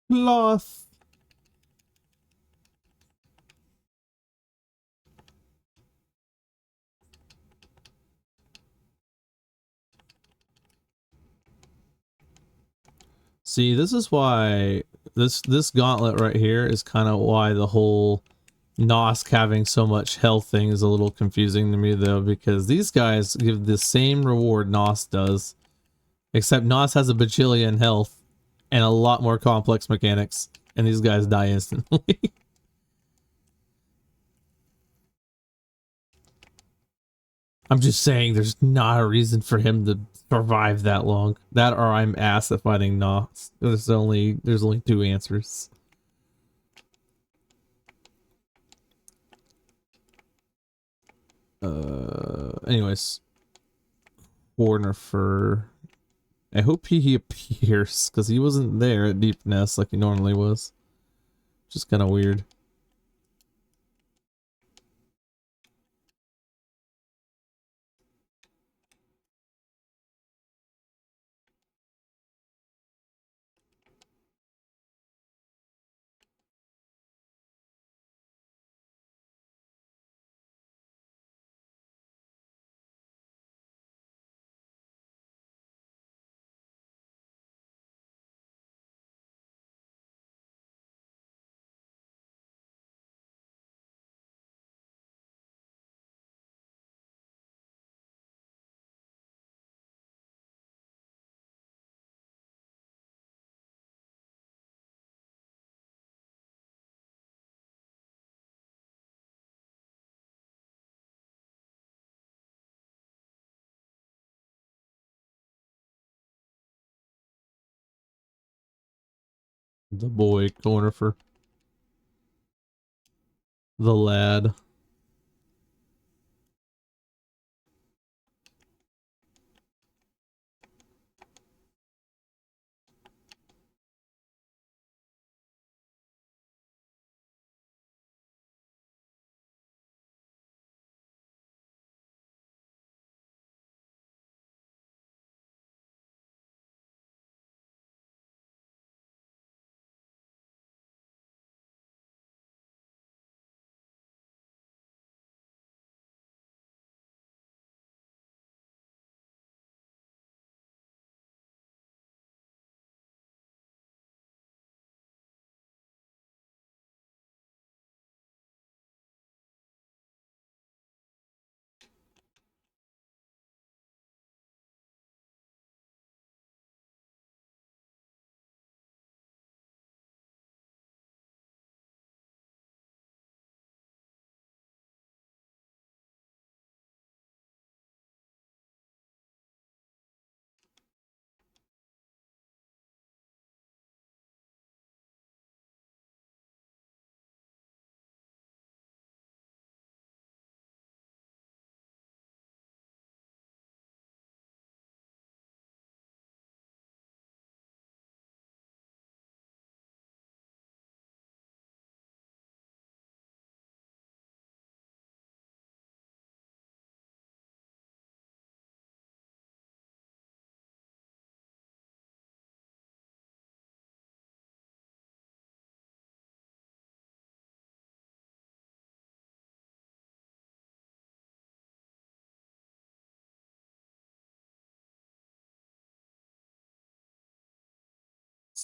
Lost. See, this is why this gauntlet right here is kind of why the whole Nosk having so much health thing is a little confusing to me though, because these guys give the same reward Nosk does, except Nosk has a bajillion health and a lot more complex mechanics, and these guys die instantly. I'm just saying there's not a reason for him to survive that long. That or I'm ass at fighting Nox. There's only two answers. Anyways. Corner for I hope he appears, because he wasn't there at Deep Nest like he normally was. Just kind of weird. The boy corner for the lad.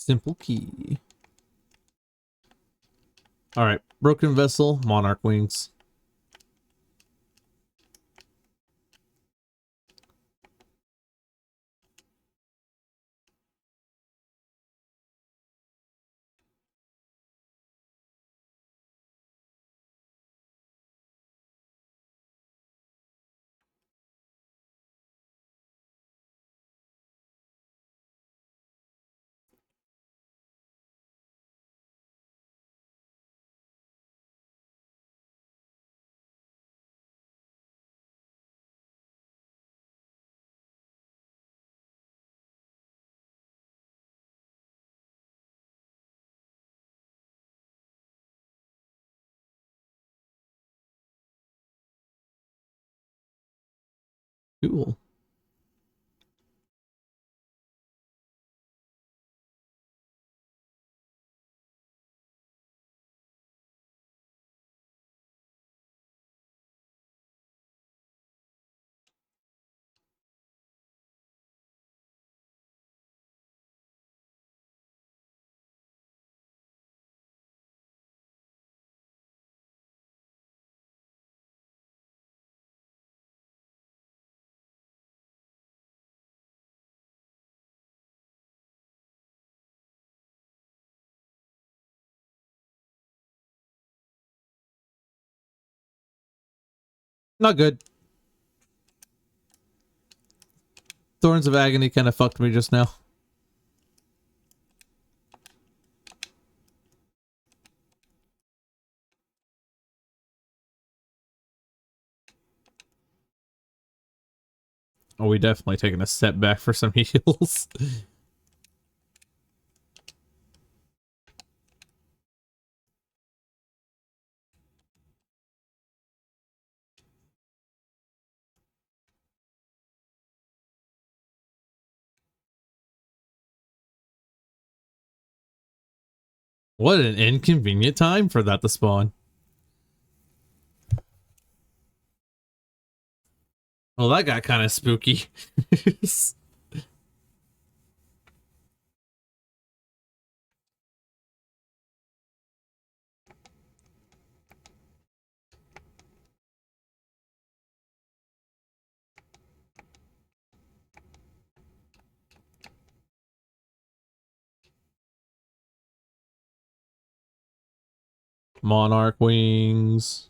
Simple key. All right, broken vessel, monarch wings. Cool. Not good. Thorns of Agony kind of fucked me just now. Oh, we definitely taking a step back for some heals. What an inconvenient time for that to spawn. Well, that got kind of spooky. Monarch wings.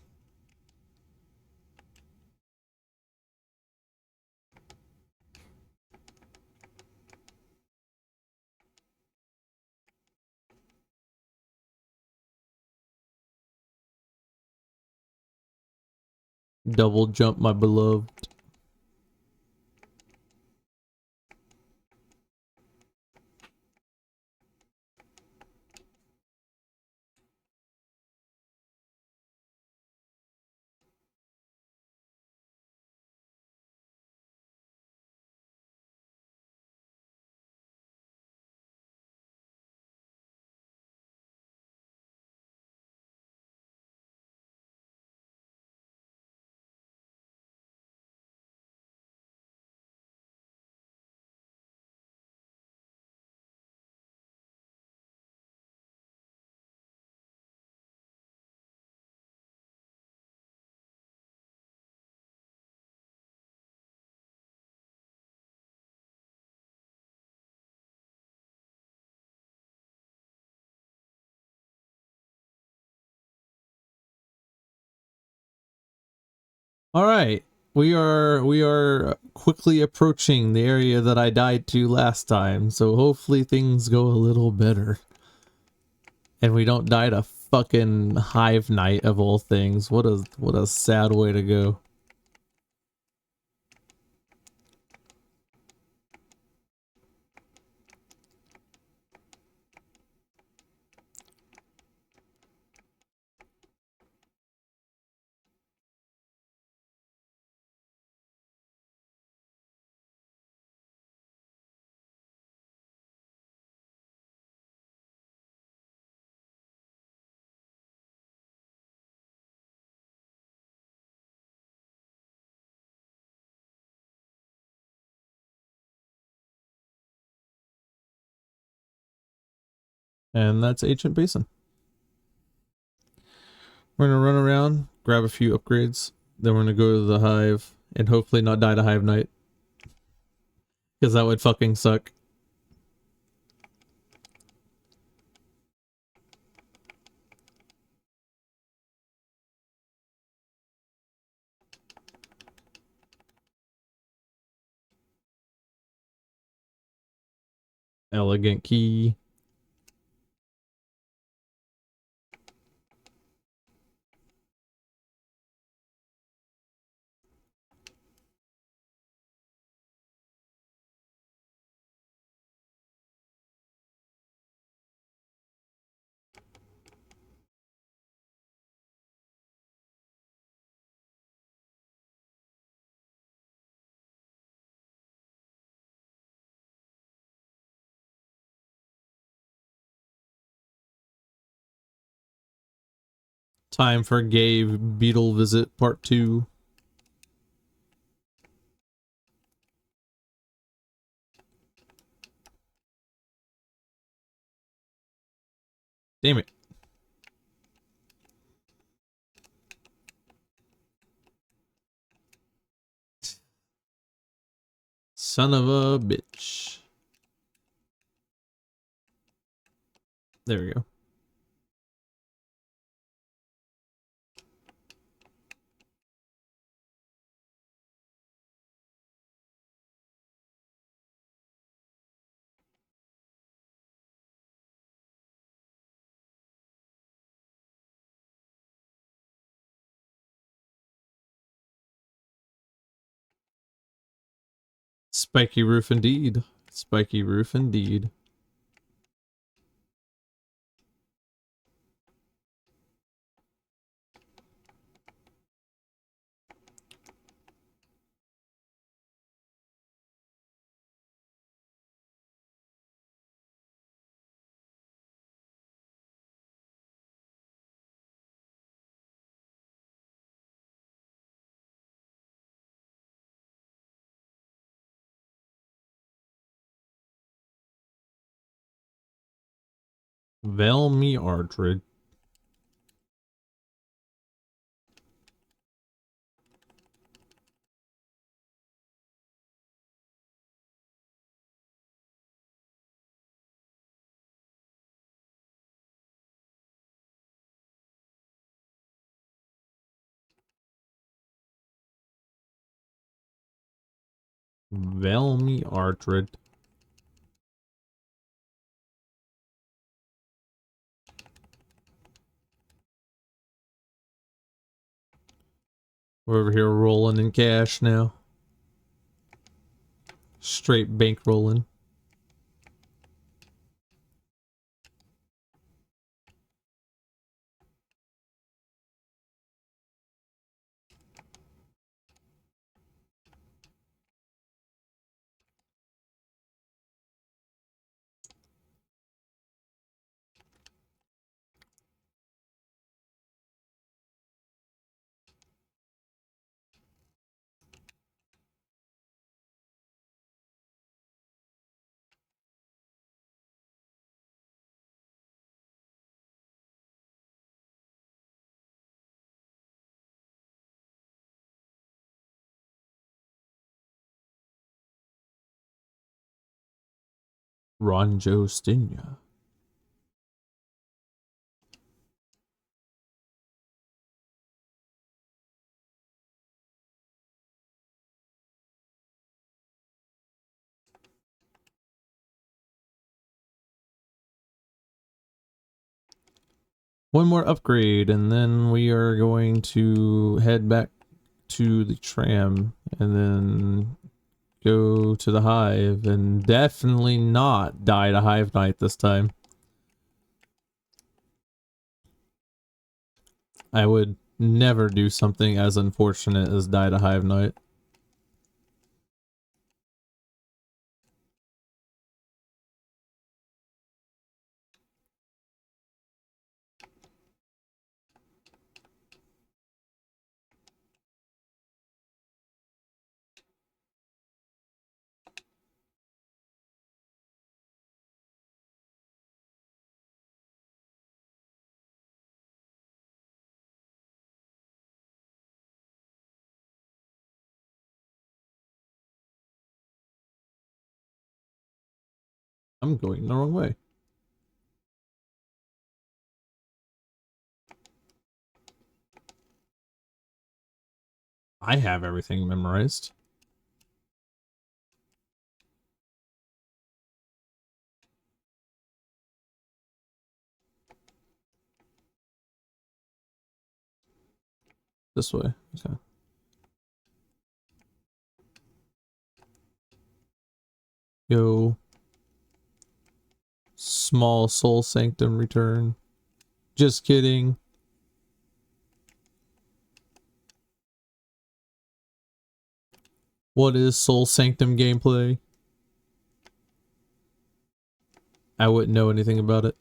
Double jump, my beloved. All right. We are quickly approaching the area that I died to last time, so hopefully things go a little better. And we don't die to fucking Hive Night of all things. What a sad way to go. And that's Ancient Basin. We're gonna run around, grab a few upgrades, then we're gonna go to the Hive and hopefully not die to Hive Knight. Because that would fucking suck. Elegant key. Time for gay beetle visit part 2. Damn it. Son of a bitch. There we go. Spiky roof indeed. Spiky roof indeed. Velmy Ardred. Velmy Ardred. We're over here rolling in cash now. Straight bank rolling. Ronjo Stinya. One more upgrade and then we are going to head back to the tram and then go to the Hive and definitely not die to Hive Knight this time. I would never do something as unfortunate as die to Hive Knight. I'm going the wrong way. I have everything memorized. This way. Okay. Yo. Small soul sanctum return. Just kidding. What is soul sanctum gameplay? I wouldn't know anything about it.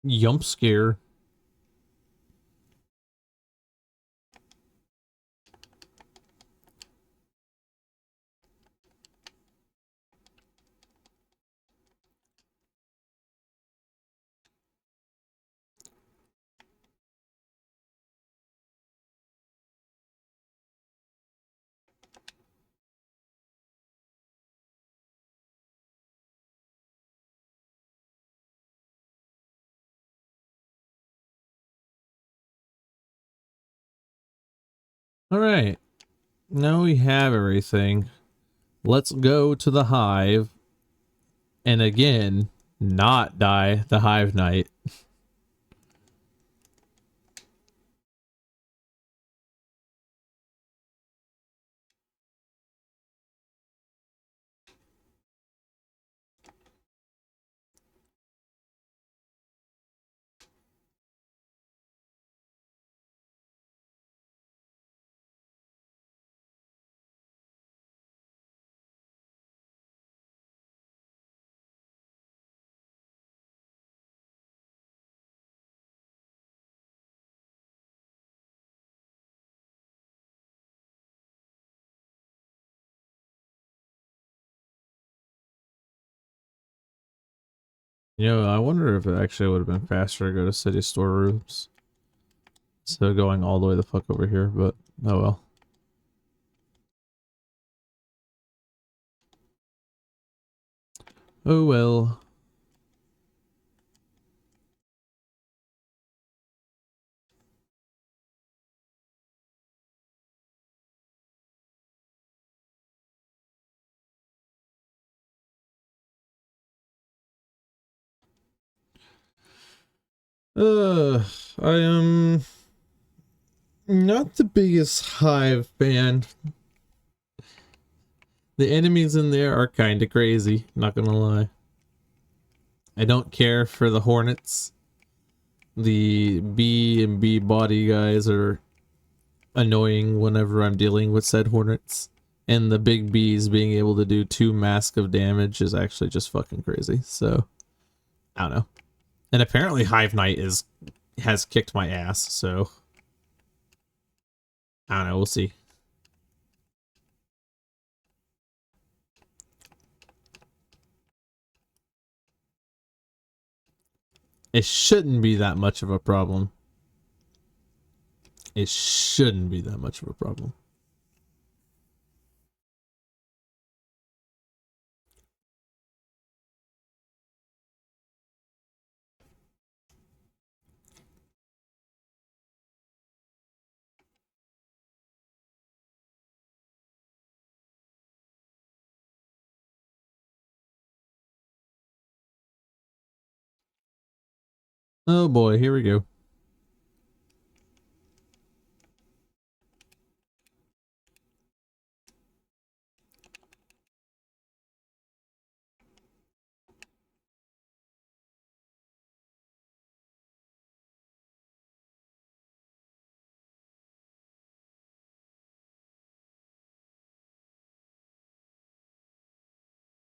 Yump scare. Alright. Now we have everything. Let's go to the hive. And again, not die the hive night. You know, I wonder if it actually would have been faster to go to city storerooms. So going all the way the fuck over here, but oh well. Oh well. I am not the biggest Hive fan. The enemies in there are kind of crazy, not gonna lie. I don't care for the hornets. The B and B body guys are annoying whenever I'm dealing with said hornets. And the big B's being able to do 2 mask of damage is actually just fucking crazy. So, I don't know. And apparently Hive Knight has kicked my ass, so I don't know, we'll see. It shouldn't be that much of a problem. It shouldn't be that much of a problem. Oh boy, here we go.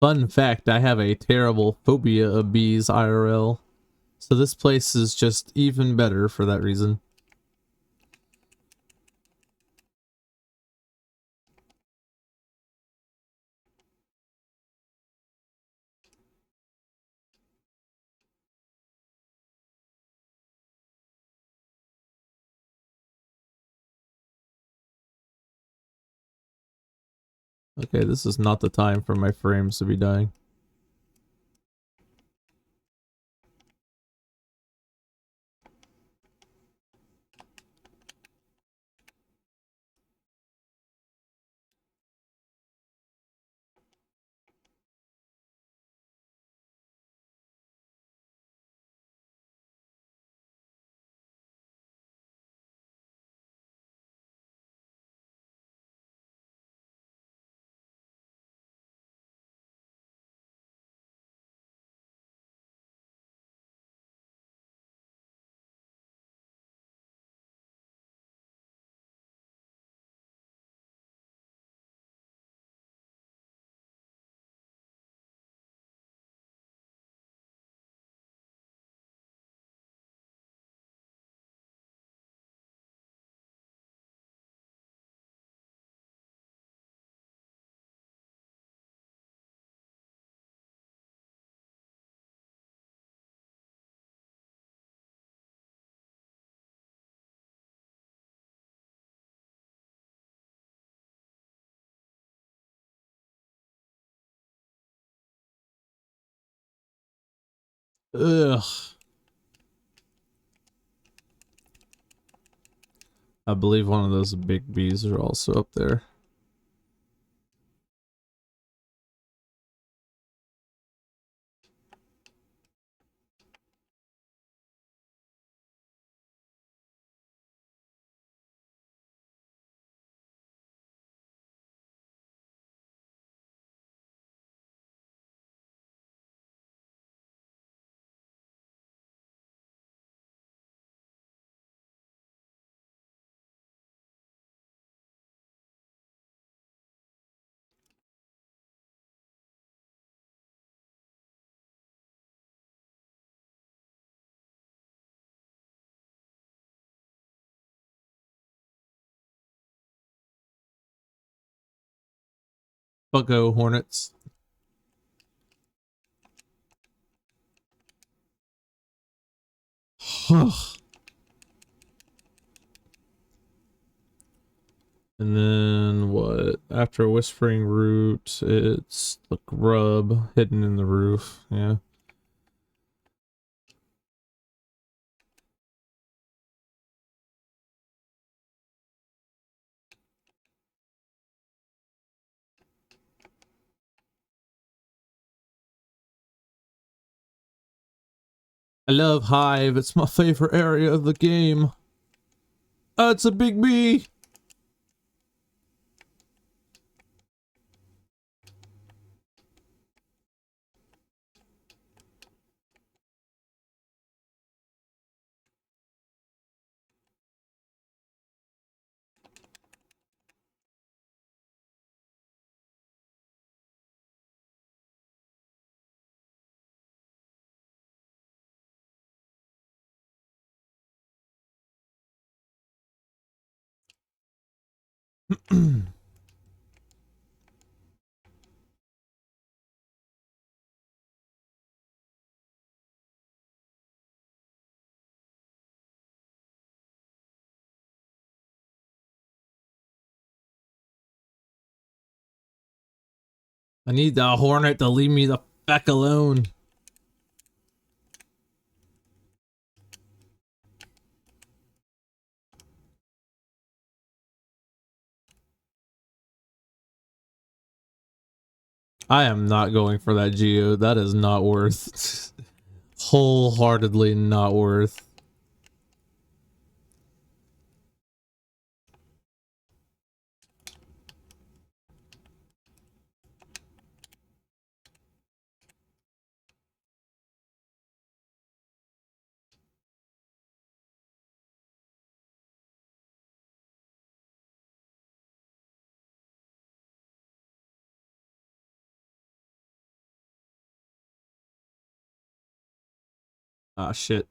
Fun fact, I have a terrible phobia of bees IRL. So this place is just even better for that reason. Okay, this is not the time for my frames to be dying. Ugh. I believe one of those big bees are also up there. Bucko hornets. And then what? After Whispering Root, it's the grub hidden in the roof. Yeah. I love Hive. It's my favorite area of the game. Oh, it's a big bee. I need the hornet to leave me the feck alone. I am not going for that geo. That is not worth. Wholeheartedly not worth. Ah, shit.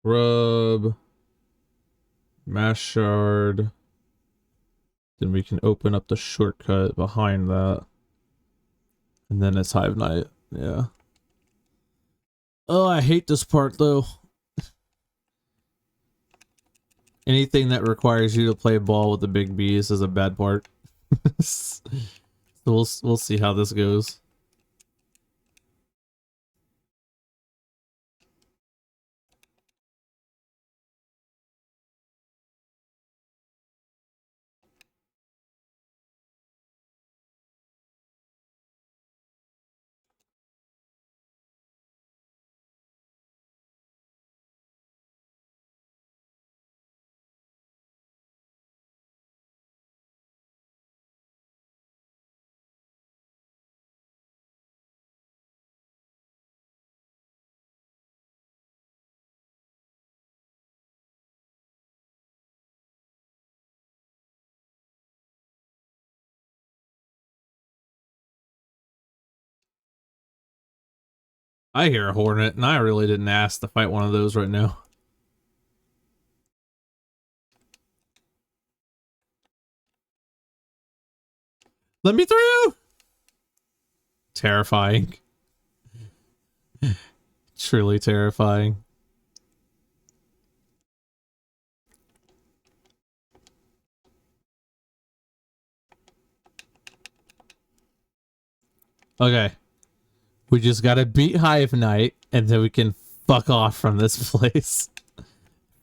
Rub. Mash shard. Then we can open up the shortcut behind that. And then it's Hive Night. Yeah. Oh, I hate this part though. Anything that requires you to play ball with the big B's is a bad part. So we'll see how this goes. I hear a hornet, and I really didn't ask to fight one of those right now. Let me through! Terrifying. Truly terrifying. Okay. We just gotta beat Hive Night, and then we can fuck off from this place.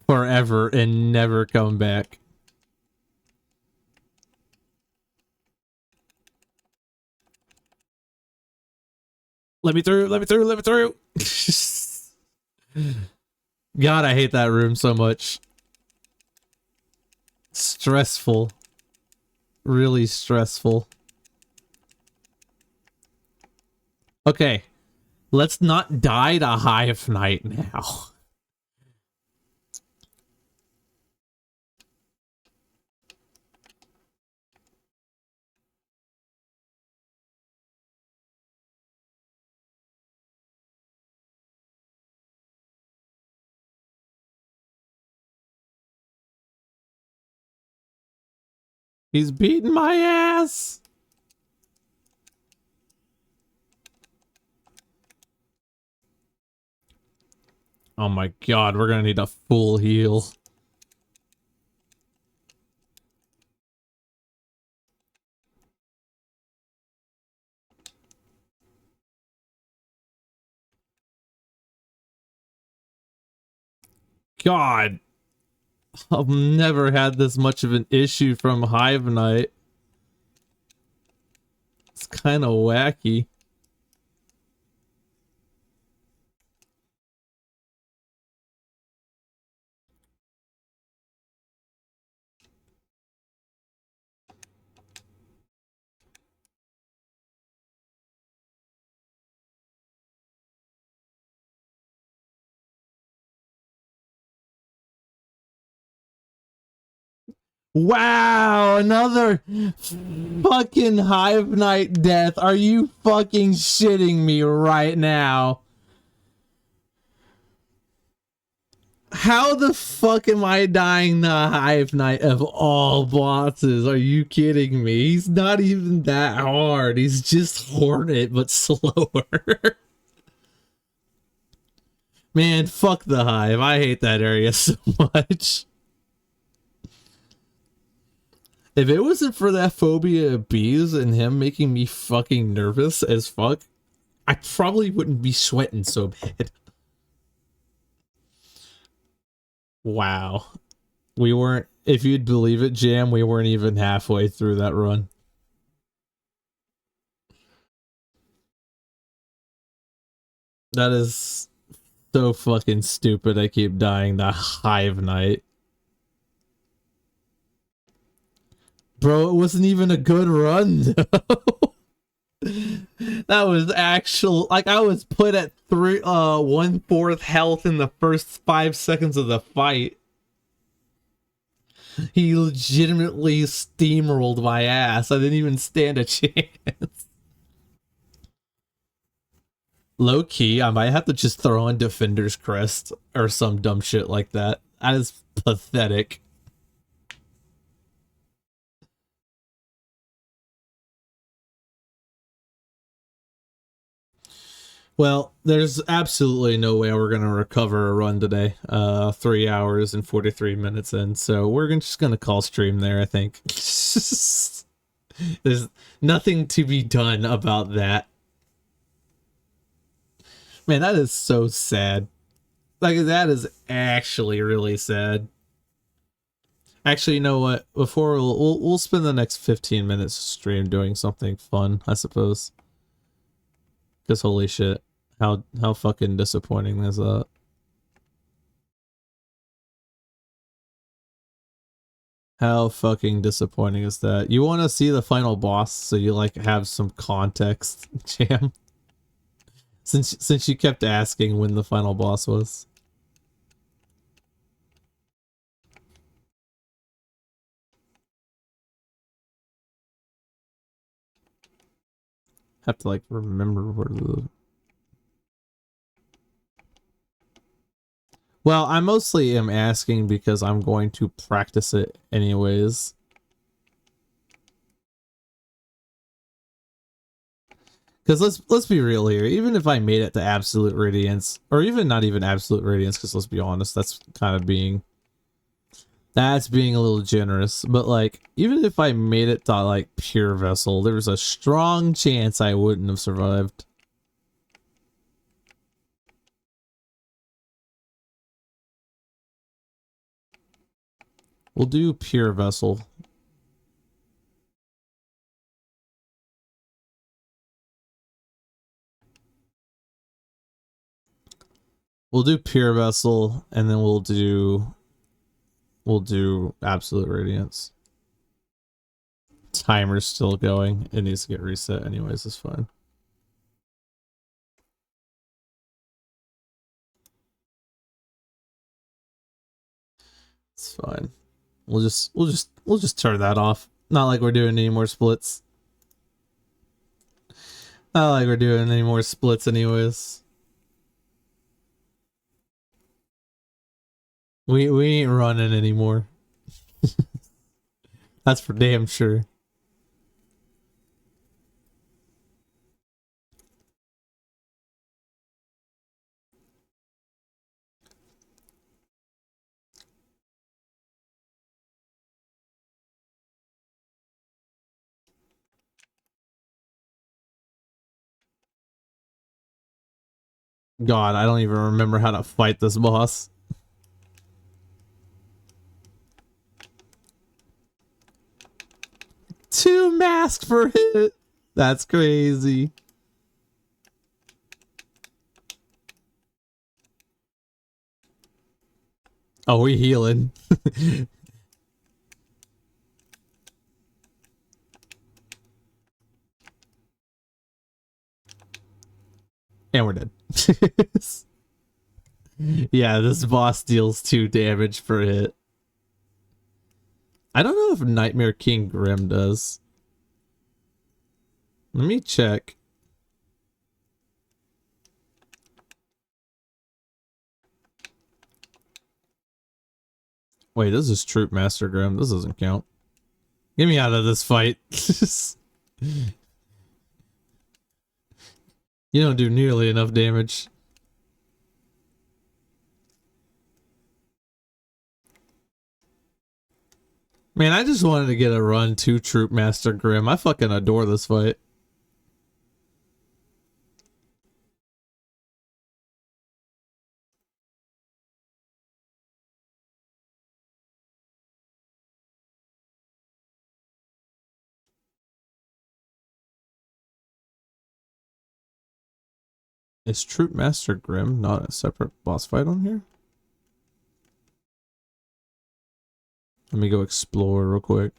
Forever and never come back. Let me through, let me through, let me through! God, I hate that room so much. Stressful. Really stressful. Okay. Let's not die to Hive Night now. He's beating my ass! Oh my god, we're gonna need a full heal. God. I've never had this much of an issue from Hive Night. It's kind of wacky. Wow, another fucking Hive Night death. Are you fucking shitting me right now? How the fuck am I dying the Hive Night of all bosses? Are you kidding me? He's not even that hard. He's just Hornet, but slower. Man, fuck the Hive. I hate that area so much. If it wasn't for that phobia of bees and him making me fucking nervous as fuck, I probably wouldn't be sweating so bad. Wow. We weren't, if you'd believe it, Jam, we weren't even halfway through that run. That is So fucking stupid. I keep dying the Hive Night. Bro, it wasn't even a good run though. That was actual, like I was put at 1/4 health in the first 5 seconds of the fight. He legitimately steamrolled my ass. I didn't even stand a chance. Low key, I might have to just throw on Defender's Crest or some dumb shit like that. That is pathetic. Well, there's absolutely no way we're gonna recover a run today. 3 hours and 43 minutes in, so we're just gonna call stream there, I think. There's nothing to be done about that. Man, that is so sad. Like, that is actually really sad. Actually, you know what? Before we'll spend the next 15 minutes stream doing something fun, I suppose. Because holy shit, how fucking disappointing is that? How fucking disappointing is that? You want to see the final boss, so you like have some context, Jam. Since you kept asking when the final boss was. Have to like remember where the. Well, I mostly am asking because I'm going to practice it anyways. Because let's be real here. Even if I made it to absolute radiance, or even not even absolute radiance, because let's be honest, that's being a little generous. But like, even if I made it to like pure vessel, there was a strong chance I wouldn't have survived. We'll do pure vessel. We'll do pure vessel, and then we'll do absolute radiance. Timer's still going. It needs to get reset anyways, it's fine. It's fine. We'll just turn that off. Not like we're doing any more splits. Not like we're doing any more splits anyways. We ain't running anymore. That's for damn sure. God, I don't even remember how to fight this boss. Two masks per hit. That's crazy. Oh, we healing. And we're dead. Yeah, this boss deals 2 damage per hit. I don't know if Nightmare King Grim does. Let me check. Wait, this is Troop Master Grim. This doesn't count. Get me out of this fight. You don't do nearly enough damage. Man, I just wanted to get a run to Troop Master Grim. I fucking adore this fight. Is Troop Master Grim not a separate boss fight on here? Let me go explore real quick.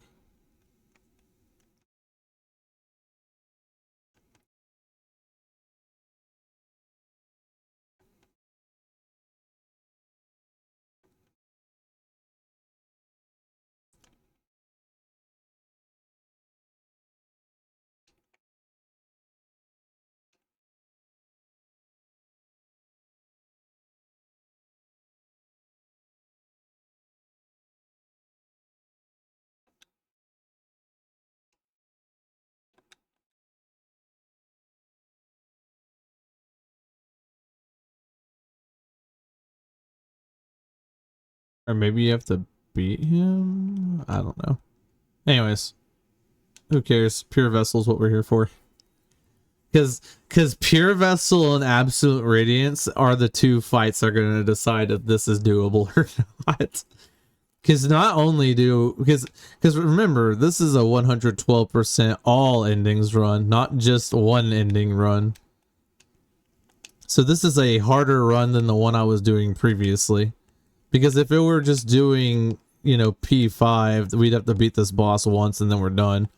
Or maybe you have to beat him? I don't know. Anyways, who cares? Pure Vessel's what we're here for. Because Pure Vessel and Absolute Radiance are the two fights that are going to decide if this is doable or not. Because not only because remember, this is a 112% all endings run, not just one ending run. So this is a harder run than the one I was doing previously. Because if it were just doing, you know, P5, we'd have to beat this boss once and then we're done.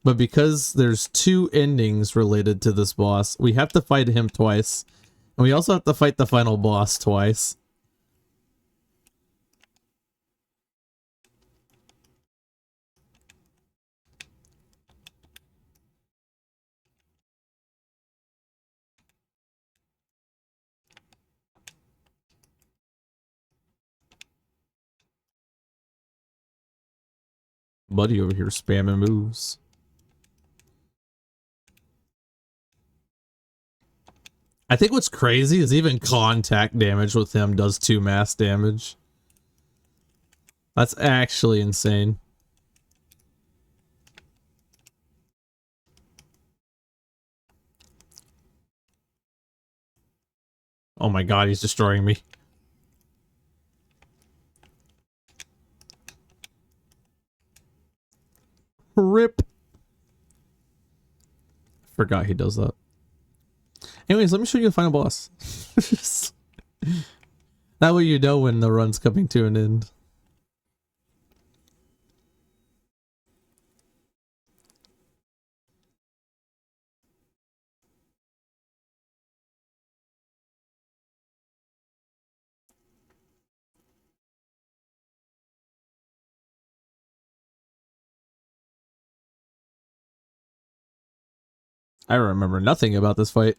But because there's two endings related to this boss, we have to fight him twice. And we also have to fight the final boss twice. Buddy over here spamming moves. I think what's crazy is even contact damage with him does 2 mass damage. That's actually insane. Oh my god, he's destroying me. Rip. Forgot he does that. Anyways, let me show you the final boss. That way you know when the run's coming to an end. I remember nothing about this fight.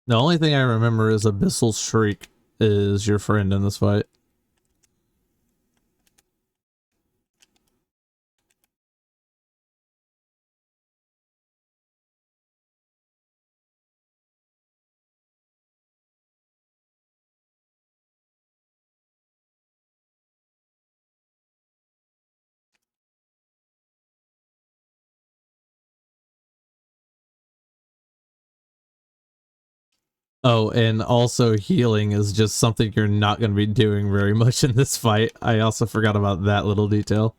The only thing I remember is Abyssal Shriek is your friend in this fight. Oh, and also healing is just something you're not going to be doing very much in this fight. I also forgot about that little detail.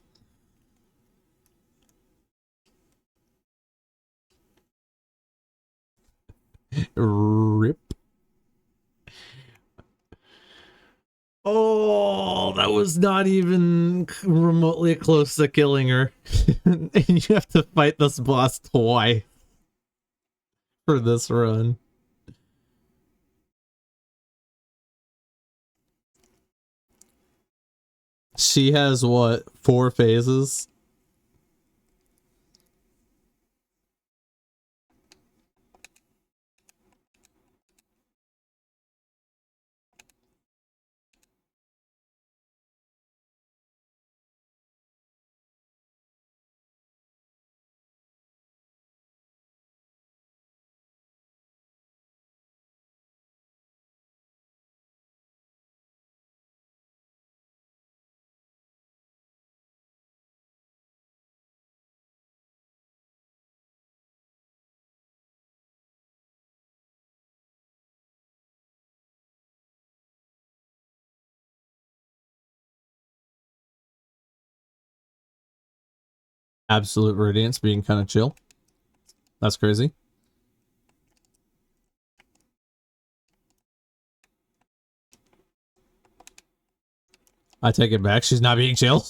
Rip. Oh, that was not even remotely close to killing her. And you have to fight this boss twice for this run. She has what, 4 phases? Absolute Radiance being kind of chill. That's crazy. I take it back. She's not being chill.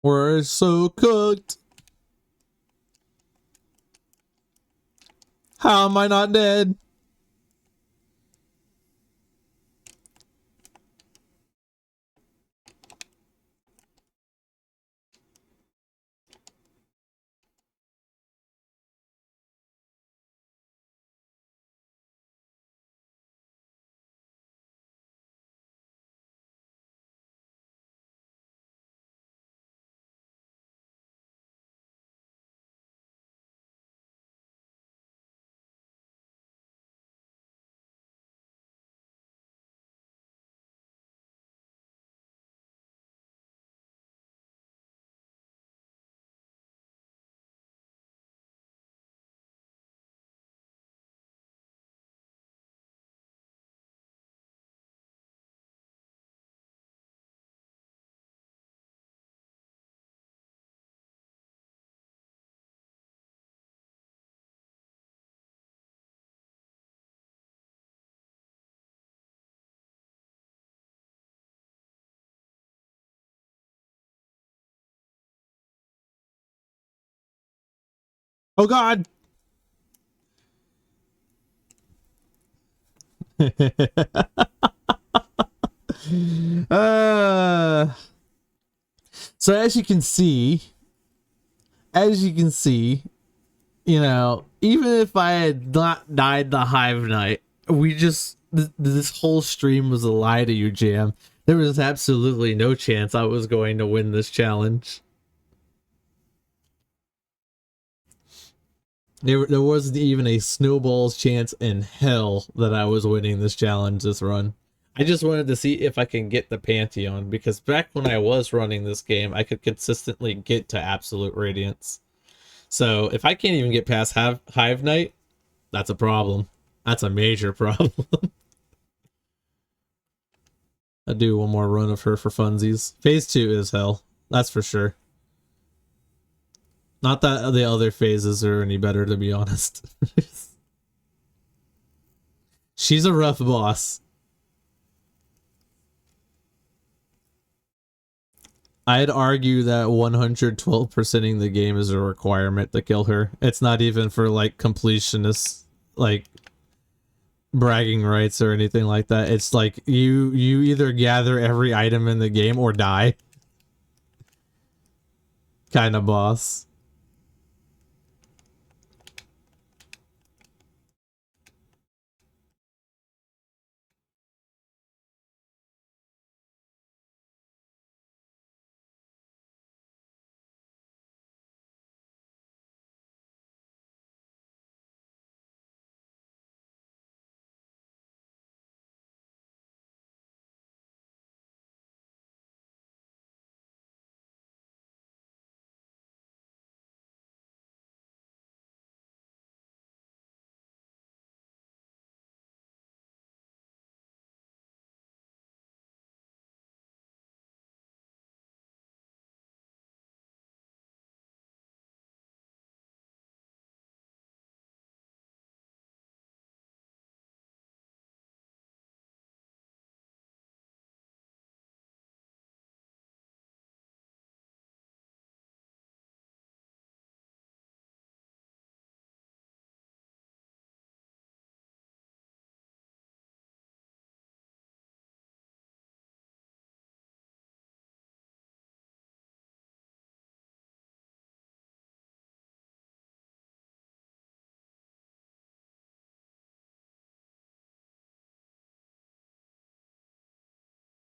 We're so cooked. How am I not dead? Oh God. uh, so as you can see, you know, even if I had not died the Hive night, this whole stream was a lie to you, Jam. There was absolutely no chance I was going to win this challenge. There wasn't even a snowball's chance in hell that I was winning this challenge this run. I just wanted to see if I can get the Pantheon, because back when I was running this game, I could consistently get to Absolute Radiance. So if I can't even get past Hive Night, that's a problem. That's a major problem. I'll do one more run of her for funsies. Phase 2 is hell. That's for sure. Not that the other phases are any better, to be honest. She's a rough boss. I'd argue that 112%ing the game is a requirement to kill her. It's not even for like completionists, like bragging rights or anything like that. It's like you either gather every item in the game or die. Kind of boss.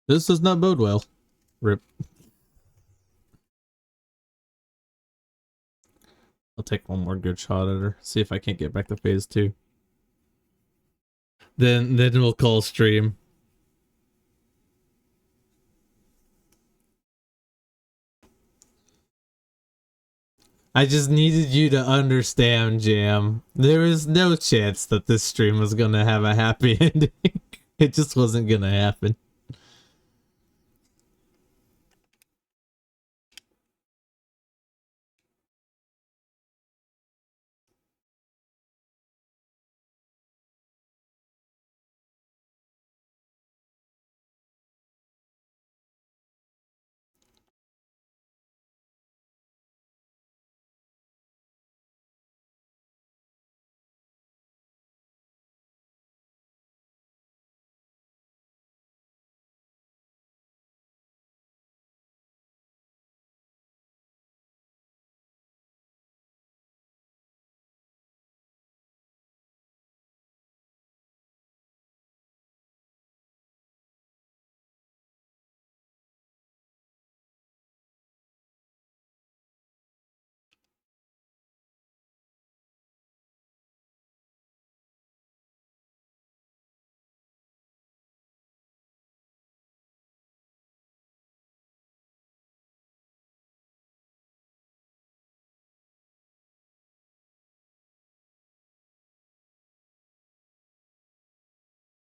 This does not bode well. Rip. I'll take one more good shot at her. See if I can't get back to phase 2. Then we'll call stream. I just needed you to understand, Jam. There was no chance that this stream was gonna have a happy ending. It just wasn't gonna happen.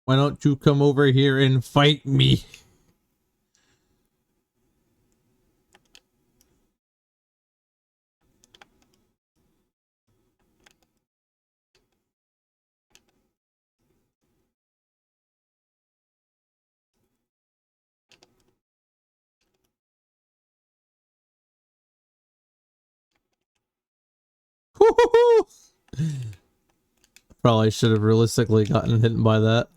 Why don't you come over here and fight me? Probably should have realistically gotten hit by that.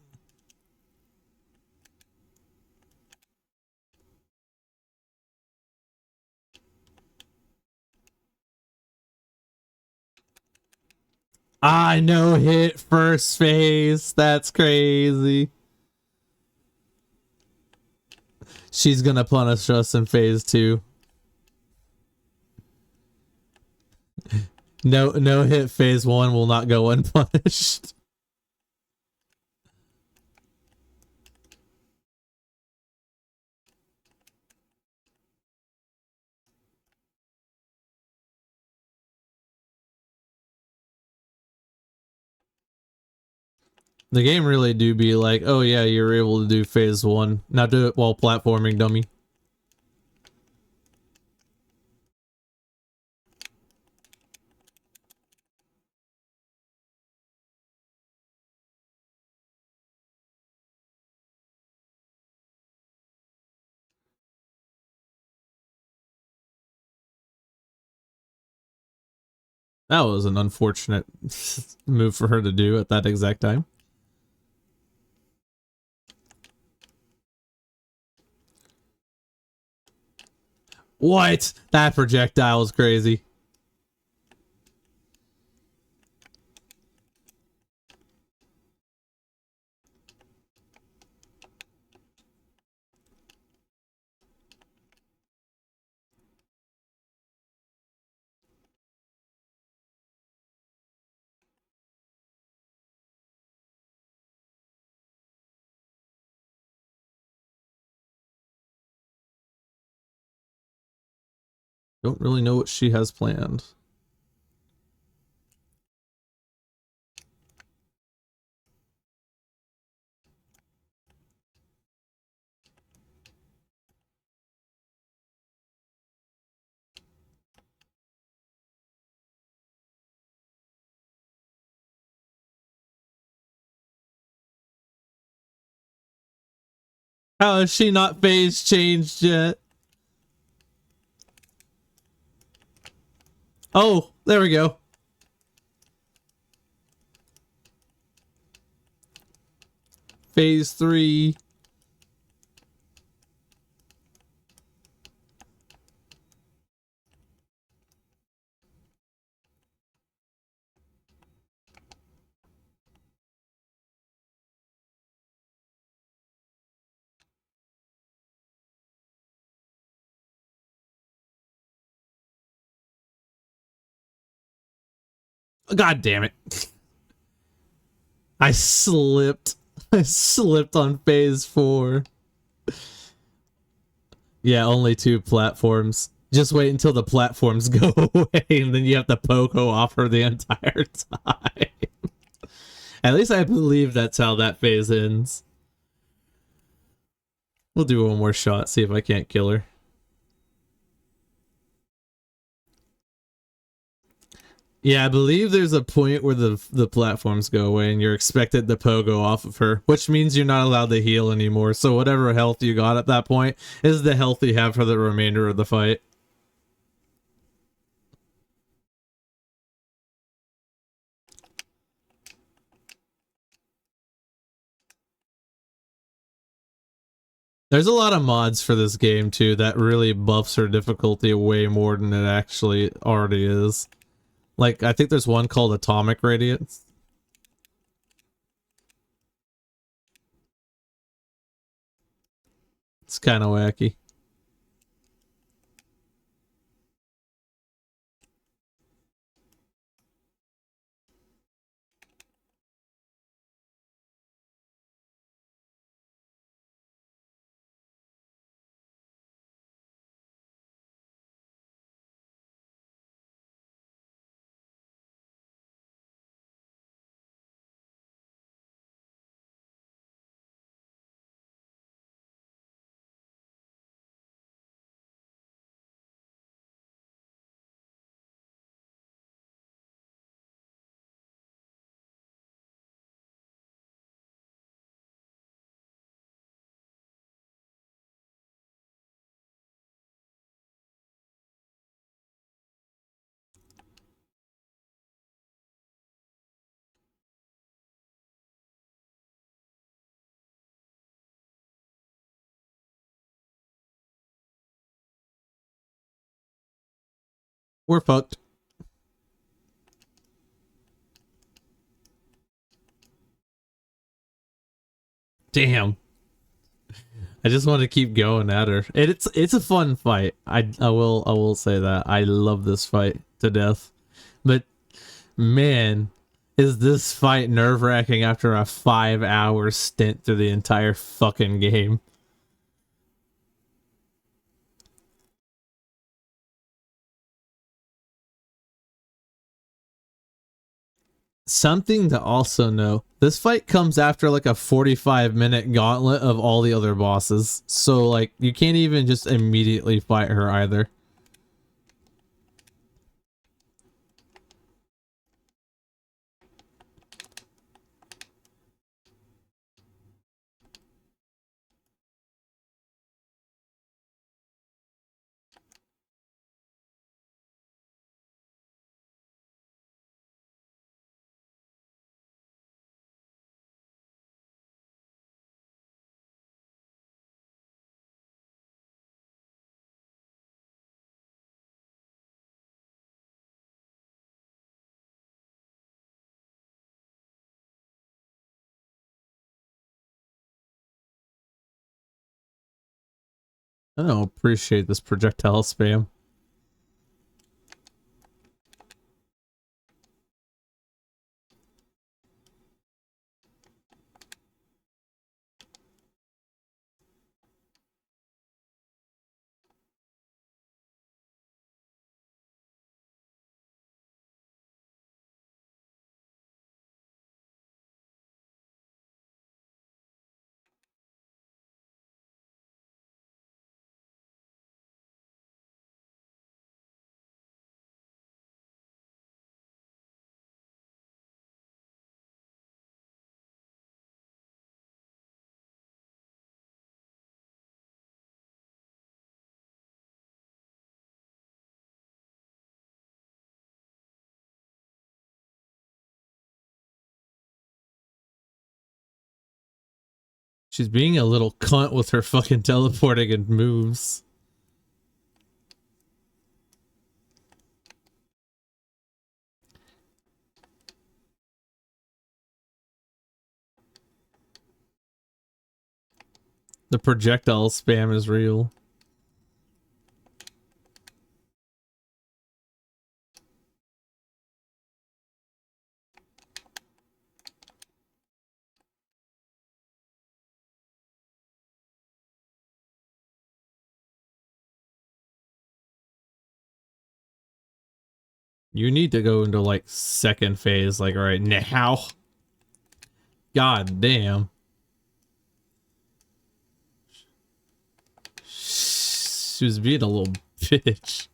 I know hit first phase. That's crazy. She's gonna punish us in phase 2. No hit phase 1 will not go unpunished. The game really do be like, oh yeah, you're able to do phase 1. Now do it while platforming, dummy. That was an unfortunate move for her to do at that exact time. What? That projectile is crazy. Don't really know what she has planned. How is she not phase changed yet? Oh, there we go. Phase 3. God damn it. I slipped. I slipped on phase 4. Yeah, only 2 platforms. Just wait until the platforms go away and then you have to pogo off her the entire time. At least I believe that's how that phase ends. We'll do one more shot, see if I can't kill her. Yeah, I believe there's a point where the platforms go away and you're expected to pogo off of her, which means you're not allowed to heal anymore. So whatever health you got at that point is the health you have for the remainder of the fight. There's a lot of mods for this game too that really buffs her difficulty way more than it actually already is. Like, I think there's one called Atomic Radiance. It's kind of wacky. We're fucked. Damn. I just want to keep going at her. It's a fun fight. I will say that. I love this fight to death. But man, is this fight nerve-wracking after a 5-hour stint through the entire fucking game. Something to also know, this fight comes after like a 45-minute gauntlet of all the other bosses. So like, you can't even just immediately fight her either. I don't appreciate this projectile spam. She's being a little cunt with her fucking teleporting and moves. The projectile spam is real. You need to go into like second phase, like right now. God damn. She was being a little bitch.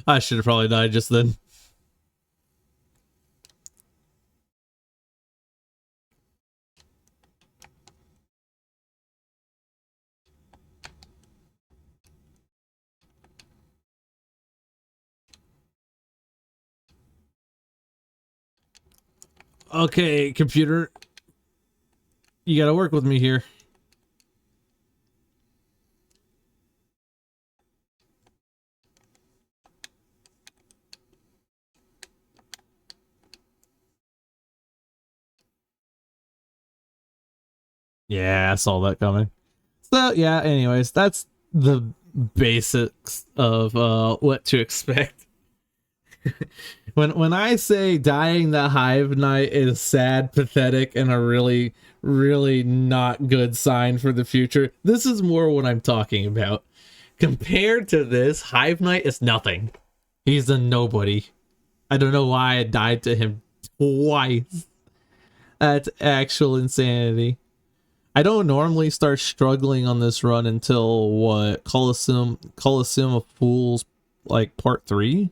I should have probably died just then. Okay, computer. You gotta work with me here. Yeah, I saw that coming. So yeah, anyways, that's the basics of what to expect. when I say dying the Hive Night is sad, pathetic, and a really, really not good sign for the future, this is more what I'm talking about. Compared to this, Hive Night is nothing. He's a nobody. I don't know why I died to him twice. That's actual insanity. I don't normally start struggling on this run until what, Coliseum of Fools, like part 3.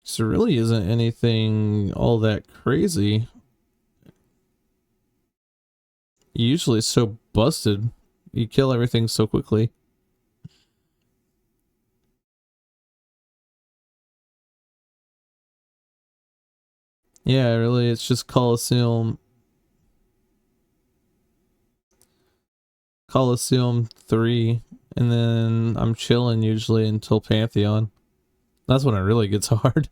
So there really isn't anything all that crazy. Usually it's so busted. You kill everything so quickly. Yeah, really, it's just Coliseum 3, and then I'm chilling usually until Pantheon. That's when it really gets hard.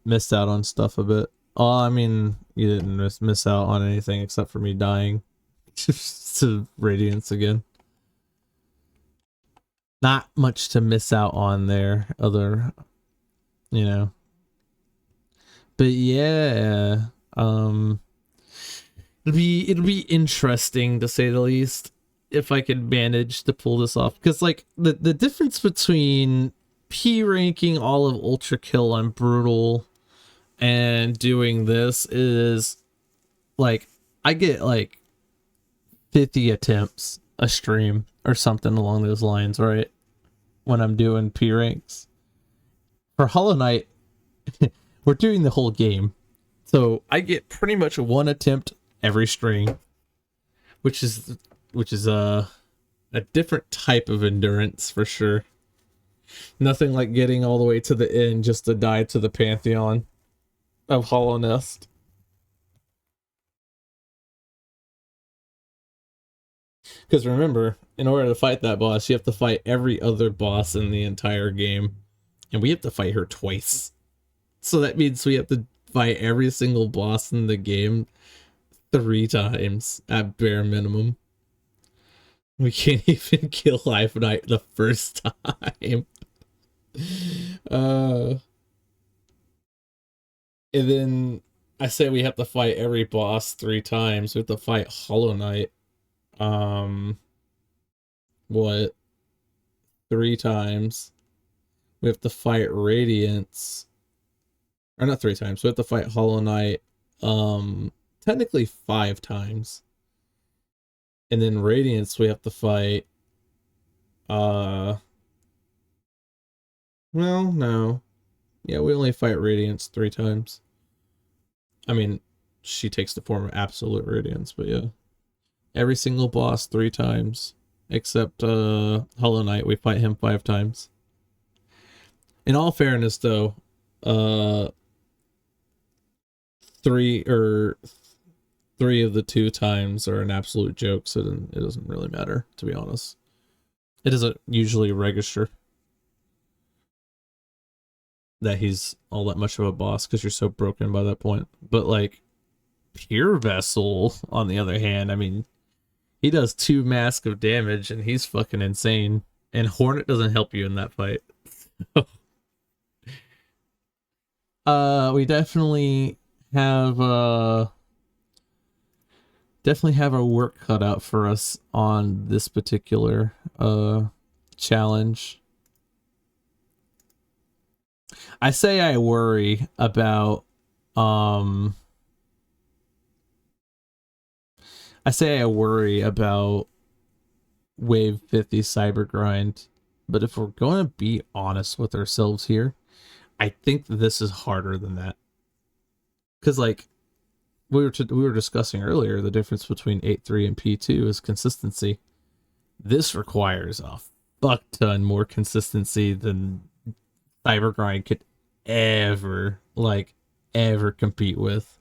Missed out on stuff a bit. Oh, I mean, you didn't miss out on anything except for me dying to Radiance again. Not much to miss out on there, other, you know. But yeah, it'll be interesting to say the least if I could manage to pull this off, because like the difference between P ranking all of Ultra Kill on Brutal and doing this is like I get like 50 attempts a stream or something along those lines, right? When I'm doing P ranks. For Hollow Knight, we're doing the whole game. So I get pretty much one attempt every string, which is a different type of endurance for sure. Nothing like getting all the way to the end just to die to the Pantheon of Hollow Nest. Because remember, in order to fight that boss, you have to fight every other boss in the entire game. And we have to fight her twice. So that means we have to fight every single boss in the game 3 times at bare minimum. We can't even kill Hive Knight the first time. And then I say we have to fight every boss 3 times. We have to fight Hollow Knight. What? 3 times. We have to fight Radiance. Or not 3 times. We have to fight Hollow Knight technically 5 times. And then Radiance we have to fight well, no. Yeah, we only fight Radiance 3 times. I mean, she takes the form of absolute Radiance, but yeah. Every single boss 3 times. Except Hollow Knight, we fight him 5 times. In all fairness though, 3 of the 2 times are an absolute joke, so then it doesn't really matter, to be honest. It doesn't usually register that he's all that much of a boss because you're so broken by that point. But like Pure Vessel, on the other hand, I mean, he does 2 mask of damage and he's fucking insane. And Hornet doesn't help you in that fight. We definitely have our work cut out for us on this particular challenge. I say I worry about Wave 50 Cyber Grind, but if we're going to be honest with ourselves here, I think this is harder than that. Because like we were discussing earlier, the difference between 8.3 and P2 is consistency. This requires a fuck ton more consistency than Cybergrind could ever compete with.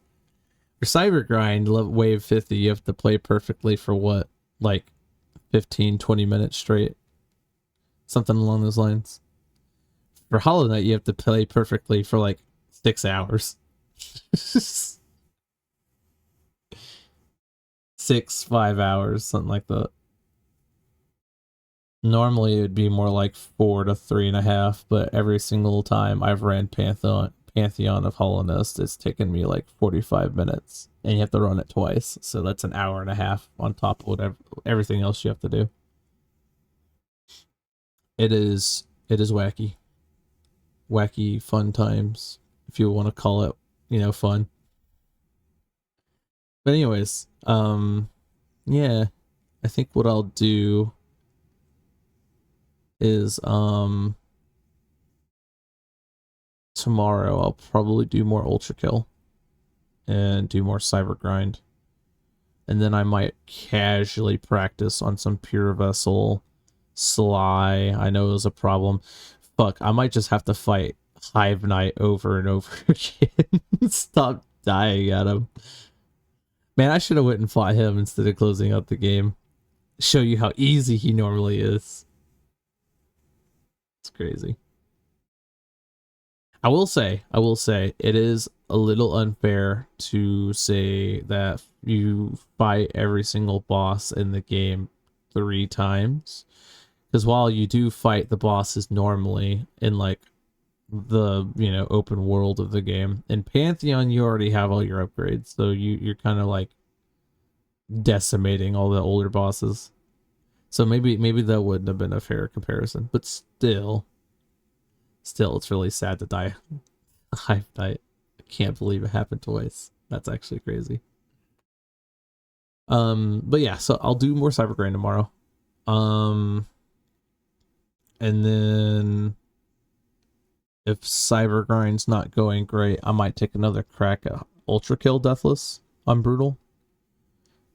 For Cybergrind Wave 50, you have to play perfectly for what, like 15-20 minutes straight, something along those lines. For Hollow Knight, you have to play perfectly for like 6 hours. 5 hours, something like that. Normally it would be more like 4 to 3.5, but every single time I've ran Pantheon of Hollowness, it's taken me like 45 minutes, and you have to run it twice, so that's an hour and a half on top of everything else you have to do. It is wacky fun times, if you want to call it, fun. But anyways, yeah, I think what I'll do is tomorrow I'll probably do more Ultra Kill and do more Cyber Grind, and then I might casually practice on some Pure Vessel. Sly, I know it was a problem. Fuck, I might just have to fight Hive Knight over and over again. Stop dying at him. Man, I should have went and fought him instead of closing out the game. Show you how easy he normally is. It's crazy. I will say, it is a little unfair to say that you fight every single boss in the game 3 times. Because while you do fight the bosses normally in like the open world of the game, in Pantheon you already have all your upgrades, so you're kind of like decimating all the older bosses. So maybe that wouldn't have been a fair comparison, but still it's really sad to die. I can't believe it happened twice. That's actually crazy. But yeah, so I'll do more Cyber Grind tomorrow. And then if Cyber Grind's not going great, I might take another crack at Ultra Kill Deathless on Brutal.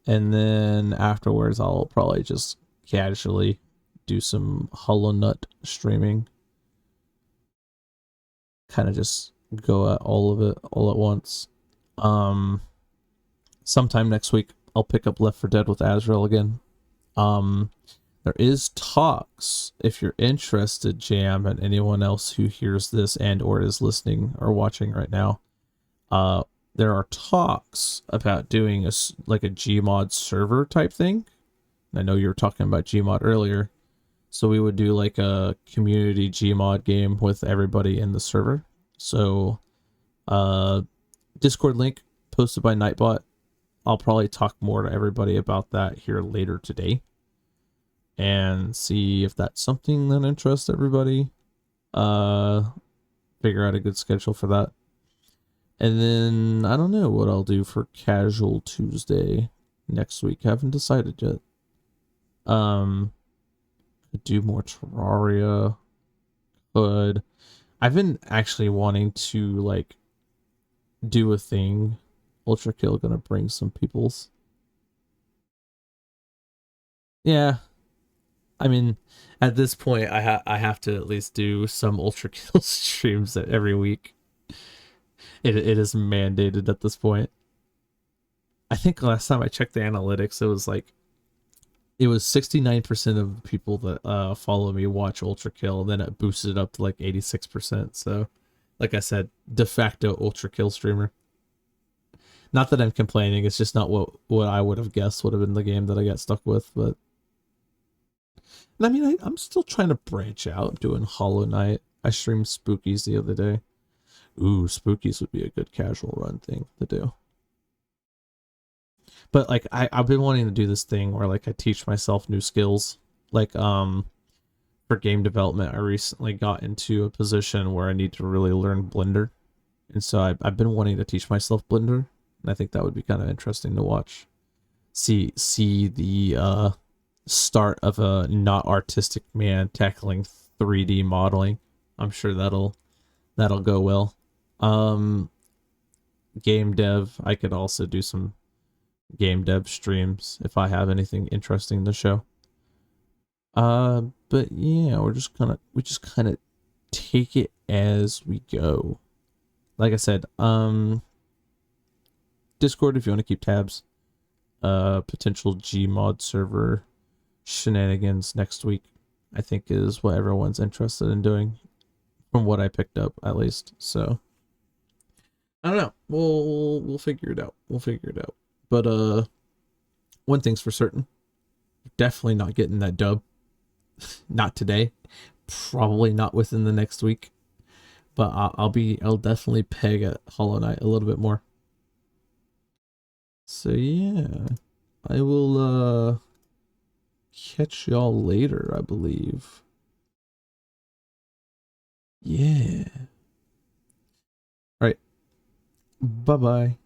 And then afterwards, I'll probably just casually do some Hollow Nut streaming. Kind of just go at all of it all at once. Sometime next week, I'll pick up Left 4 Dead with Azrael again. There is talks, if you're interested, Jam, and anyone else who hears this and or is listening or watching right now, there are talks about doing a Gmod server type thing. I know you were talking about Gmod earlier, so we would do like a community Gmod game with everybody in the server. So, Discord link posted by Nightbot. I'll probably talk more to everybody about that here later today, and see if that's something that interests everybody. Figure out a good schedule for that. And then I don't know what I'll do for casual Tuesday next week. I haven't decided yet. Could do more Terraria. Could. I've been actually wanting to like do a thing. Ultra Kill gonna bring some people's. Yeah. I mean, at this point, I have to at least do some Ultra Kill streams every week. It is mandated at this point. I think last time I checked the analytics, it was 69% of the people that follow me watch Ultra Kill, and then it boosted up to like 86%. So, like I said, de facto Ultra Kill streamer. Not that I'm complaining, it's just not what I would have guessed would have been the game that I got stuck with, but I mean, I'm still trying to branch out, doing Hollow Knight. I streamed Spookies the other day. Ooh, Spookies would be a good casual run thing to do. But like I've been wanting to do this thing where like I teach myself new skills. Like for game development, I recently got into a position where I need to really learn Blender. And so I've been wanting to teach myself Blender, and I think that would be kind of interesting to watch. See the start of a not artistic man tackling 3D modeling. I'm sure that'll go well. Game dev, I could also do some game dev streams if I have anything interesting to show. But yeah, we just kind of take it as we go. Like I said, Discord if you want to keep tabs. Potential Gmod server shenanigans next week, I think, is what everyone's interested in doing, from what I picked up at least. So I don't know. We'll figure it out. But one thing's for certain, definitely not getting that dub. Not today. Probably not within the next week. But I'll definitely peg at Hollow Knight a little bit more. So yeah, I will catch y'all later, I believe. Yeah. All right. Bye-bye.